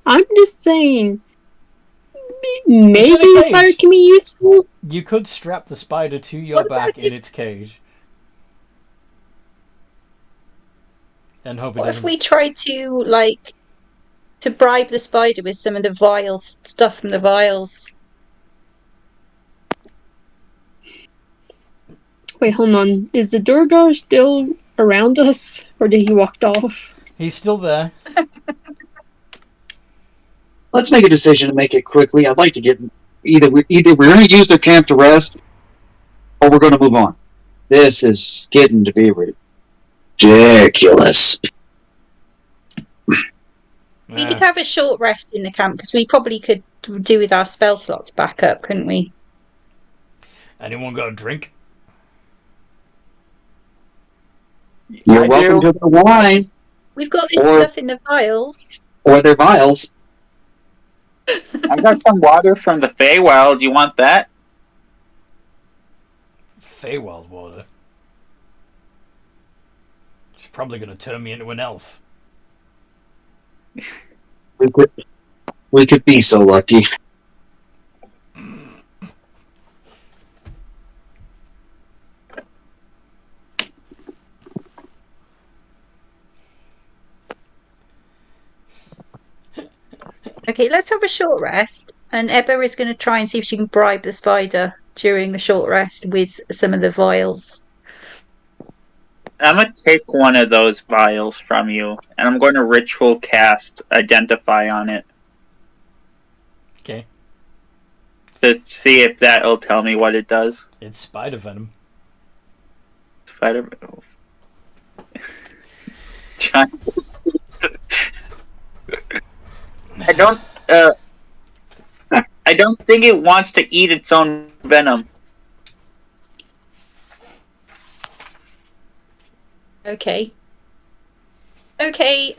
I'm just saying, maybe It's in a the spider cage. can be useful. You could strap the spider to your What about back in if- its cage. And hope it What if doesn't... we tried to bribe the spider with some of the vials, stuff from the vials? Wait, hold on. Is the Duergar still around us, or did he walk off? He's still there. Let's make a decision and make it quickly. I'd like to get either we're going to use their camp to rest, or we're going to move on. This is getting to be ridiculous. We could have a short rest in the camp because we probably could do with our spell slots back up, couldn't we? Anyone got a drink? You're I welcome do. to the wine We've got this Or- stuff in the vials. or their vials. I got some water from the Feywild. Do you want that? Feywild water. She's probably going to turn me into an elf. We could be so lucky. Okay, let's have a short rest. And Ebba is going to try and see if she can bribe the spider during the short rest with some of the vials. I'm gonna take one of those vials from you, and I'm going to ritual cast Identify on it Okay. to see if that'll tell me what it does. It's spider venom. Spider. I don't. I don't think it wants to eat its own venom. Okay. Okay.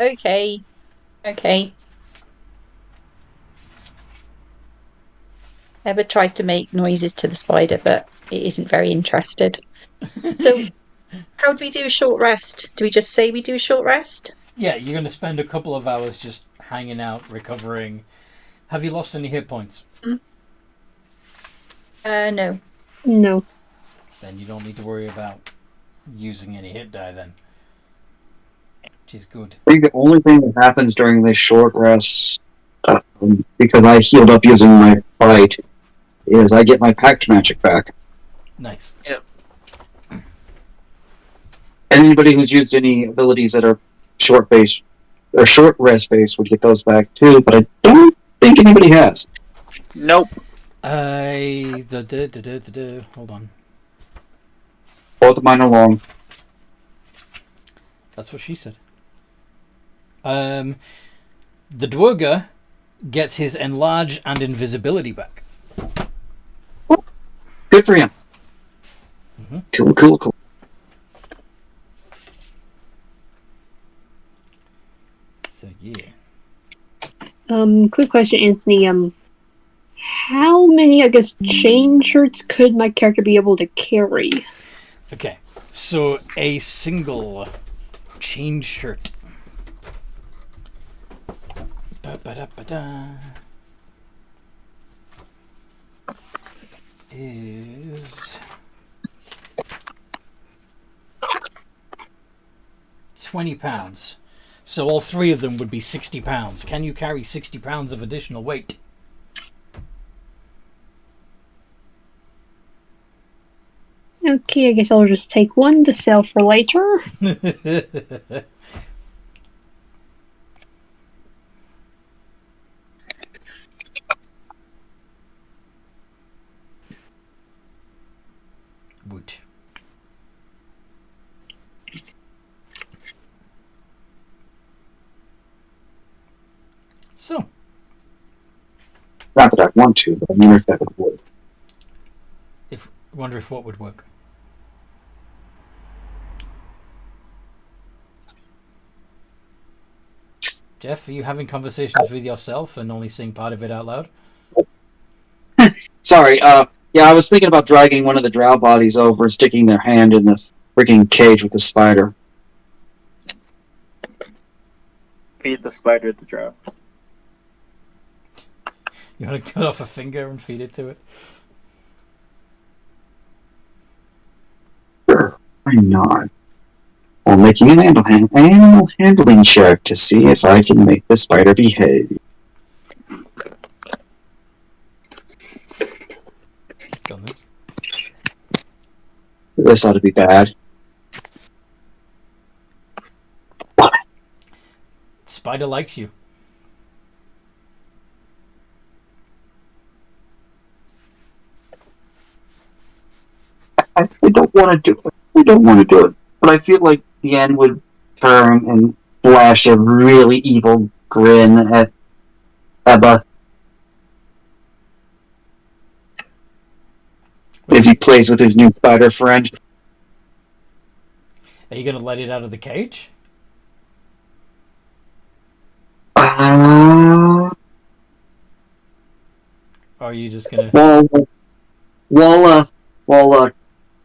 Ebba tries to make noises to the spider, but it isn't very interested. So, how do we do a short rest? Do we just say we do a short rest? Yeah, you're going to spend a couple of hours just hanging out, recovering. Have you lost any hit points? No. No. Then you don't need to worry about using any hit die then. Which is good. I think the only thing that happens during this short rest, because I healed up using my fight, is I get my pact magic back. Nice. Anybody who's used any abilities that are short base or short rest base would get those back too, but I don't think anybody has. Nope. Hold on. Both of mine are long. That's what she said. The Duergar gets his enlarge and invisibility back. Good for him. Mhm. Cool. So yeah. Quick question, Anthony. How many, I guess, chain shirts could my character be able to carry? Okay. So a single chain shirt. Ba-ba-da-ba-da. Is 20 pounds. So all three of them would be 60 pounds. Can you carry 60 pounds of additional weight? Okay, I guess I'll just take one to sell for later. Wood. So, Not that I want to, but I wonder if that would work. wonder if what would work. Jeff, are you having conversations with yourself and only saying part of it out loud? Sorry, yeah, I was thinking about dragging one of the drow bodies over and sticking their hand in the freaking cage with the spider. Feed the spider the drow. You want to cut off a finger and feed it to it? Sure, why not? I'll make you an animal handling check to see if I can make the spider behave. Done then. This ought to be bad. Spider likes you. I don't want to do it. I don't want to do it. But I feel like Yen would turn and flash a really evil grin at Ebba as he plays with his new spider friend. Are you going to let it out of the cage? Uh, Or are you just going to...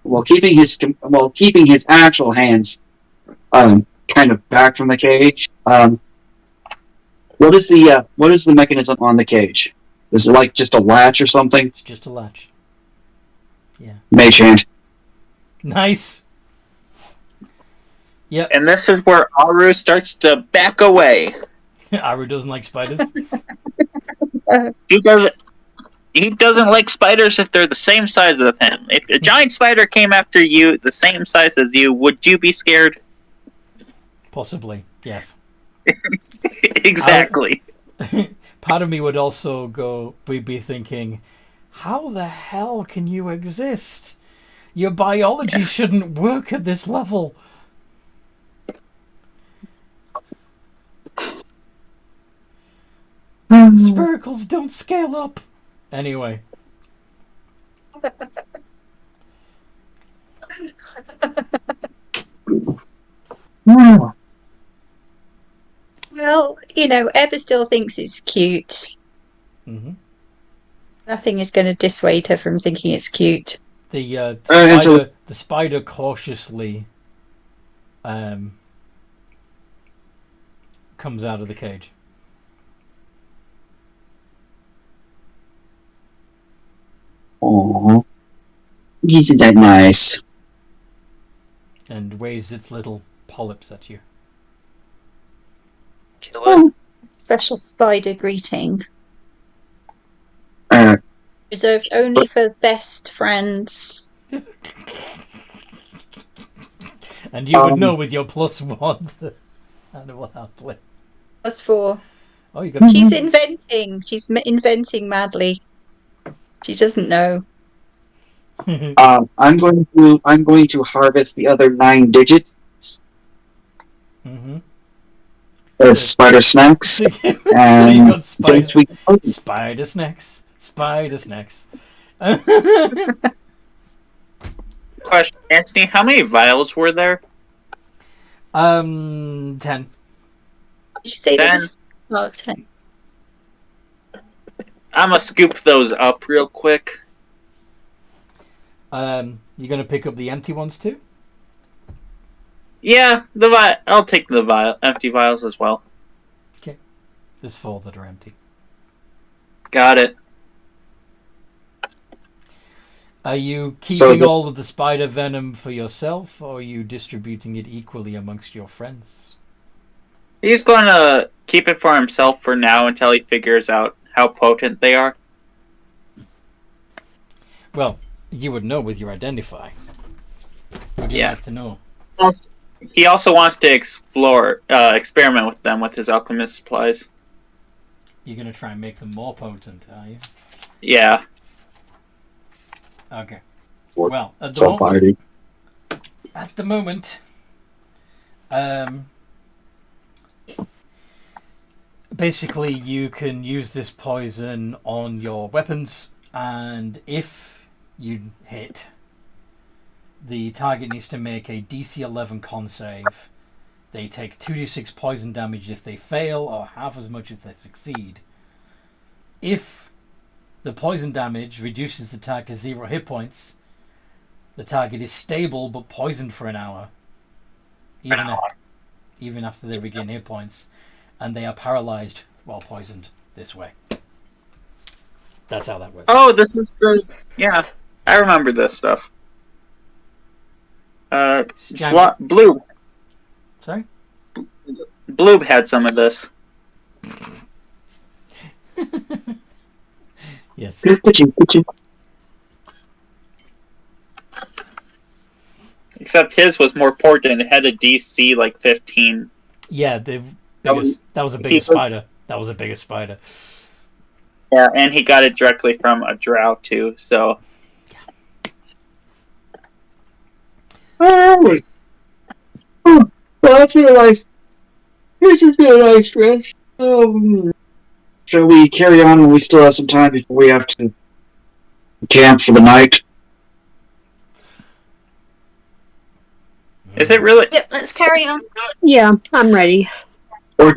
while keeping his actual hands kind of back from the cage. What is the mechanism on the cage? Is it like just a latch or something? It's just a latch. Yeah. Mage hand. Nice. Yep. And this is where Aru starts to back away. Aru doesn't like spiders. He doesn't like spiders if they're the same size as him. If a giant spider came after you, the same size as you, would you be scared? Possibly, yes. Exactly. Part of me would also be thinking, how the hell can you exist? Your biology shouldn't work at this level. Spiracles don't scale up. Anyway. Well, Ebba still thinks it's cute. Mm-hmm. Nothing is going to dissuade her from thinking it's cute. The spider cautiously comes out of the cage. Oh, isn't that nice? And waves its little polyps at you. Kill it. Special spider greeting. Uh, Reserved only for best friends. And you would know with your +1 animal handling. +4. Oh, you got. She's inventing. She's inventing madly. She doesn't know. I'm going to harvest the other 9 digits Mm-hmm. as spider snacks. So you And got spider snacks. Spider snacks. Question, Anthony, how many vials were there? 10. Did you say there was 10? I'm gonna scoop those up real quick. You gonna pick up the empty ones too? Yeah, I'll take the empty vials as well. Okay. There's 4 that are empty. Got it. Are you keeping all of the spider venom for yourself, or are you distributing it equally amongst your friends? He's gonna keep it for himself for now until he figures out how potent they are. Well, you would know with your identify. Would you like to know? He also wants to experiment with them with his alchemist supplies. You're gonna try and make them more potent, are you? Yeah. Okay. Well, at the moment, basically you can use this poison on your weapons, and if you hit, the target needs to make a DC 11 con save. They take 2d6 poison damage if they fail, or half as much if they succeed. If the poison damage reduces the target to 0 hit points, the target is stable but poisoned for an hour, even after they regain hit points, and they are paralyzed while poisoned this way. That's how that works. Oh, this is the... Yeah, I remember this stuff. Blue. Sorry? Blue had some of this. Yes. Except his was more potent. It had a DC like 15. Yeah, the biggest. That was a bigger spider. That was a bigger spider. Yeah, and he got it directly from a drow too. So. Oh, well, that's really nice. This is really nice, Rich. Shall we carry on when we still have some time before we have to camp for the night? Is it really? Yep, let's carry on. Yeah, I'm ready. Or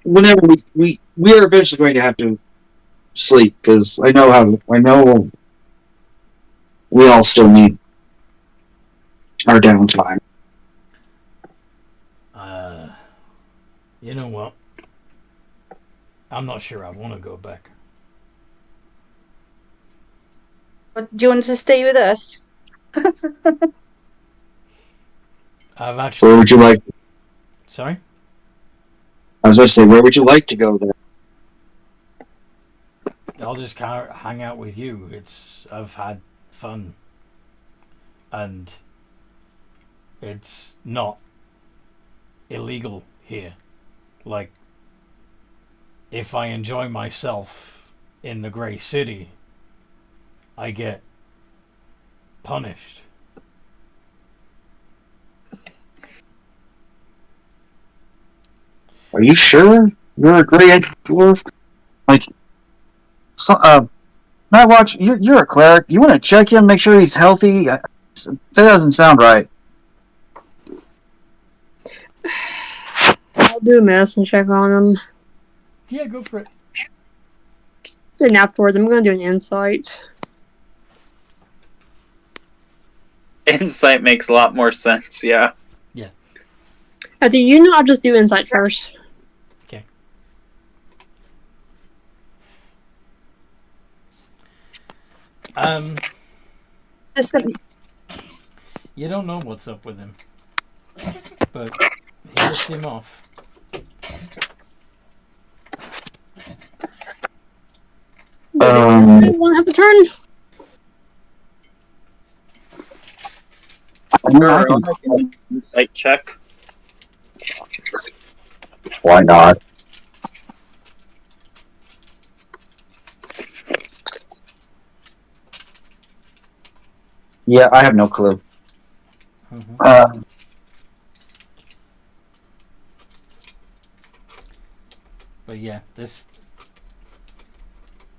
whenever we are eventually going to have to sleep, because I know we all still need our downtime. You know what? I'm not sure I want to go back. Do you want to stay with us? I've actually. Where would you like? Sorry? I was about to say, where would you like to go there? I'll just kind of hang out with you. I've had fun. And it's not illegal here. Like, if I enjoy myself in the Grey City, I get punished. Are you sure you're a Grey Dwarf? Like, Night Watch, you're a cleric. You want to check him, make sure he's healthy? That doesn't sound right. I'll do a medicine check on him. Yeah, go for it. Then afterwards, I'm going to do an insight. Insight makes a lot more sense. Yeah. Do you know? I'll just do insight first. Okay. You don't know what's up with him, but he pissed him off. Want to have a turn? Sure, I'll make an insight check. Why not? Yeah, I have no clue. Mm-hmm. But yeah,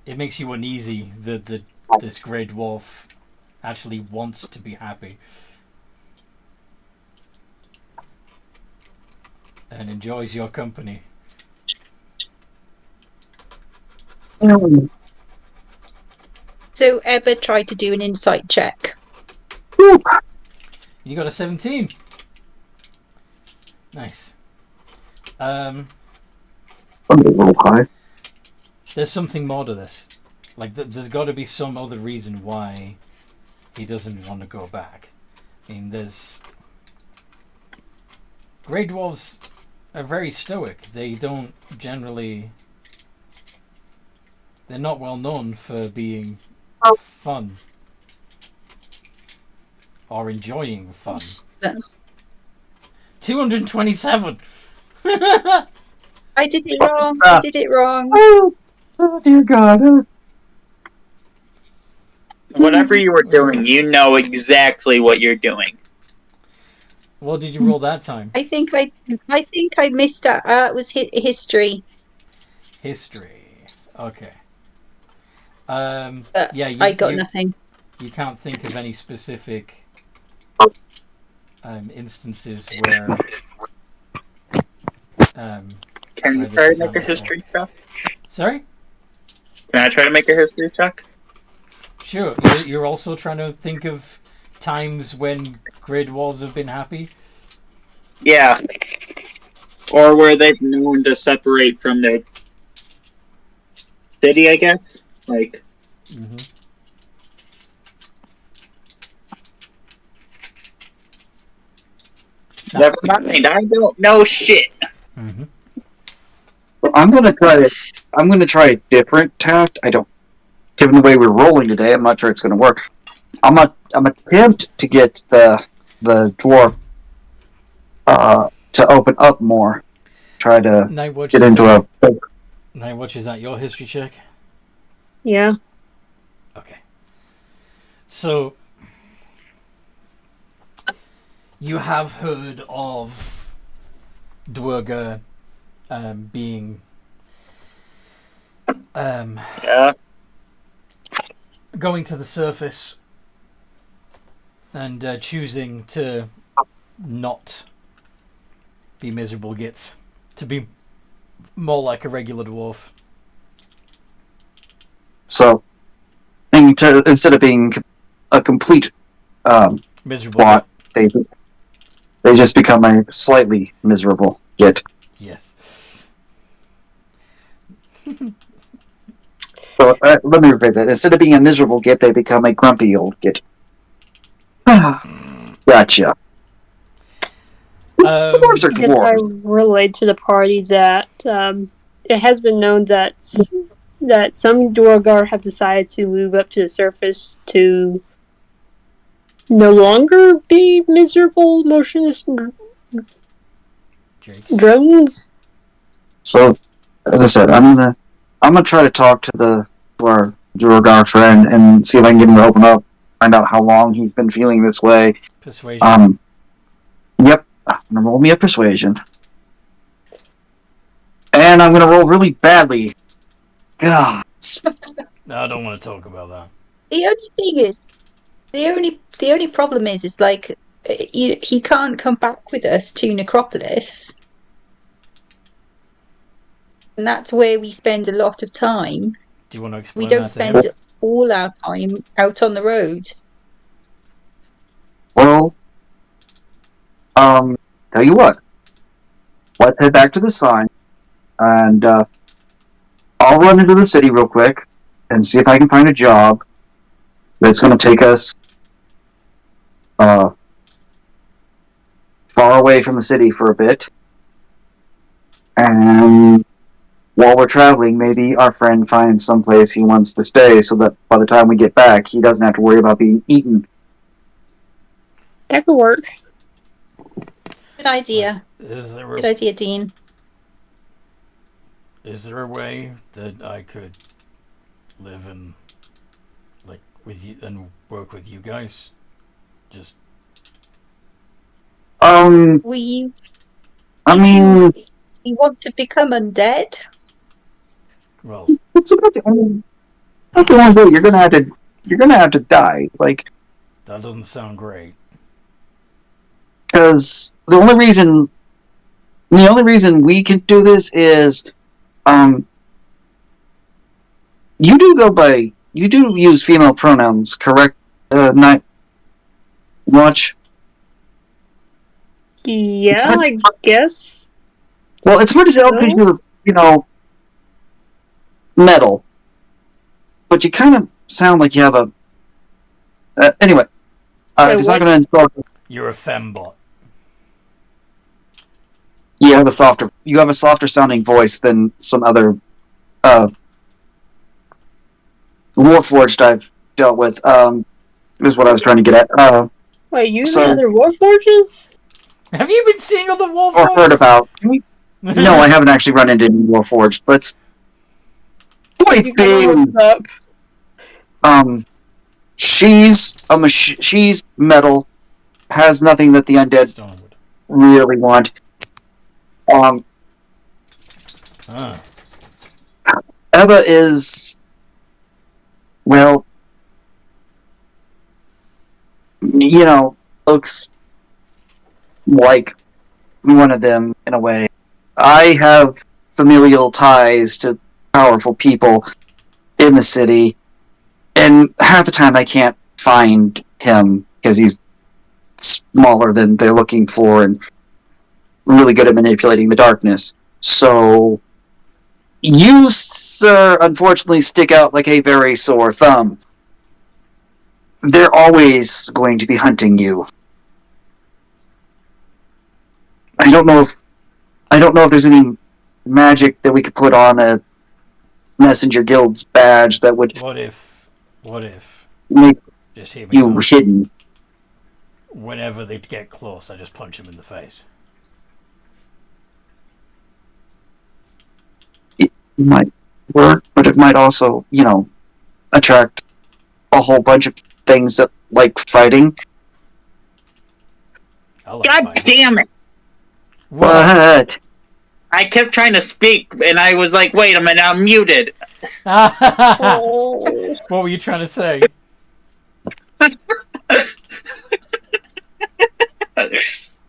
it makes you uneasy that this Grey Dwarf actually wants to be happy and enjoys your company. So Ebba tried to do an insight check. You got a 17. Nice. There's something more to this. Like, there's got to be some other reason why he doesn't want to go back. I mean, Grey Dwarves are very stoic. They don't generally... They're not well known for being fun. Or enjoying fun. That's... 227! I did it wrong. I did it wrong. Oh dear God. Whatever you were doing, you know exactly what you're doing. What did you roll that time? I think I missed out. It was history. History. Okay. But yeah, I got nothing. You can't think of any specific instances where... Can you try to make a history check? Sorry? Can I try to make a history check? Sure. You're also trying to think of times when Grey Dwarves have been happy? Yeah. Or where they've known to separate from their city, I guess? Like, Mm-hmm. never mind, I don't know shit. Mm-hmm. I'm gonna try a different tact. I don't. Given the way we're rolling today, I'm not sure it's gonna work. I'm attempt to get the dwarf to open up more. Try to Nightwatch, get into a. Nightwatch, is that your history check? Yeah. Okay. So, you have heard of Duergar being Yeah. going to the surface and choosing to not be miserable gits, to be more like a regular dwarf. So, instead of being a complete Miserable. twat, they just become a slightly miserable git. Yes. So let me rephrase that. Instead of being a miserable git, they become a grumpy old git. Gotcha. Dwarves are Because I dwarves. relayed to the party that it has been known that some Duergar have decided to move up to the surface to no longer be miserable, motionless Jakes. drones. So, as I said, I'm gonna try to talk to our Duergar friend and see if I can get him to open up. Find out how long he's been feeling this way. Persuasion. Yep. I'm gonna roll me a persuasion, and I'm gonna roll really badly. God. No, I don't want to talk about that. The only thing is, the only problem is like he can't come back with us to Necropolis, and that's where we spend a lot of time. Do you want to explain We don't that spend to him? all our time out on the road. Well, tell you what. Let's head back to the sign, and I'll run into the city real quick and see if I can find a job that's going to take us far away from the city for a bit. And while we're traveling, maybe our friend finds someplace he wants to stay so that by the time we get back, he doesn't have to worry about being eaten. That could work. Good idea. Is there Good idea, Dean. a way that I could live in, like, with you and work with you guys? Just We I mean, you want to become undead? well, it's about the only way you're gonna have to die. Like, that doesn't sound great. because the only reason we can do this is, you do use female pronouns, correct? Night Watch. Yeah, I guess. Well, it's hard to tell because you're, metal, but you kind of sound like you have a. Anyway, if it's not going to insult, You're a fembot. you have a softer sounding voice than some other Warforged I've dealt with. Is what I was trying to get at. Wait, you So- and other Warforges? Have you been seeing other wolf Or heard about. No, I haven't actually run into any Warforged. Let's. Point You being, up. she's she's metal, has nothing that the undead Stonewood. really want. Eva is, well, looks like one of them in a way. I have familial ties to powerful people in the city, and half the time I can't find him because he's smaller than they're looking for and really good at manipulating the darkness. So You, sir, unfortunately stick out like a very sore thumb. They're always going to be hunting you. I don't know if there's any magic that we could put on a Messenger Guild's badge that would What if make just hear me you out. hidden. Whenever they get close, I just punch them in the face. It might work, but it might also, attract a whole bunch of things that like fighting. I like God fighting. damn it! What? I kept trying to speak, and I was like, wait a minute, I'm muted. Oh. What were you trying to say?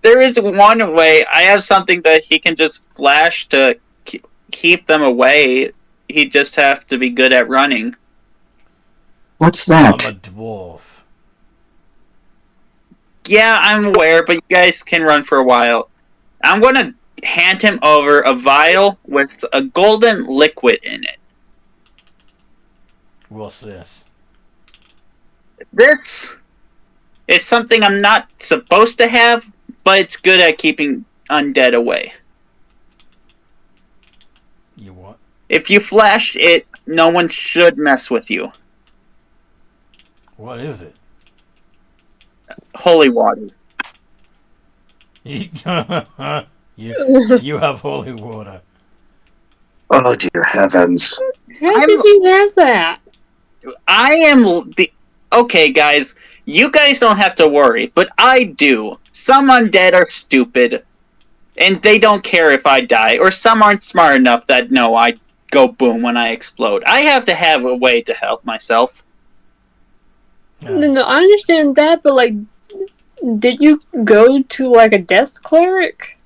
There is one way. I have something that he can just flash to keep them away. He just have to be good at running. What's I'm that? a dwarf. Yeah, I'm aware, but you guys can run for a while. I'm gonna hand him over a vial with a golden liquid in it. What's this? This is something I'm not supposed to have, but it's good at keeping undead away. You what? If you flash it, no one should mess with you. What is it? Holy water. You have holy water. Oh dear heavens! How did you have that? I am the... Okay, guys. You guys don't have to worry, but I do. Some undead are stupid, and they don't care if I die. Or some aren't smart enough that, no, I go boom when I explode. I have to have a way to help myself. No, I understand that, but like, did you go to like a death cleric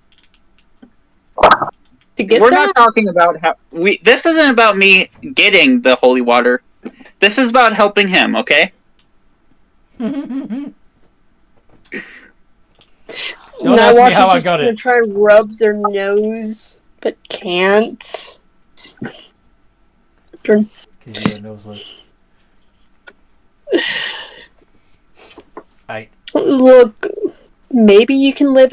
to get We're that? not talking about how... This isn't about me getting the holy water. This is about helping him, okay? Don't Now ask me watch how I just got gonna it. try and rub their nose, but can't. Because you're a noseless. Look, maybe you can live